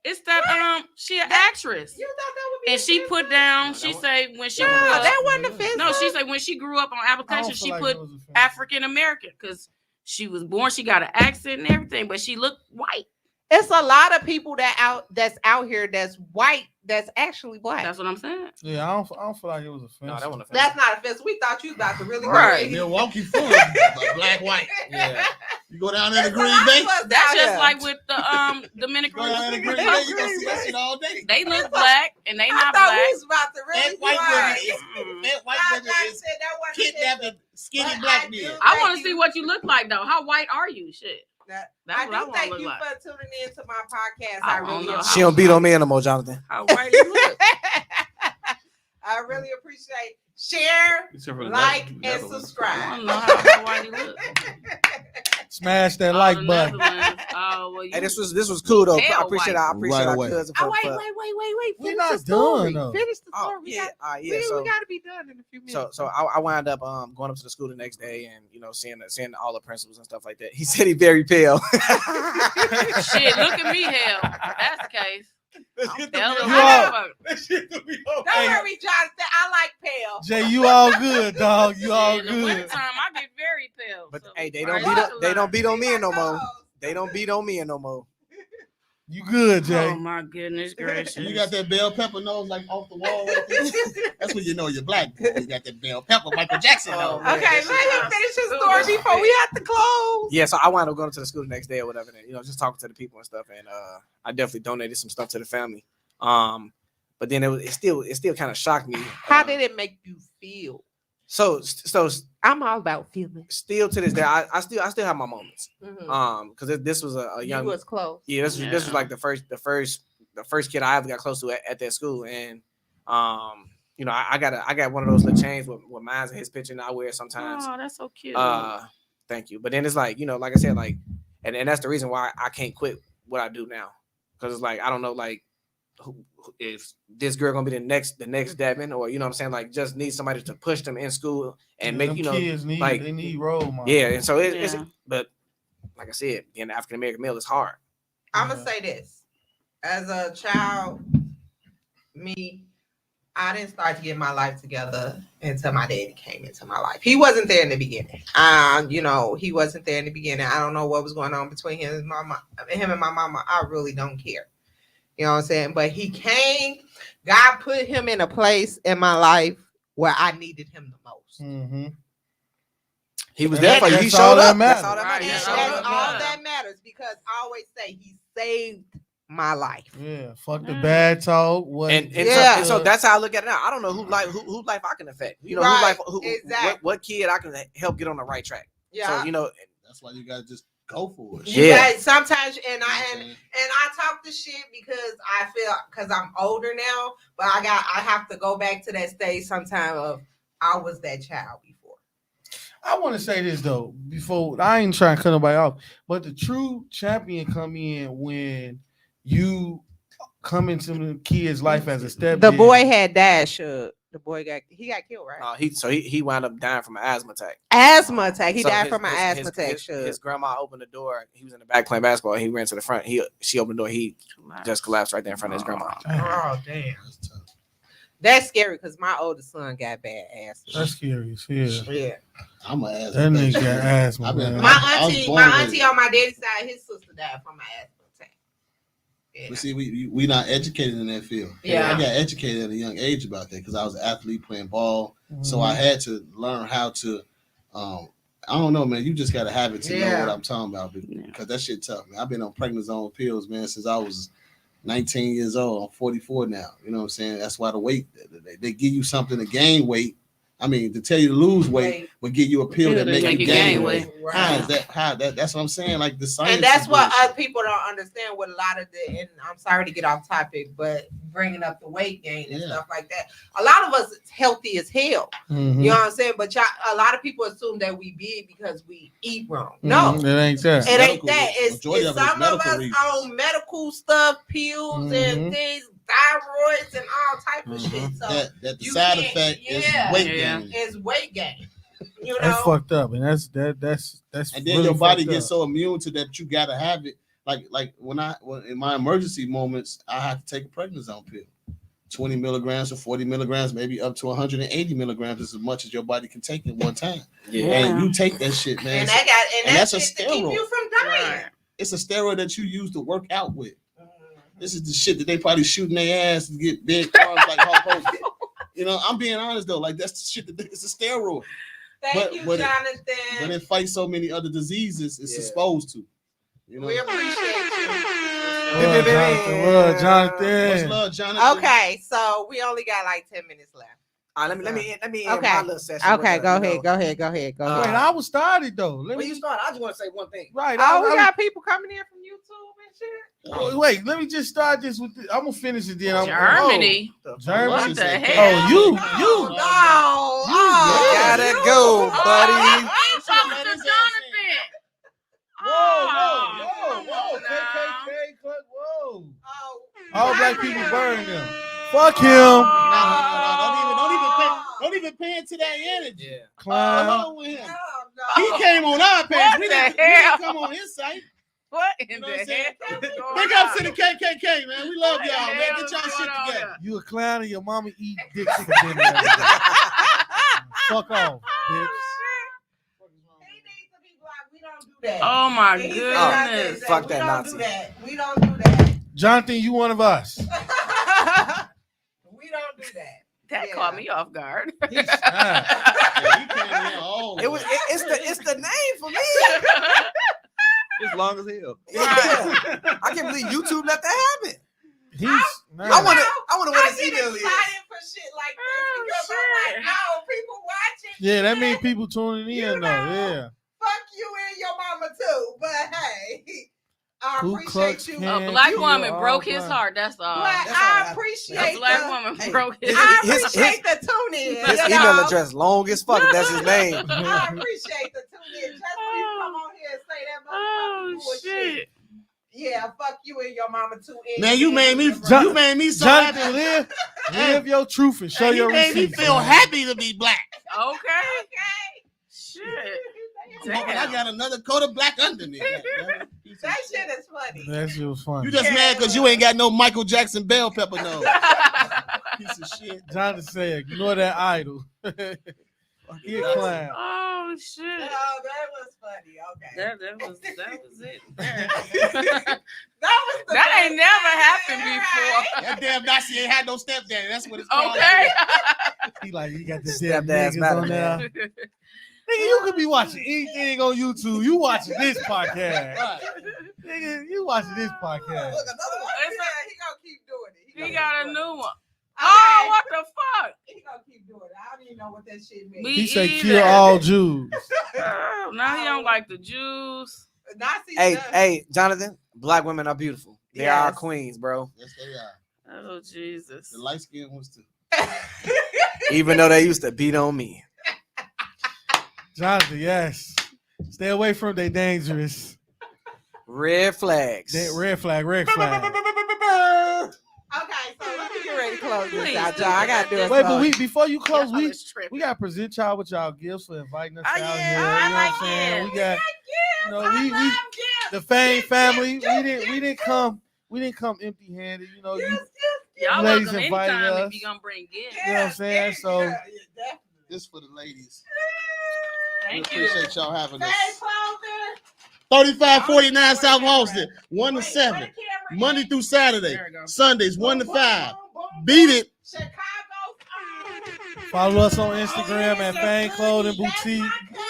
It's that she an actress.
You thought that would be?
And she put down. She say when she grew
No,
up.
that wasn't offensive.
No, she said when she grew up on
I don't
application,
feel
she
like
put
it was offensive.
African American because she was born. She got an accent and everything, but she looked white.
It's a lot of people that's out here that's white that's actually black.
That's what I'm saying.
Yeah, I don't feel like it was offensive.
No, that wasn't offensive.
That's not offensive. We thought you was about to really
Right.
go.
Milwaukee full of black, white.
Yeah.
You go down there to Green Bay.
That's just like with the Dominican
Go down there to Green Bay. You gonna see that
Republic.
shit all day.
They look black and they
I
not
thought
black.
we was about to really
That white
be
women is that white women is kidnapping skinny black men.
I want to see what you look like though. How white are you? Shit. That's
I
what I
do
want to
thank
look
you
like.
for tuning in to my podcast.
I
I
don't
really
know
appreciate
She don't beat on me no more, Jonathan.
How white you look?
I really appreciate. Share,
Except for the
like, and
Netherlands.
I
subscribe.
don't know how white you look.
Smash that
Oh,
like
the
button.
Netherlands. Oh, well, you
Hey, this was cool though.
Hell
I appreciate
white.
I appreciate
Right
our
away.
cousin.
Oh,
for-
wait.
We're
Finish
not
the story.
done, though.
Finish the
Oh
story. We
yeah,
got,
yeah. So
we got to be done in a few minutes.
So I wound up going up to the school the next day and seeing all the principals and stuff like that. He said he very pale.
shit. Look at me, hell. If that's the case. I'm pale as
You
a
all-
motherfucker.
That shit could be
Don't
Hey.
worry, Jonathan. I like pale.
Jay, you all good, dog. You all
In the
good.
wintertime, I get very pale.
But
so
hey, they
praise
don't
the
beat
Lord.
on me no more.
Clothes.
They don't beat on me no more.
You good, Jay?
Oh my goodness gracious!
You got that bell pepper nose like off the wall right there. That's when you know you're black. Boy. You got that bell pepper Michael Jackson nose.
Okay, let him finish his story before we have to close.
Yeah, so I wound up going to the school the next day or whatever, and just talking to the people and stuff, and I definitely donated some stuff to the family. But then it still kind of shocked me.
How did it make you feel?
So
I'm all about feelings.
still to this day, I still have my moments.
Mm-hmm.
Because this was a young.
You was close.
Yeah, this was like the first kid I ever got close to at that school, and I got one of those little chains with mine and his picture, and I wear it sometimes.
Oh, that's so cute.
Thank you. But then it's like like I said, like, and that's the reason why I can't quit what I do now, because it's like I don't know like who if this girl gonna be the next Devin, or you know what I'm saying, like just need somebody to push them in school and make
kids need
like
they need role models.
Yeah, and so it's but like I said, being an African American male is hard.
I'm gonna say this: as a child, I didn't start to get my life together until my daddy came into my life. He wasn't there in the beginning. He wasn't there in the beginning. I don't know what was going on between him and my mama. I really don't care. You know what I'm saying? But he came. God put him in a place in my life where I needed him the most.
Mm-hmm.
He was there for you. He
That's all
showed
that
up.
matters.
That's all that
Right,
matters.
That's all that matters, because I always say he saved my life.
Yeah, fuck the bad talk.
And so that's how I look at it now. I don't know who life I can affect.
Right,
who
exactly.
what kid I can help get on the right track.
Yeah.
So
That's why you gotta just go for it.
You
Yeah.
guys, sometimes, and I talk the shit because I feel, because I'm older now, but I have to go back to that stage sometime of I was that child before.
I want to say this though, before I ain't trying to cut nobody off, but the true champion come in when you come into the kid's life as a stepdad.
The boy had died. The boy got killed, right?
He wound up dying from an asthma attack.
Asthma attack. He
So
died
his-
from an
his-
asthma
his-
attack.
His grandma opened the door. He was in the back playing basketball. He ran to the front. She opened the door. He just collapsed right there in front of his grandma.
Oh damn. That's scary because my oldest son got bad asthma.
That's scary. Yeah.
Yeah.
I'm an asthma.
That nigga got asthma.
I've been-
Man.
My
I was
auntie
born with it.
on my daddy's side, his sister died from an asthma attack. Yeah.
But see, we not educated in that field.
Yeah.
I got educated at a young age about that because I was an athlete playing ball.
Mm-hmm.
So I had to learn how to. I don't know, man. You just got to have it to know what I'm talking about because that shit tough, man. I've been on prednisone pills, man, since I was 19 years old. I'm 44 now. You know what I'm saying? That's why the weight they give you something to gain weight. I mean, to tell you to lose weight would give you a pill that make you gain weight.
Right.
How is that? That's what I'm saying. Like the science.
And that's
is
what
bullshit.
other people don't understand with a lot of and I'm sorry to get off topic, but bringing up the weight gain and stuff like that. A lot of us is healthy as hell.
Mm-hmm.
You know what I'm saying? But a lot of people assume that we big because we eat wrong. No.
It ain't that.
It ain't that. It's
Majority of it is
some of
medical
us
reasons.
on medical stuff, pills and things, thyroids and all type of shit. So
that the
you
side
can't-
effect is
yeah.
weight
Yeah.
gain.
it's weight gain. You know,
That's fucked up, and that's
And then
really
your body
fucked
gets
up.
so immune to that you gotta have it. Like when in my emergency moments, I have to take a prednisone pill. 20 milligrams or 40 milligrams, maybe up to 180 milligrams is as much as your body can take at one time.
Yeah.
And you take that shit, man.
and that's
a
shit to keep
steroid.
you from dying.
It's a steroid that you use to work out with. This is the shit that they probably shooting their ass to get big arms like Hulk Hogan. You know, I'm being honest though. Like that's the shit it's a steroid.
Thank you, Jonathan.
But it fights so many other diseases it's supposed to. You know.
We appreciate
Love, Jonathan.
Much love, Jonathan.
you. Okay, so we only got like 10 minutes left.
Let me end
Okay.
my little session.
Okay,
with,
go
you know,
ahead. Go
Wait,
ahead.
I was started though. Let
When
me
you start, I just want to say one thing.
right.
Oh, we
I-
got people coming in from YouTube and shit.
Oh, wait, let me just start this with. I'm gonna finish it then.
Germany.
Germany.
What the hell?
Oh, you.
No.
Gotta go, buddy.
I'm talking to Jonathan.
Whoa.
Come on now.
KKK. Whoa.
Oh,
All black people burn them. Fuck him.
No, don't even pay into that energy.
Yeah.
Clown.
Along with him.
no.
He came on our page.
What
We
the
didn't
hell?
come on his site.
What in
You know
the
what I'm
hell?
saying?
is going
Big ups
on?
to the KKK, man. We love
What the
y'all, man.
hell
Get
is
y'all
going
shit
on
together.
here?
You a clown and your mama eat dick chicken dinner. Fuck off, bitch.
He needs to be blocked. We don't do that.
Oh my
He said
goodness.
that.
Fuck
We
that
don't
Nazi.
do that. We don't do that.
Jonathan, you one of us.
We don't do that.
That
Yeah.
caught me off guard.
He's fine.
It's the name for me.
It's long as hell.
Yeah. I can't believe YouTube let that happen.
He's
I want to
I
his
get
email is.
excited for shit like this because I'm like, oh, people watching.
Yeah, that
shit.
means people tuning in
You
though.
know.
Yeah.
Fuck you and your mama too. But hey, I
Ku
appreciate
Klux
you.
Klan.
A black
kill
woman
all
broke his
black.
heart. That's all.
But
That's all
I
that-
A
appreciate
black
the,
woman
Hey,
broke his
his-
heart.
I appreciate the tune in.
His email address long as fuck. That's his name.
I appreciate the tune in. Just when you come on here and say that motherfucking
Oh
bullshit.
shit!
Yeah, fuck you and your mama too.
Man, you made me so
Jonathan,
happy.
live your truth and show
Hey,
your
you made me
receipts.
feel
man.
happy to be black.
Okay,
Okay.
shit.
But I
Damn.
got another coat of black under me.
That shit is funny.
That shit was funny.
You just mad because you ain't got no Michael Jackson bell pepper nose. Piece of shit.
Jonathan said, ignore that idol. He a clown.
Oh shit!
Oh, that was funny. Okay.
That was it.
That was the
That ain't
best
never happened
time,
before.
That damn Nazi ain't had no stepdaddy. That's what it's called.
Okay.
He like, you got the
Stepdads
damn niggas
matter,
on there.
man.
Nigga, you could be watching anything on YouTube. You watching this podcast. Nigga, you watching this podcast.
Look, another one. Yeah, he gonna keep doing it.
He got a new one.
Okay.
Oh, what the fuck?
He gonna keep doing it. I don't even know what that shit means.
Me
He said,
either.
kill all Jews.
Oh, now he don't like the Jews.
Nazis
Hey,
does-
hey, Jonathan. Black women are beautiful. They are
Yes.
queens, bro.
Yes, they are.
Oh Jesus.
The light skinned ones too.
Even though they used to beat on me.
Jonathan, yes. Stay away from they dangerous.
Red flags.
Red flag, red flag.
Okay, so let me get ready to close this out, y'all.
Please.
I gotta do it.
Wait, but before you close,
Y'all
we
is tripping.
gotta present y'all with y'all gifts for inviting us
Oh,
out
yeah,
here.
I
You know what I'm
like
saying?
it.
We got you know,
I
we
love gifts.
the Fame
Gifts,
family.
gifts,
We didn't come empty handed. You know, you
Y'all
ladies
welcome
invited
anytime
us.
if you gonna bring gifts.
You know what I'm saying? So-
definitely.
This for the ladies. We
Thank you.
appreciate y'all having us.
Face clothing.
3549 South Holston, 1 to
Wait,
7.
where the camera
Monday
is?
through Saturday.
There we go.
Sundays, 1 to
Boom,
5.
boom, boom, boom,
Beat
boom.
it.
Chicago.
follow us on Instagram at Fame Clothing
That's
Boutique.
my cousin.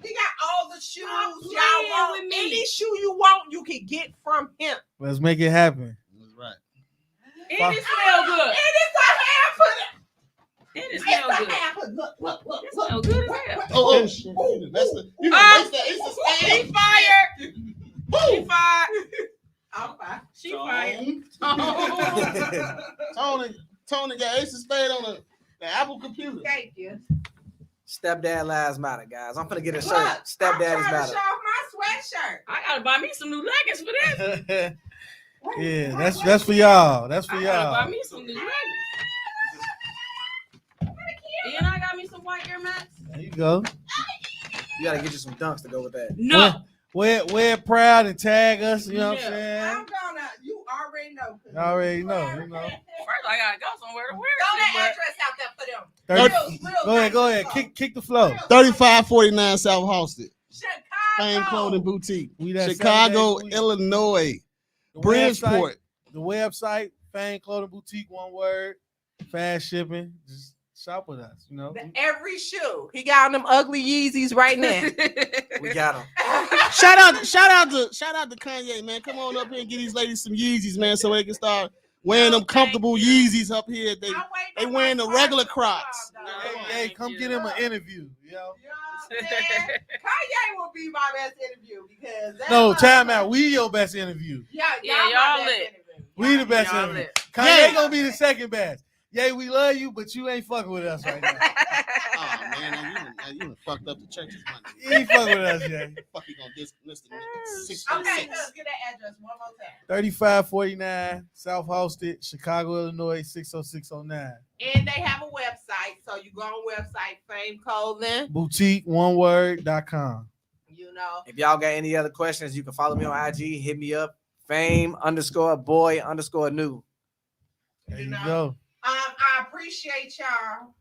He got all the shoes
Stop
y'all
playing
want.
with me.
Any shoe you want, you can get from him.
Let's make it happen.
That's right.
And it smell good.
And it's a half of
And it
It's
smell
a
good.
half of look.
It smell good as hell.
Oh, shit. That's the, you
Ah.
know, waste that Easter
She
spade.
fired. She fired.
I'm fine.
She fired.
Tony got Ace of Spade on the Apple computer.
Thank you.
Stepdad lives matter, guys. I'm finna get a shirt.
Look, I'm
Stepdaddies
trying to
matter.
show off my sweatshirt.
I gotta buy me some new leggings for this.
Yeah, that's for y'all. That's for
I gotta buy
y'all.
me some new leggings. And I got me some white Air Max.
There you go.
You gotta get you some dunks to go with that.
No.
Wear it proud and tag us. You know what I'm
Yeah.
saying?
I'm gonna. You already know.
You already know. You know.
First, I gotta go somewhere to wear
Throw
it.
that address out there for them.
30, go ahead. Kick the flow.
3549 South Holston.
Chicago.
Fame Clothing Boutique.
We that
Chicago,
7 days a week.
Illinois.
The
Bridgeport.
website, Fame Clothing Boutique, one word, fast shipping. Just shop with us, you know.
Every shoe. He got on them ugly Yeezys right now.
We got them.
Shout out to Kanye, man. Come on up here and get these ladies some Yeezys, man, so they can start wearing them comfortable Yeezys up here. They wearing the regular Crocs.
Hey, come get him an interview, yo.
You know what I'm saying? Kanye will be my best interview because that
No,
motherfucker-
time out. We your best interview.
Yeah,
Yeah,
y'all,
y'all
my best
lit.
interview.
We the best
Y'all
interview.
lit.
Kanye
Yeah.
gonna be the second best. Yeah, we love you, but you ain't fucking with us right now.
Oh man, you done fucked up the church's money.
You ain't fucking with us, yeah.
Fuck you gonna dismiss the
Okay,
616.
cuz, get that address one more time.
3549 South Holsted, Chicago, Illinois, 60609.
And they have a website, so you go on website Fame Clothing.
Boutique, one word.com.
You know,
If y'all got any other questions, you can follow me on IG. Hit me up. Fame_boy_new.
There
You
you
know.
go.
I appreciate y'all.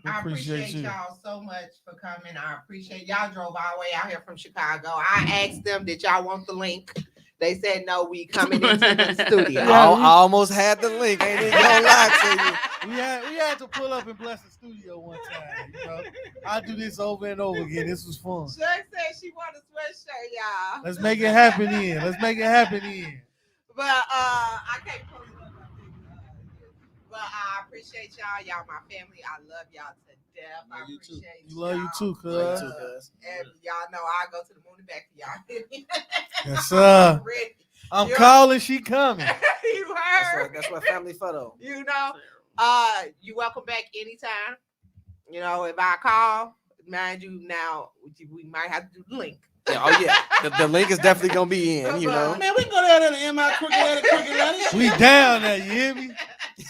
I
Appreciate
appreciate
you.
y'all so much for coming. I appreciate y'all drove all the way out here from Chicago. I asked them, did y'all want the link? They said no, we coming into the studio.
Yeah,
I almost had the link. Ain't even gonna lie to you.
We had to pull up and bless the studio one time. You know, I do this over and over again. This was fun.
Chuck said she want a sweatshirt, y'all.
Let's make it happen in. Let's make it happen in.
But I can't pull it up. But I appreciate y'all. Y'all my family. I love y'all to death. I
Love you too.
appreciate
You love you too,
Love
cuz.
you too, cuz.
And y'all know I go to the moon and back for y'all.
Yes, sir.
I'm ready.
I'm
You-
calling. She coming.
You heard?
That's what family photo.
You know, you welcome back anytime. You know, if I call, mind you, now we might have to do the link.
Yeah, oh yeah, the link is definitely gonna be in. You know,
Man, we can go down there to MI Crooked Letter.
We down there. You hear me?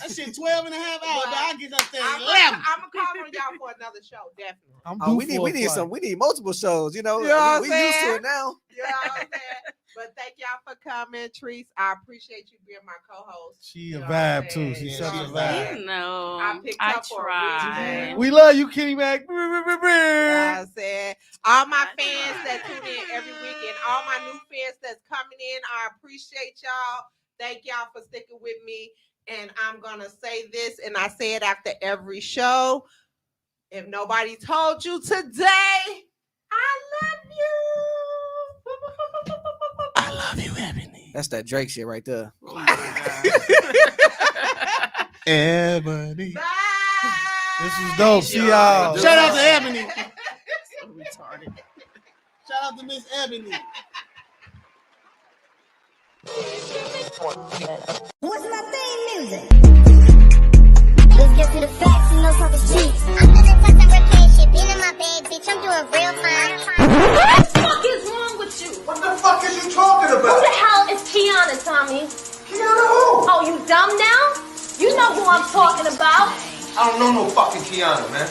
That shit 12 and a half hours, but I get up there at
I'm
11.
gonna call on y'all for another show, definitely.
I'm
oh,
due
we need
for a flight.
we need multiple shows. You know,
You know what
we
I'm
used to
saying?
it now.
You know what I'm saying? But thank y'all for coming, Treese. I appreciate you being my co-host.
She
You
a
know what I'm
vibe too.
saying?
She's
You
such
know
a
what I'm saying?
vibe.
No,
I picked
I
up for a
tried.
reason.
We love you, Kenny Mac.
You know what I'm saying? All my fans that tune in every week and all my new fans that's coming in, I appreciate y'all. Thank y'all for sticking with me. And I'm going to say this, and I say it after every show. If nobody told you today, I love you.
I love you, Ebony.
That's that Drake shit right there.
Oh my God.
Ebony.
Bye.
This was dope. See y'all.
Shout out to Ebony.
So retarded.
Shout out to Miss Ebony.
What's my theme music? Let's get to the facts and no talking cheap. I'm gonna touch and repair shit. Being in my bag, bitch, I'm doing real fine.
What the fuck is wrong with you?
What the fuck is you talking
Who
about?
the hell is Kianna, Tommy?
Kianna who?
Oh, you dumb now? You know who I'm talking about.
I don't know no fucking Kianna, man.